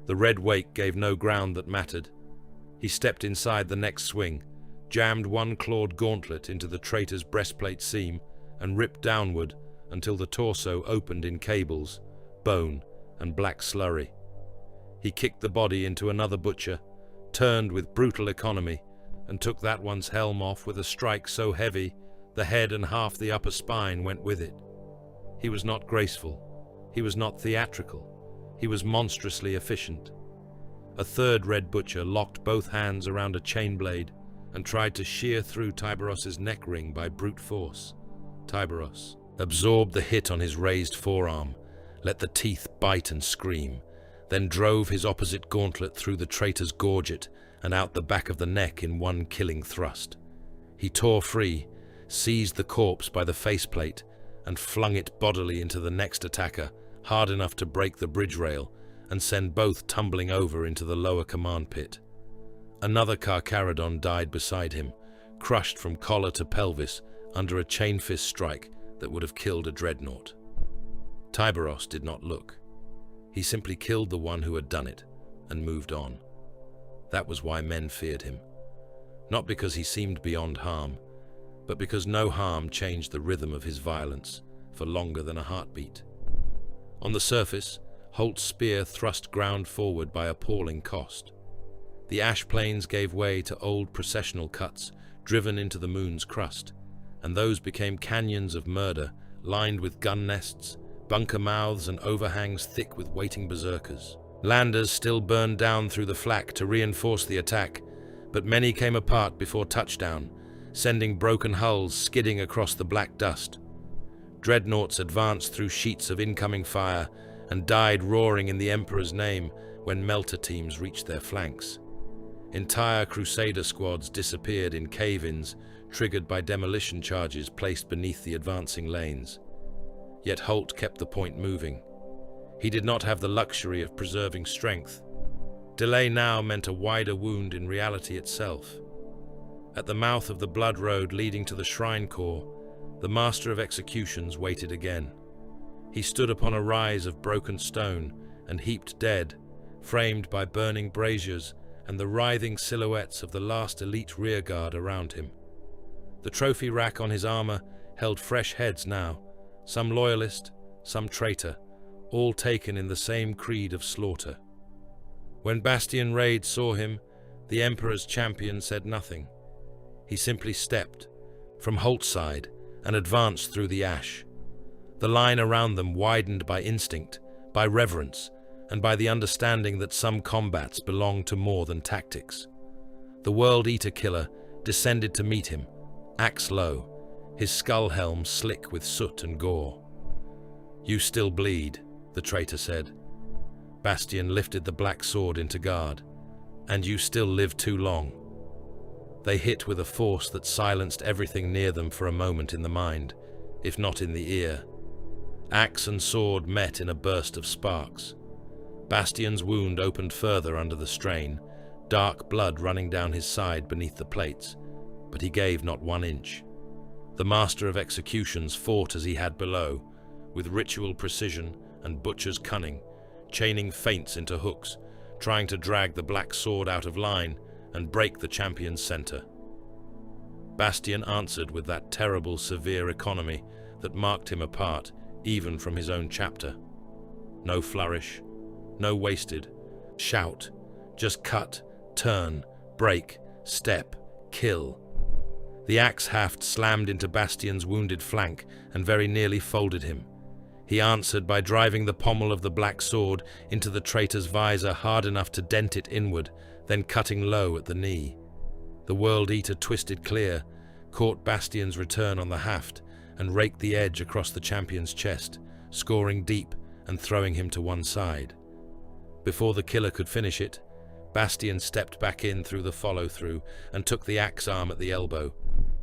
The Red Wake gave no ground that mattered. He stepped inside the next swing, jammed one clawed gauntlet into the traitor's breastplate seam, and ripped downward until the torso opened in cables, bone, and black slurry. He kicked the body into another butcher, turned with brutal economy, and took that one's helm off with a strike so heavy the head and half the upper spine went with it. He was not graceful. He was not theatrical. He was monstrously efficient. A third Red Butcher locked both hands around a chain blade and tried to shear through Tyberos's neck ring by brute force. Tyberos absorbed the hit on his raised forearm, let the teeth bite and scream, then drove his opposite gauntlet through the traitor's gorget and out the back of the neck in one killing thrust. He tore free, seized the corpse by the faceplate, and flung it bodily into the next attacker, hard enough to break the bridge rail and send both tumbling over into the lower command pit. Another Carcharodon died beside him, crushed from collar to pelvis under a chain fist strike that would have killed a dreadnought. Tyberos did not look. He simply killed the one who had done it and moved on. That was why men feared him. Not because he seemed beyond harm, but because no harm changed the rhythm of his violence for longer than a heartbeat. On the surface, Holt's spear thrust ground forward by appalling cost. The ash plains gave way to old processional cuts driven into the moon's crust, and those became canyons of murder lined with gun nests, bunker mouths and overhangs thick with waiting berserkers. Landers still burned down through the flak to reinforce the attack, but many came apart before touchdown, sending broken hulls skidding across the black dust. Dreadnoughts advanced through sheets of incoming fire and died roaring in the Emperor's name when melter teams reached their flanks. Entire Crusader squads disappeared in cave-ins triggered by demolition charges placed beneath the advancing lanes. Yet Holt kept the point moving. He did not have the luxury of preserving strength. Delay now meant a wider wound in reality itself. At the mouth of the blood road leading to the shrine core, the Master of Executions waited again. He stood upon a rise of broken stone and heaped dead, framed by burning braziers and the writhing silhouettes of the last elite rearguard around him. The trophy rack on his armor held fresh heads now, some loyalist, some traitor, all taken in the same creed of slaughter. When Bastion Raid saw him, the Emperor's champion said nothing. He simply stepped from Holt's side and advanced through the ash. The line around them widened by instinct, by reverence, and by the understanding that some combats belong to more than tactics. The World Eater killer descended to meet him, axe low, his skull helm slick with soot and gore. "You still bleed," the traitor said. Bastion lifted the black sword into guard. "And you still live too long." They hit with a force that silenced everything near them for a moment in the mind, if not in the ear. Axe and sword met in a burst of sparks. Bastion's wound opened further under the strain, dark blood running down his side beneath the plates, but he gave not 1 inch. The Master of Executions fought as he had below, with ritual precision and butcher's cunning, chaining feints into hooks, trying to drag the black sword out of line and break the champion's center. Bastion answered with that terrible, severe economy that marked him apart even from his own chapter. No flourish, no wasted, shout, just cut, turn, break, step, kill. The axe haft slammed into Bastion's wounded flank and very nearly folded him. He answered by driving the pommel of the black sword into the traitor's visor hard enough to dent it inward, then cutting low at the knee. The World Eater twisted clear, caught Bastion's return on the haft, and raked the edge across the champion's chest, scoring deep and throwing him to one side. Before the killer could finish it, Bastion stepped back in through the follow-through and took the axe arm at the elbow.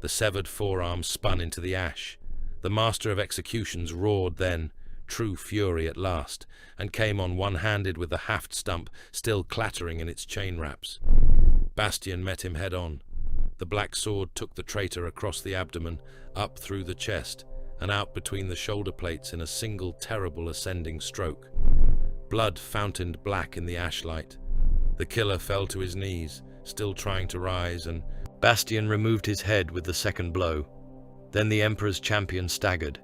The severed forearm spun into the ash. The Master of Executions roared then, true fury at last, and came on one-handed with the haft stump still clattering in its chain wraps. Bastion met him head-on. The black sword took the traitor across the abdomen, up through the chest, and out between the shoulder plates in a single terrible ascending stroke. Blood fountained black in the ashlight. The killer fell to his knees, still trying to rise, and Bastion removed his head with the second blow. Then the Emperor's champion staggered.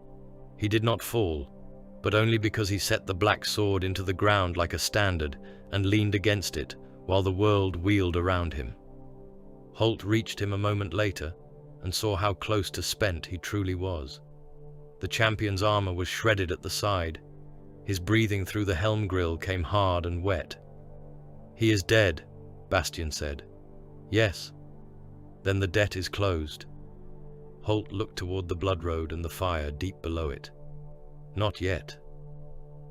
He did not fall, but only because he set the black sword into the ground like a standard and leaned against it while the world wheeled around him. Holt reached him a moment later and saw how close to spent he truly was. The champion's armor was shredded at the side. His breathing through the helm grill came hard and wet. "He is dead," Bastion said. "Yes." "Then the debt is closed." Holt looked toward the blood road and the fire deep below it. "Not yet."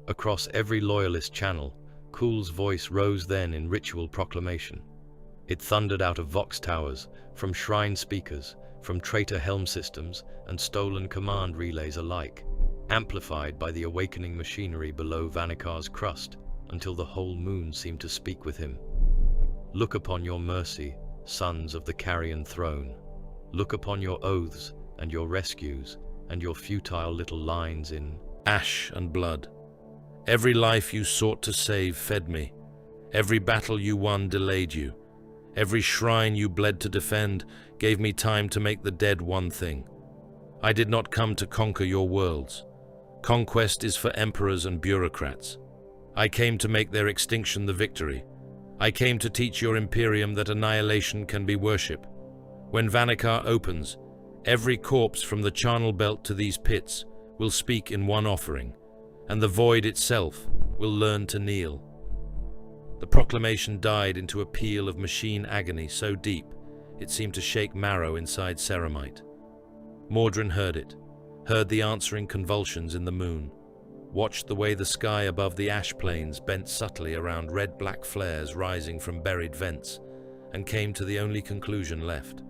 Across every loyalist channel, Kul's voice rose then in ritual proclamation. It thundered out of vox towers, from shrine speakers, from traitor helm systems and stolen command relays alike, amplified by the awakening machinery below Vanikar's crust, until the whole moon seemed to speak with him. Look upon your mercy, sons of the Carrion throne. Look upon your oaths and your rescues and your futile little lines in ash and blood. Every life you sought to save fed me. Every battle you won delayed you. Every shrine you bled to defend gave me time to make the dead one thing. I did not come to conquer your worlds. Conquest is for emperors and bureaucrats. I came to make their extinction the victory. I came to teach your Imperium that annihilation can be worship. When Vanikar opens, every corpse from the charnel belt to these pits will speak in one offering, and the void itself will learn to kneel. The proclamation died into a peal of machine agony so deep it seemed to shake marrow inside Ceramite. Mordrin heard it, heard the answering convulsions in the moon, watched the way the sky above the ash plains bent subtly around red-black flares rising from buried vents, and came to the only conclusion left.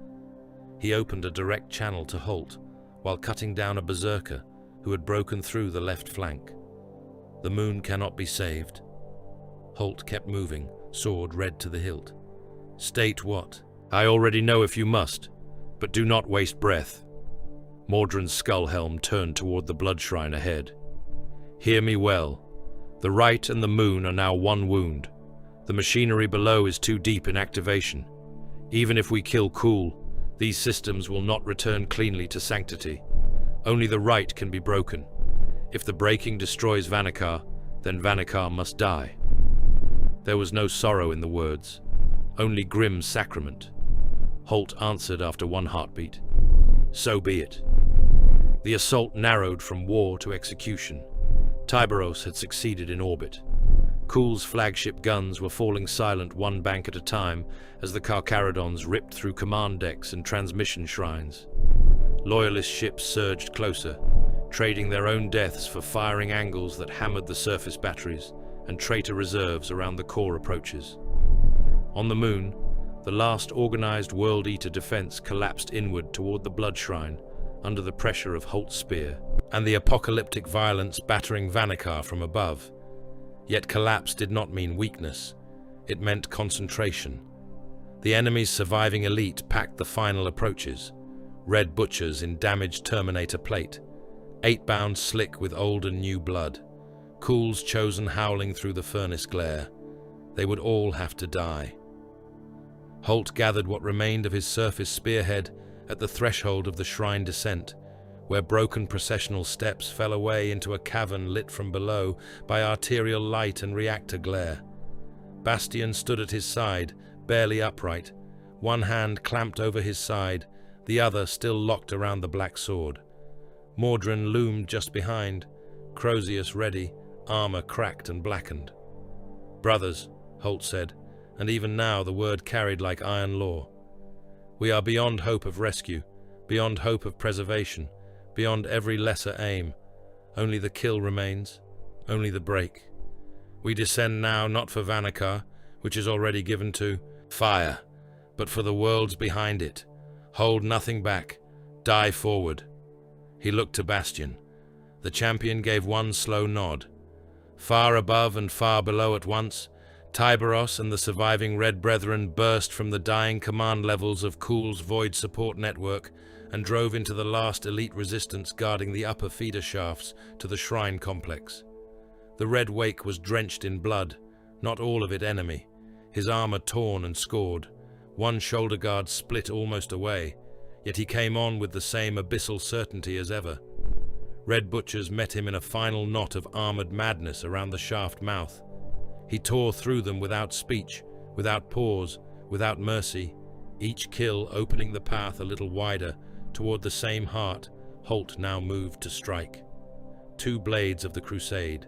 He opened a direct channel to Holt, while cutting down a berserker who had broken through the left flank. The moon cannot be saved. Holt kept moving, sword red to the hilt. State what? I already know if you must, but do not waste breath. Mordrin's skull helm turned toward the blood shrine ahead. Hear me well. The right and the moon are now one wound. The machinery below is too deep in activation. Even if we kill Kul, these systems will not return cleanly to sanctity. Only the right can be broken. If the breaking destroys Vanikar, then Vanikar must die. There was no sorrow in the words, only grim sacrament. Holt answered after one heartbeat. So be it. The assault narrowed from war to execution. Tyberos had succeeded in orbit. Kul's flagship guns were falling silent one bank at a time as the Carcharodons ripped through command decks and transmission shrines. Loyalist ships surged closer, trading their own deaths for firing angles that hammered the surface batteries and traitor reserves around the core approaches. On the moon, the last organized World Eater defense collapsed inward toward the blood shrine under the pressure of Holt's spear, and the apocalyptic violence battering Vanikar from above. Yet collapse did not mean weakness. It meant concentration. The enemy's surviving elite packed the final approaches, red butchers in damaged Terminator plate, 8-bound slick with old and new blood, Kul's chosen howling through the furnace glare. They would all have to die. Holt gathered what remained of his surface spearhead at the threshold of the shrine descent, where broken processional steps fell away into a cavern lit from below by arterial light and reactor glare. Bastion stood at his side, barely upright, one hand clamped over his side, the other still locked around the black sword. Mordrin loomed just behind, Crozius ready, armor cracked and blackened. Brothers, Holt said, and even now the word carried like iron law. We are beyond hope of rescue, beyond hope of preservation, beyond every lesser aim. Only the kill remains, only the break. We descend now not for Vanikar, which is already given to fire, but for the worlds behind it. Hold nothing back, die forward. He looked to Bastion. The champion gave one slow nod. Far above and far below at once, Tyberos and the surviving Red Brethren burst from the dying command levels of Kul's Void support network and drove into the last elite resistance guarding the upper feeder shafts to the shrine complex. The Red Wake was drenched in blood, not all of it enemy, his armor torn and scored, one shoulder guard split almost away, yet he came on with the same abyssal certainty as ever. Red Butchers met him in a final knot of armored madness around the shaft mouth. He tore through them without speech, without pause, without mercy, each kill opening the path a little wider toward the same heart Holt now moved to strike. Two blades of the crusade,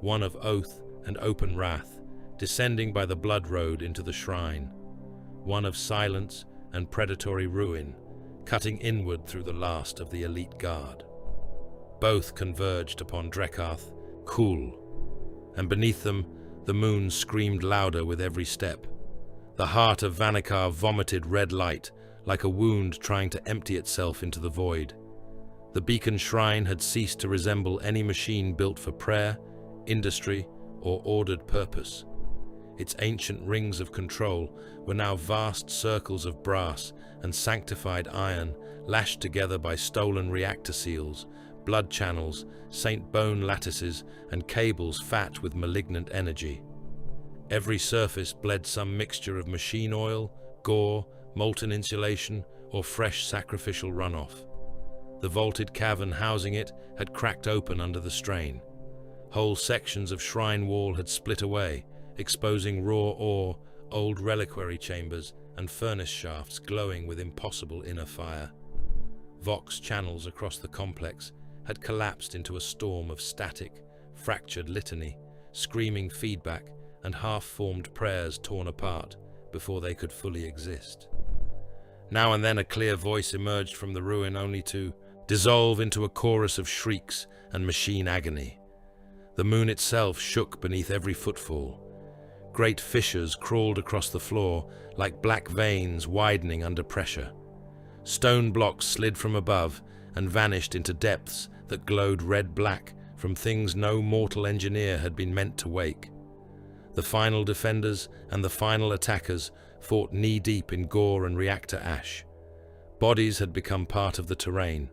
one of oath and open wrath, descending by the blood road into the shrine, one of silence and predatory ruin, cutting inward through the last of the elite guard. Both converged upon Drekarth, Kul, and beneath them, the moon screamed louder with every step. The heart of Vanikar vomited red light, like a wound trying to empty itself into the void. The beacon shrine had ceased to resemble any machine built for prayer, industry, or ordered purpose. Its ancient rings of control were now vast circles of brass and sanctified iron, lashed together by stolen reactor seals, blood channels, Saint Bone lattices, and cables fat with malignant energy. Every surface bled some mixture of machine oil, gore, molten insulation, or fresh sacrificial runoff. The vaulted cavern housing it had cracked open under the strain. Whole sections of shrine wall had split away, exposing raw ore, old reliquary chambers, and furnace shafts glowing with impossible inner fire. Vox channels across the complex had collapsed into a storm of static, fractured litany, screaming feedback, and half-formed prayers torn apart before they could fully exist. Now and then a clear voice emerged from the ruin, only to dissolve into a chorus of shrieks and machine agony. The moon itself shook beneath every footfall. Great fissures crawled across the floor like black veins widening under pressure. Stone blocks slid from above and vanished into depths that glowed red-black from things no mortal engineer had been meant to wake. The final defenders and the final attackers fought knee-deep in gore and reactor ash. Bodies had become part of the terrain.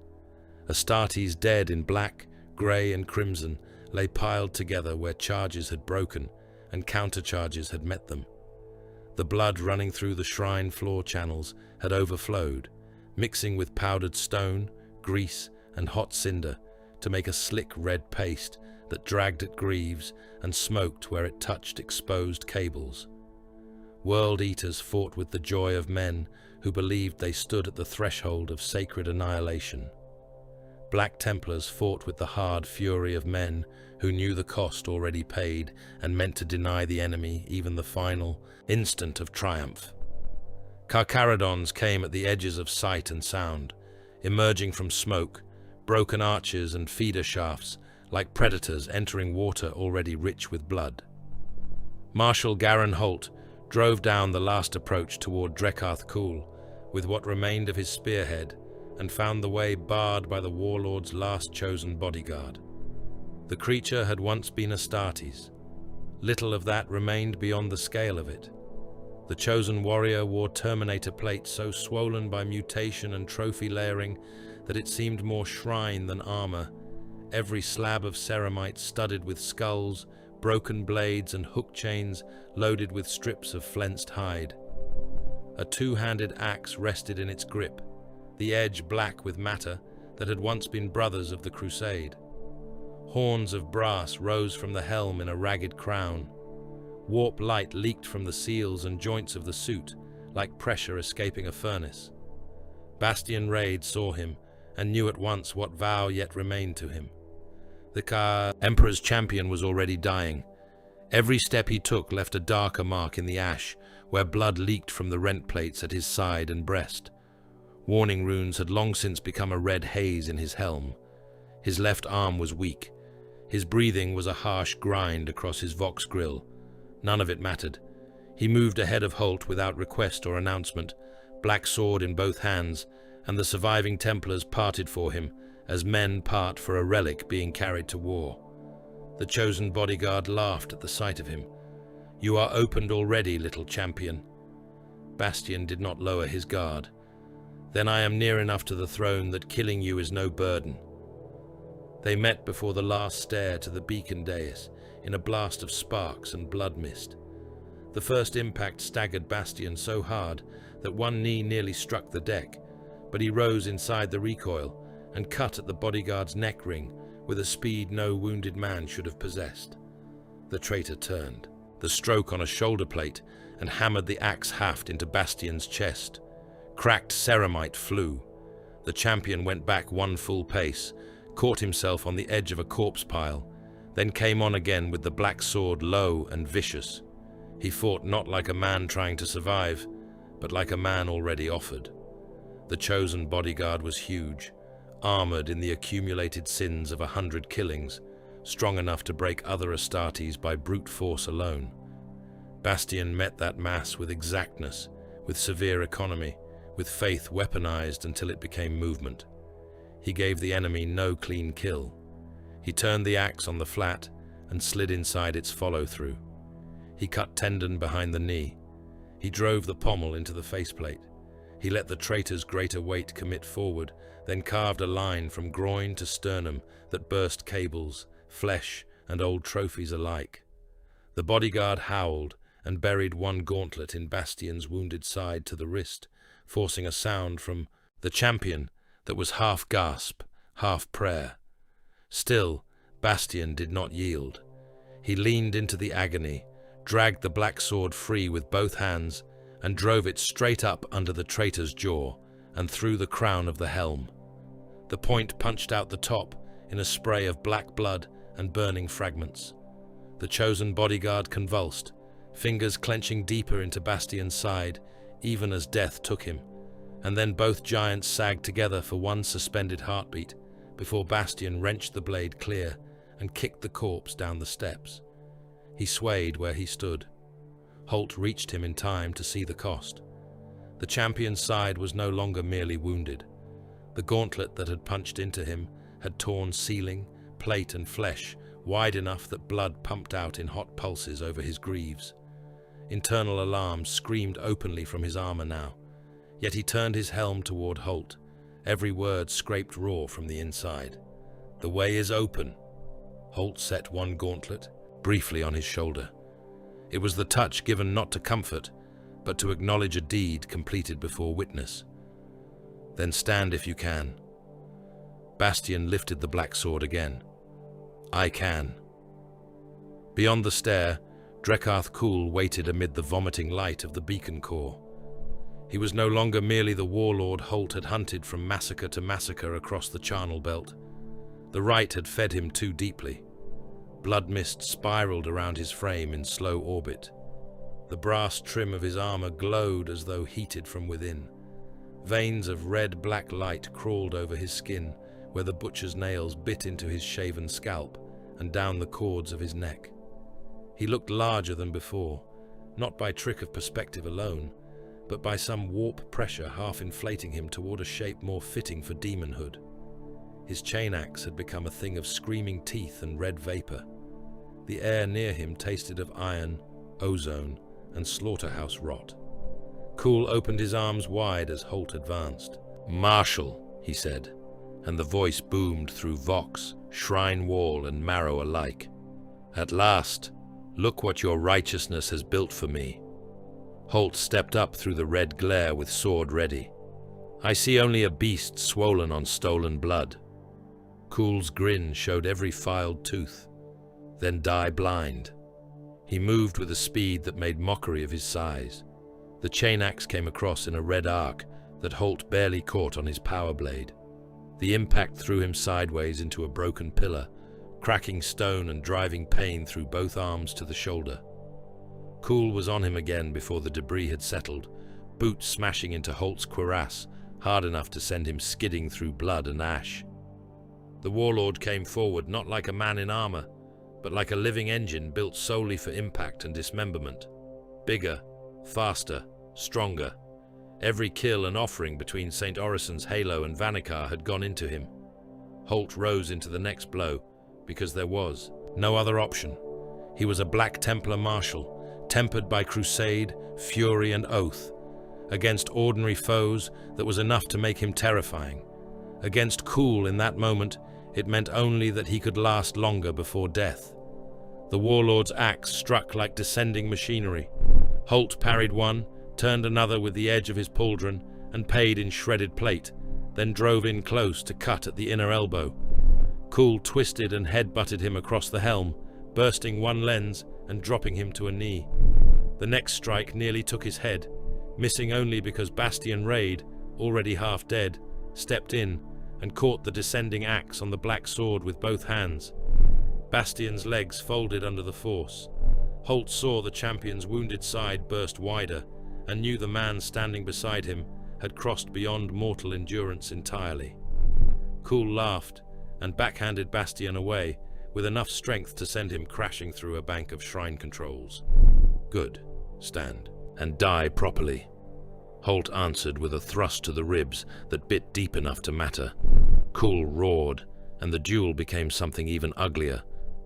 Astartes dead in black, grey and crimson lay piled together where charges had broken and countercharges had met them. The blood running through the shrine floor channels had overflowed, mixing with powdered stone, grease and hot cinder to make a slick red paste that dragged at greaves and smoked where it touched exposed cables. World Eaters fought with the joy of men who believed they stood at the threshold of sacred annihilation. Black Templars fought with the hard fury of men who knew the cost already paid and meant to deny the enemy even the final instant of triumph. Carcharodons came at the edges of sight and sound, emerging from smoke, broken arches and feeder shafts like predators entering water already rich with blood. Marshal Garin Holt drove down the last approach toward Drekarth Kul with what remained of his spearhead and found the way barred by the warlord's last chosen bodyguard. The creature had once been Astartes. Little of that remained beyond the scale of it. The chosen warrior wore Terminator plate so swollen by mutation and trophy layering that it seemed more shrine than armor, every slab of ceramite studded with skulls, broken blades and hook chains loaded with strips of flensed hide. A two-handed axe rested in its grip, the edge black with matter that had once been brothers of the crusade. Horns of brass rose from the helm in a ragged crown. Warp light leaked from the seals and joints of the suit, like pressure escaping a furnace. Bastian Raid saw him and knew at once what vow yet remained to him. The Emperor's champion was already dying. Every step he took left a darker mark in the ash, where blood leaked from the rent plates at his side and breast. Warning runes had long since become a red haze in his helm. His left arm was weak. His breathing was a harsh grind across his vox grill. None of it mattered. He moved ahead of Holt without request or announcement, black sword in both hands, and the surviving Templars parted for him, as men part for a relic being carried to war. The chosen bodyguard laughed at the sight of him. "You are opened already, little champion." Bastian did not lower his guard. "Then I am near enough to the throne that killing you is no burden." They met before the last stair to the beacon dais, in a blast of sparks and blood mist. The first impact staggered Bastian so hard that one knee nearly struck the deck, but he rose inside the recoil and cut at the bodyguard's neck ring with a speed no wounded man should have possessed. The traitor turned, the stroke on a shoulder plate, and hammered the axe haft into Bastian's chest. Cracked ceramite flew. The champion went back one full pace, caught himself on the edge of a corpse pile, then came on again with the black sword low and vicious. He fought not like a man trying to survive, but like a man already offered. The chosen bodyguard was huge, armored in the accumulated sins of 100 killings, strong enough to break other Astartes by brute force alone. Bastian met that mass with exactness, with severe economy, with faith weaponized until it became movement. He gave the enemy no clean kill. He turned the axe on the flat and slid inside its follow-through. He cut tendon behind the knee. He drove the pommel into the faceplate. He let the traitor's greater weight commit forward, then carved a line from groin to sternum that burst cables, flesh, and old trophies alike. The bodyguard howled and buried one gauntlet in Bastian's wounded side to the wrist, forcing a sound from the champion that was half gasp, half prayer. Still, Bastian did not yield. He leaned into the agony, dragged the black sword free with both hands, and drove it straight up under the traitor's jaw and through the crown of the helm. The point punched out the top in a spray of black blood and burning fragments. The chosen bodyguard convulsed, fingers clenching deeper into Bastian's side, even as death took him, and then both giants sagged together for one suspended heartbeat before Bastian wrenched the blade clear and kicked the corpse down the steps. He swayed where he stood. Holt reached him in time to see the cost. The champion's side was no longer merely wounded. The gauntlet that had punched into him had torn ceiling, plate and flesh wide enough that blood pumped out in hot pulses over his greaves. Internal alarms screamed openly from his armor now, yet he turned his helm toward Holt, every word scraped raw from the inside. "The way is open." Holt set one gauntlet briefly on his shoulder. It was the touch given not to comfort, but to acknowledge a deed completed before witness. "Then stand if you can." Bastian lifted the black sword again. "I can." Beyond the stair, Drekkarth Kul waited amid the vomiting light of the beacon core. He was no longer merely the warlord Holt had hunted from massacre to massacre across the charnel belt. The rite had fed him too deeply. Blood mist spiraled around his frame in slow orbit. The brass trim of his armor glowed as though heated from within. Veins of red-black light crawled over his skin, where the butcher's nails bit into his shaven scalp and down the cords of his neck. He looked larger than before, not by trick of perspective alone, but by some warp pressure half inflating him toward a shape more fitting for demonhood. His chain axe had become a thing of screaming teeth and red vapor. The air near him tasted of iron, ozone, and slaughterhouse rot. Kul opened his arms wide as Holt advanced. "Marshal," he said, and the voice boomed through vox, shrine wall, and marrow alike. "At last, look what your righteousness has built for me." Holt stepped up through the red glare with sword ready. "I see only a beast swollen on stolen blood." Kul's grin showed every filed tooth. "Then die blind." He moved with a speed that made mockery of his size. The chain axe came across in a red arc that Holt barely caught on his power blade. The impact threw him sideways into a broken pillar, cracking stone and driving pain through both arms to the shoulder. Kul was on him again before the debris had settled, boots smashing into Holt's cuirass, hard enough to send him skidding through blood and ash. The warlord came forward not like a man in armor, but like a living engine built solely for impact and dismemberment. Bigger, faster, stronger. Every kill and offering between St. Orison's Halo and Vanikar had gone into him. Holt rose into the next blow, because there was no other option. He was a Black Templar marshal, tempered by crusade, fury, and oath. Against ordinary foes, that was enough to make him terrifying. Against Kul in that moment, it meant only that he could last longer before death. The warlord's axe struck like descending machinery. Holt parried one, turned another with the edge of his pauldron, and paid in shredded plate, then drove in close to cut at the inner elbow. Kul twisted and head-butted him across the helm, bursting one lens and dropping him to a knee. The next strike nearly took his head, missing only because Bastian Raid, already half dead, stepped in and caught the descending axe on the black sword with both hands. Bastian's legs folded under the force. Holt saw the champion's wounded side burst wider and knew the man standing beside him had crossed beyond mortal endurance entirely. Kul laughed and backhanded Bastian away with enough strength to send him crashing through a bank of shrine controls. "Good. Stand. And die properly." Holt answered with a thrust to the ribs that bit deep enough to matter. Kuhl roared, and the duel became something even uglier.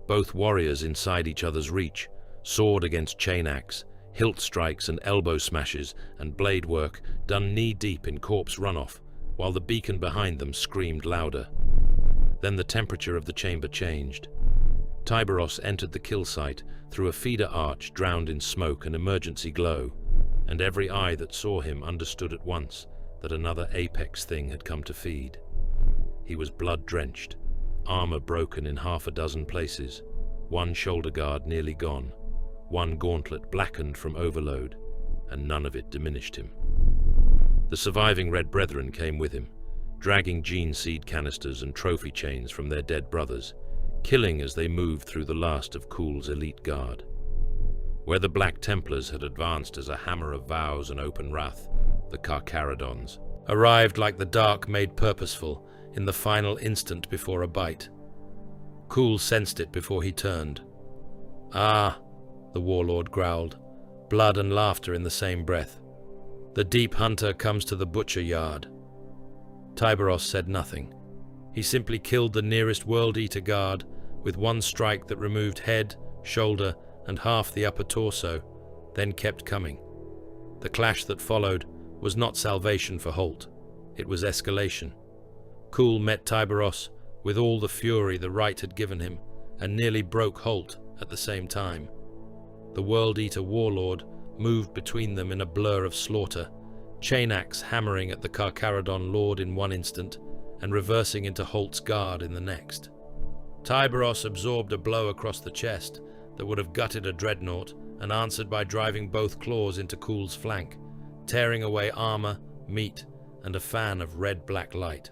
Both warriors inside each other's reach, sword against chain axe, hilt strikes and elbow smashes and blade work done knee-deep in corpse runoff, while the beacon behind them screamed louder. Then the temperature of the chamber changed. Tyberos entered the kill site through a feeder arch drowned in smoke and emergency glow, and every eye that saw him understood at once that another apex thing had come to feed. He was blood-drenched, armor broken in half a dozen places, one shoulder guard nearly gone, one gauntlet blackened from overload, and none of it diminished him. The surviving Red Brethren came with him, dragging gene seed canisters and trophy chains from their dead brothers, killing as they moved through the last of Kuhl's elite guard. Where the Black Templars had advanced as a hammer of vows and open wrath, the Carcharodons arrived like the dark made purposeful in the final instant before a bite. Kuhl sensed it before he turned. "Ah," the warlord growled, blood and laughter in the same breath. "The deep hunter comes to the butcher yard." Tyberos said nothing. He simply killed the nearest World Eater guard with one strike that removed head, shoulder, and half the upper torso, then kept coming. The clash that followed was not salvation for Holt. It was escalation. Kuhl met Tyberos with all the fury the right had given him, and nearly broke Holt at the same time. The World Eater warlord moved between them in a blur of slaughter, chain axe hammering at the Carcharodon lord in one instant, and reversing into Holt's guard in the next. Tyberos absorbed a blow across the chest that would have gutted a dreadnought, and answered by driving both claws into Kuhl's flank, tearing away armor, meat, and a fan of red-black light.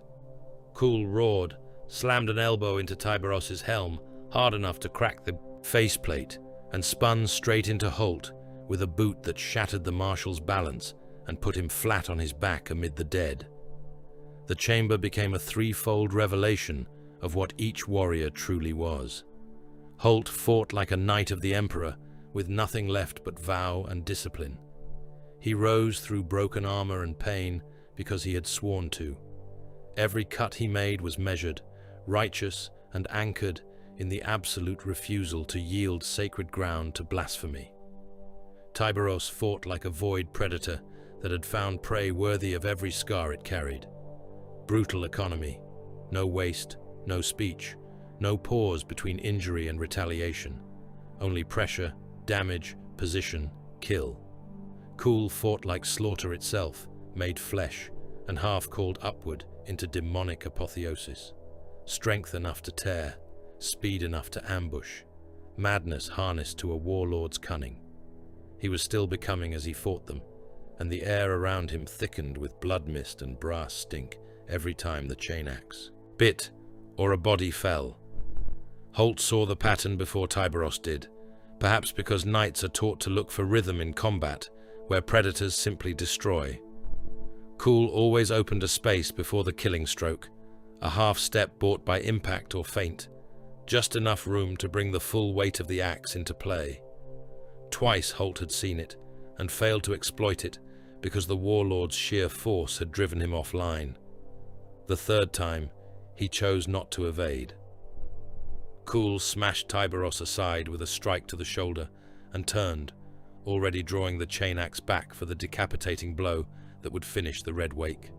Kuhl roared, slammed an elbow into Tyberos's helm, hard enough to crack the faceplate, and spun straight into Holt with a boot that shattered the marshal's balance and put him flat on his back amid the dead. The chamber became a threefold revelation of what each warrior truly was. Holt fought like a knight of the Emperor, with nothing left but vow and discipline. He rose through broken armor and pain because he had sworn to. Every cut he made was measured, righteous, and anchored in the absolute refusal to yield sacred ground to blasphemy. Tyberos fought like a void predator that had found prey worthy of every scar it carried. Brutal economy, no waste, no speech, no pause between injury and retaliation, only pressure, damage, position, kill. Kuhl fought like slaughter itself, made flesh, and half called upward into demonic apotheosis. Strength enough to tear, speed enough to ambush, madness harnessed to a warlord's cunning. He was still becoming as he fought them, and the air around him thickened with blood mist and brass stink every time the chain axe bit or a body fell. Holt saw the pattern before Tyberos did, perhaps because knights are taught to look for rhythm in combat, where predators simply destroy. Kuhl always opened a space before the killing stroke, a half step bought by impact or feint, just enough room to bring the full weight of the axe into play. Twice Holt had seen it, and failed to exploit it because the warlord's sheer force had driven him offline. The third time, he chose not to evade. Kuhl smashed Tyberos aside with a strike to the shoulder and turned, already drawing the chain axe back for the decapitating blow that would finish the Red Wake.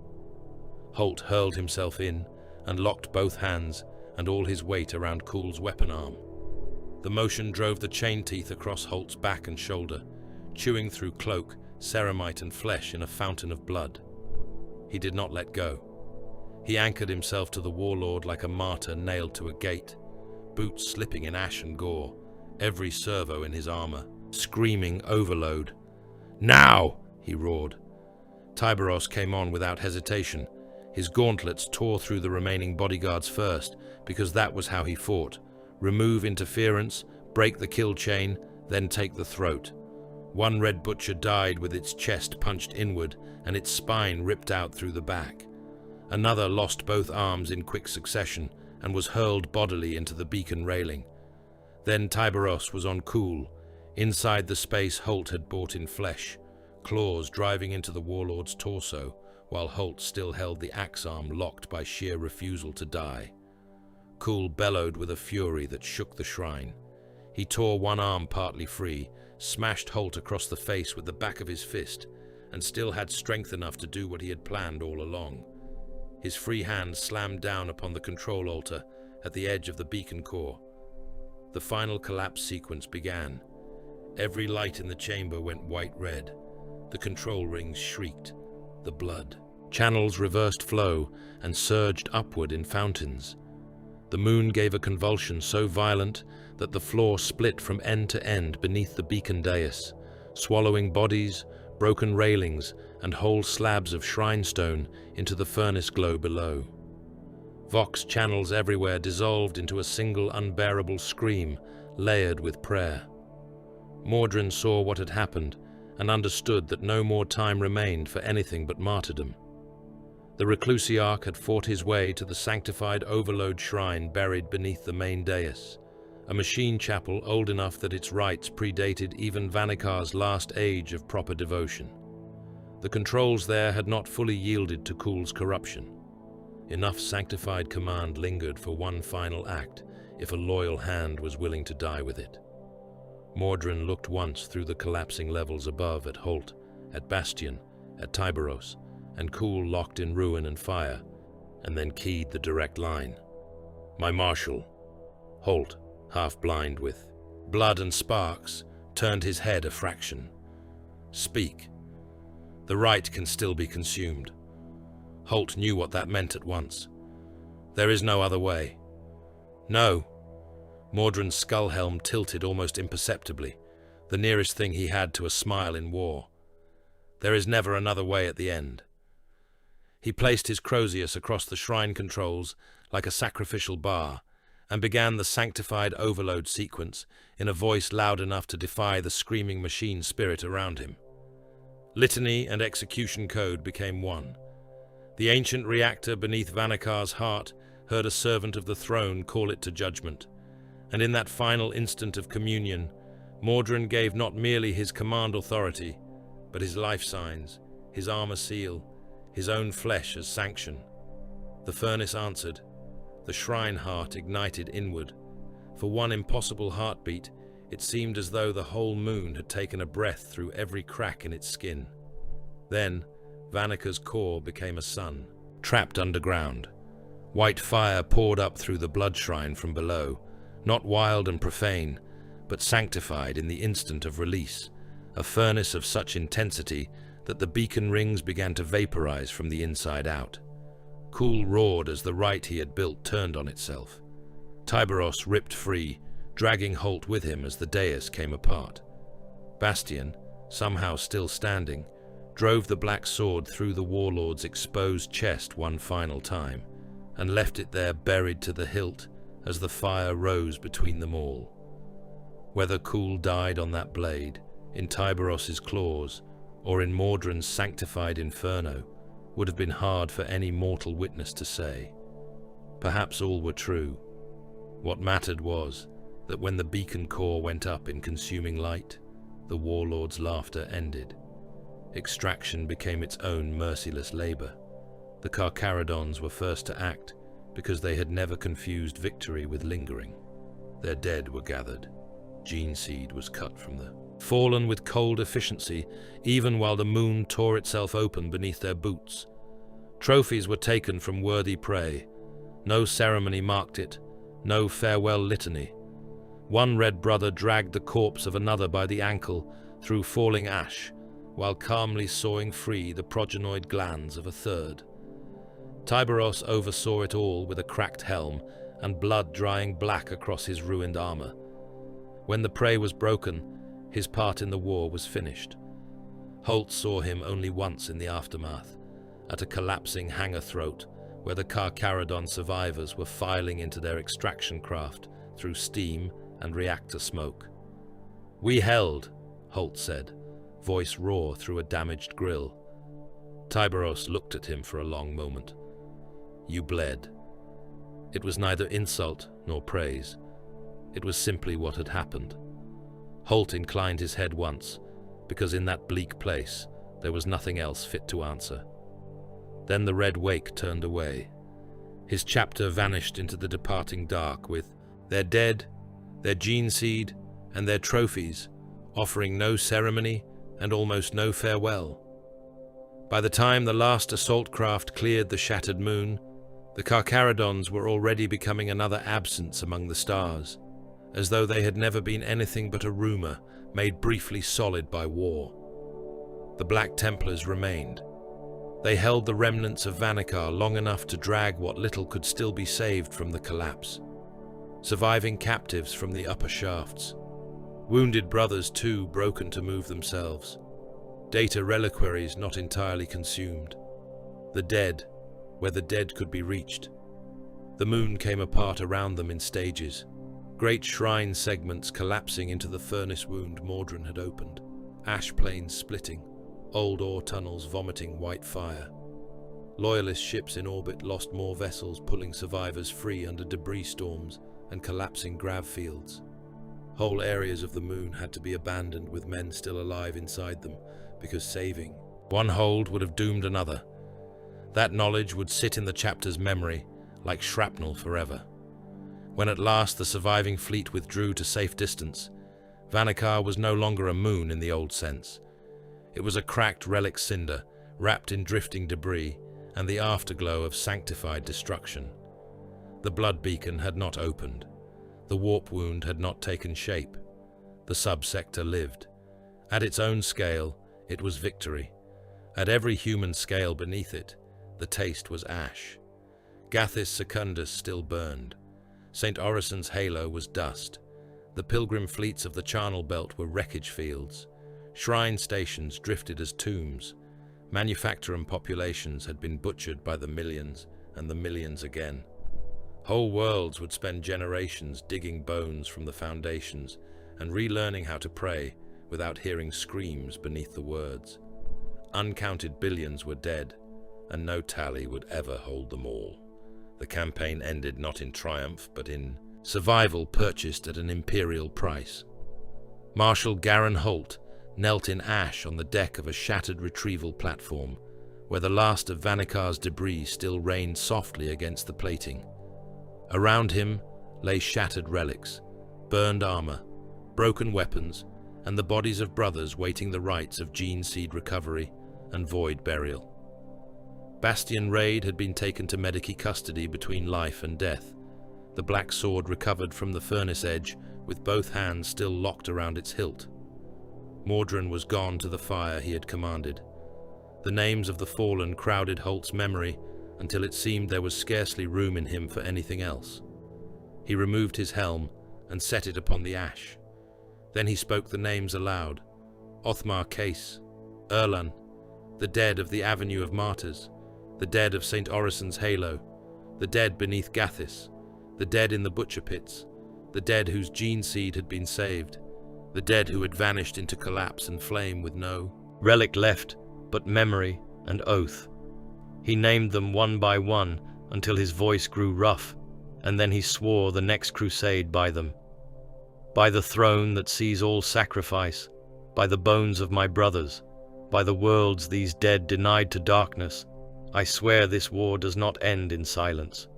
Holt hurled himself in and locked both hands and all his weight around Kuhl's weapon arm. The motion drove the chain teeth across Holt's back and shoulder, chewing through cloak, ceramite and flesh in a fountain of blood. He did not let go. He anchored himself to the warlord like a martyr nailed to a gate, boots slipping in ash and gore, every servo in his armor, screaming overload. "Now!" he roared. Tyberos came on without hesitation. His gauntlets tore through the remaining bodyguards first, because that was how he fought. Remove interference, break the kill chain, then take the throat. One Red Butcher died with its chest punched inward and its spine ripped out through the back. Another lost both arms in quick succession and was hurled bodily into the beacon railing. Then Tyberos was on Cool, inside the space Holt had bought in flesh, claws driving into the warlord's torso, while Holt still held the axe arm locked by sheer refusal to die. Cool bellowed with a fury that shook the shrine. He tore one arm partly free, smashed Holt across the face with the back of his fist, and still had strength enough to do what he had planned all along. His free hand slammed down upon the control altar at the edge of the beacon core. The final collapse sequence began. Every light in the chamber went white-red. The control rings shrieked. The blood. Channels reversed flow and surged upward in fountains. The moon gave a convulsion so violent that the floor split from end to end beneath the beacon dais, swallowing bodies, broken railings, and whole slabs of shrine stone into the furnace glow below. Vox channels everywhere dissolved into a single unbearable scream, layered with prayer. Mordrin saw what had happened and understood that no more time remained for anything but martyrdom. The Reclusiarch had fought his way to the sanctified Overload Shrine buried beneath the main dais, a machine chapel old enough that its rites predated even Vanikar's last age of proper devotion. The controls there had not fully yielded to Cool's corruption. Enough sanctified command lingered for one final act, if a loyal hand was willing to die with it. Mordrin looked once through the collapsing levels above at Holt, at Bastion, at Tyberos, and Cool locked in ruin and fire, and then keyed the direct line. "My marshal." Holt, half blind with blood and sparks, turned his head a fraction. "Speak. The rite can still be consumed." Holt knew what that meant at once. "There is no other way." "No." Mordrin's skull helm tilted almost imperceptibly, the nearest thing he had to a smile in war. "There is never another way at the end." He placed his Crozius across the shrine controls like a sacrificial bar, and began the sanctified overload sequence in a voice loud enough to defy the screaming machine spirit around him. Litany and execution code became one. The ancient reactor beneath Vanikar's heart heard a servant of the throne call it to judgment, and in that final instant of communion, Mordrin gave not merely his command authority, but his life signs, his armor seal, his own flesh as sanction. The furnace answered. The shrine heart ignited inward. For one impossible heartbeat, it seemed as though the whole moon had taken a breath through every crack in its skin. Then, Vanikar's core became a sun, trapped underground. White fire poured up through the blood shrine from below, not wild and profane, but sanctified in the instant of release, a furnace of such intensity that the beacon rings began to vaporize from the inside out. Cool roared as the rite he had built turned on itself. Tyberos ripped free, dragging Holt with him as the dais came apart. Bastion, somehow still standing, drove the black sword through the warlord's exposed chest one final time, and left it there buried to the hilt as the fire rose between them all. Whether Cool died on that blade, in Tyberos's claws, or in Mordrin's sanctified inferno, would have been hard for any mortal witness to say. Perhaps all were true. What mattered was that when the beacon core went up in consuming light, the warlord's laughter ended. Extraction became its own merciless labor. The Carcharodons were first to act because they had never confused victory with lingering. Their dead were gathered. Gene seed was cut from the fallen with cold efficiency, even while the moon tore itself open beneath their boots. Trophies were taken from worthy prey. No ceremony marked it, no farewell litany. One red brother dragged the corpse of another by the ankle through falling ash, while calmly sawing free the progenoid glands of a third. Tyberos oversaw it all with a cracked helm and blood drying black across his ruined armor. When the prey was broken, his part in the war was finished. Holt saw him only once in the aftermath, at a collapsing hangar throat where the Carcharodon survivors were filing into their extraction craft through steam and reactor smoke. "We held," Holt said, voice raw through a damaged grill. Tyberos looked at him for a long moment. "You bled." It was neither insult nor praise. It was simply what had happened. Holt inclined his head once, because in that bleak place there was nothing else fit to answer. Then the red wake turned away. His chapter vanished into the departing dark with their dead, their gene seed, and their trophies, offering no ceremony and almost no farewell. By the time the last assault craft cleared the shattered moon, the Carcharodons were already becoming another absence among the stars, as though they had never been anything but a rumor made briefly solid by war. The Black Templars remained. They held the remnants of Vanakar long enough to drag what little could still be saved from the collapse. Surviving captives from the upper shafts. Wounded brothers too broken to move themselves. Data reliquaries not entirely consumed. The dead, where the dead could be reached. The moon came apart around them in stages. Great shrine segments collapsing into the furnace wound Mordrin had opened. Ash plains splitting. Old ore tunnels vomiting white fire. Loyalist ships in orbit lost more vessels pulling survivors free under debris storms and collapsing grav fields. Whole areas of the moon had to be abandoned with men still alive inside them, because saving one hold would have doomed another. That knowledge would sit in the chapter's memory like shrapnel forever. When at last the surviving fleet withdrew to safe distance, Vanakar was no longer a moon in the old sense. It was a cracked relic cinder, wrapped in drifting debris, and the afterglow of sanctified destruction. The blood beacon had not opened. The warp wound had not taken shape. The subsector lived. At its own scale, it was victory. At every human scale beneath it, the taste was ash. Gathis Secundus still burned. St. Orison's halo was dust. The pilgrim fleets of the charnel belt were wreckage fields. Shrine stations drifted as tombs. Manufacturing populations had been butchered by the millions and the millions again. Whole worlds would spend generations digging bones from the foundations and relearning how to pray without hearing screams beneath the words. Uncounted billions were dead, and no tally would ever hold them all. The campaign ended not in triumph, but in survival purchased at an imperial price. Marshal Garin Holt knelt in ash on the deck of a shattered retrieval platform, where the last of Vanakar's debris still rained softly against the plating. Around him lay shattered relics, burned armor, broken weapons, and the bodies of brothers waiting the rites of gene seed recovery and void burial. Bastion Raid had been taken to Medici custody between life and death. The black sword recovered from the furnace edge with both hands still locked around its hilt. Mordrin was gone to the fire he had commanded. The names of the fallen crowded Holt's memory until it seemed there was scarcely room in him for anything else. He removed his helm and set it upon the ash. Then he spoke the names aloud. Othmar Case, Erlan, the dead of the Avenue of Martyrs, the dead of St. Orison's halo, the dead beneath Gathis, the dead in the butcher pits, the dead whose gene seed had been saved, the dead who had vanished into collapse and flame with no relic left but memory and oath. He named them one by one until his voice grew rough, and then he swore the next crusade by them. By the throne that sees all sacrifice, by the bones of my brothers, by the worlds these dead denied to darkness, I swear this war does not end in silence.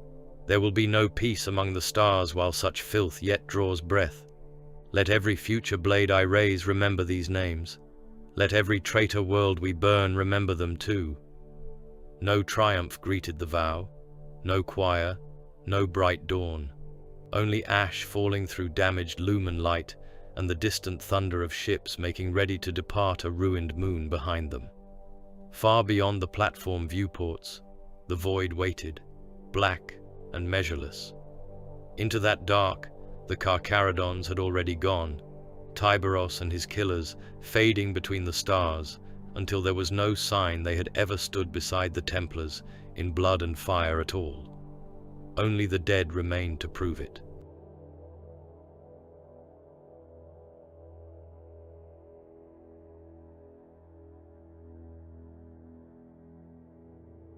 There will be no peace among the stars while such filth yet draws breath. Let every future blade I raise remember these names. Let every traitor world we burn remember them too. No triumph greeted the vow, no choir, no bright dawn. Only ash falling through damaged lumen light and the distant thunder of ships making ready to depart a ruined moon behind them. Far beyond the platform viewports, the void waited, black and measureless. Into that dark, the Carcharodons had already gone, Tyberos and his killers fading between the stars until there was no sign they had ever stood beside the Templars in blood and fire at all. Only the dead remained to prove it.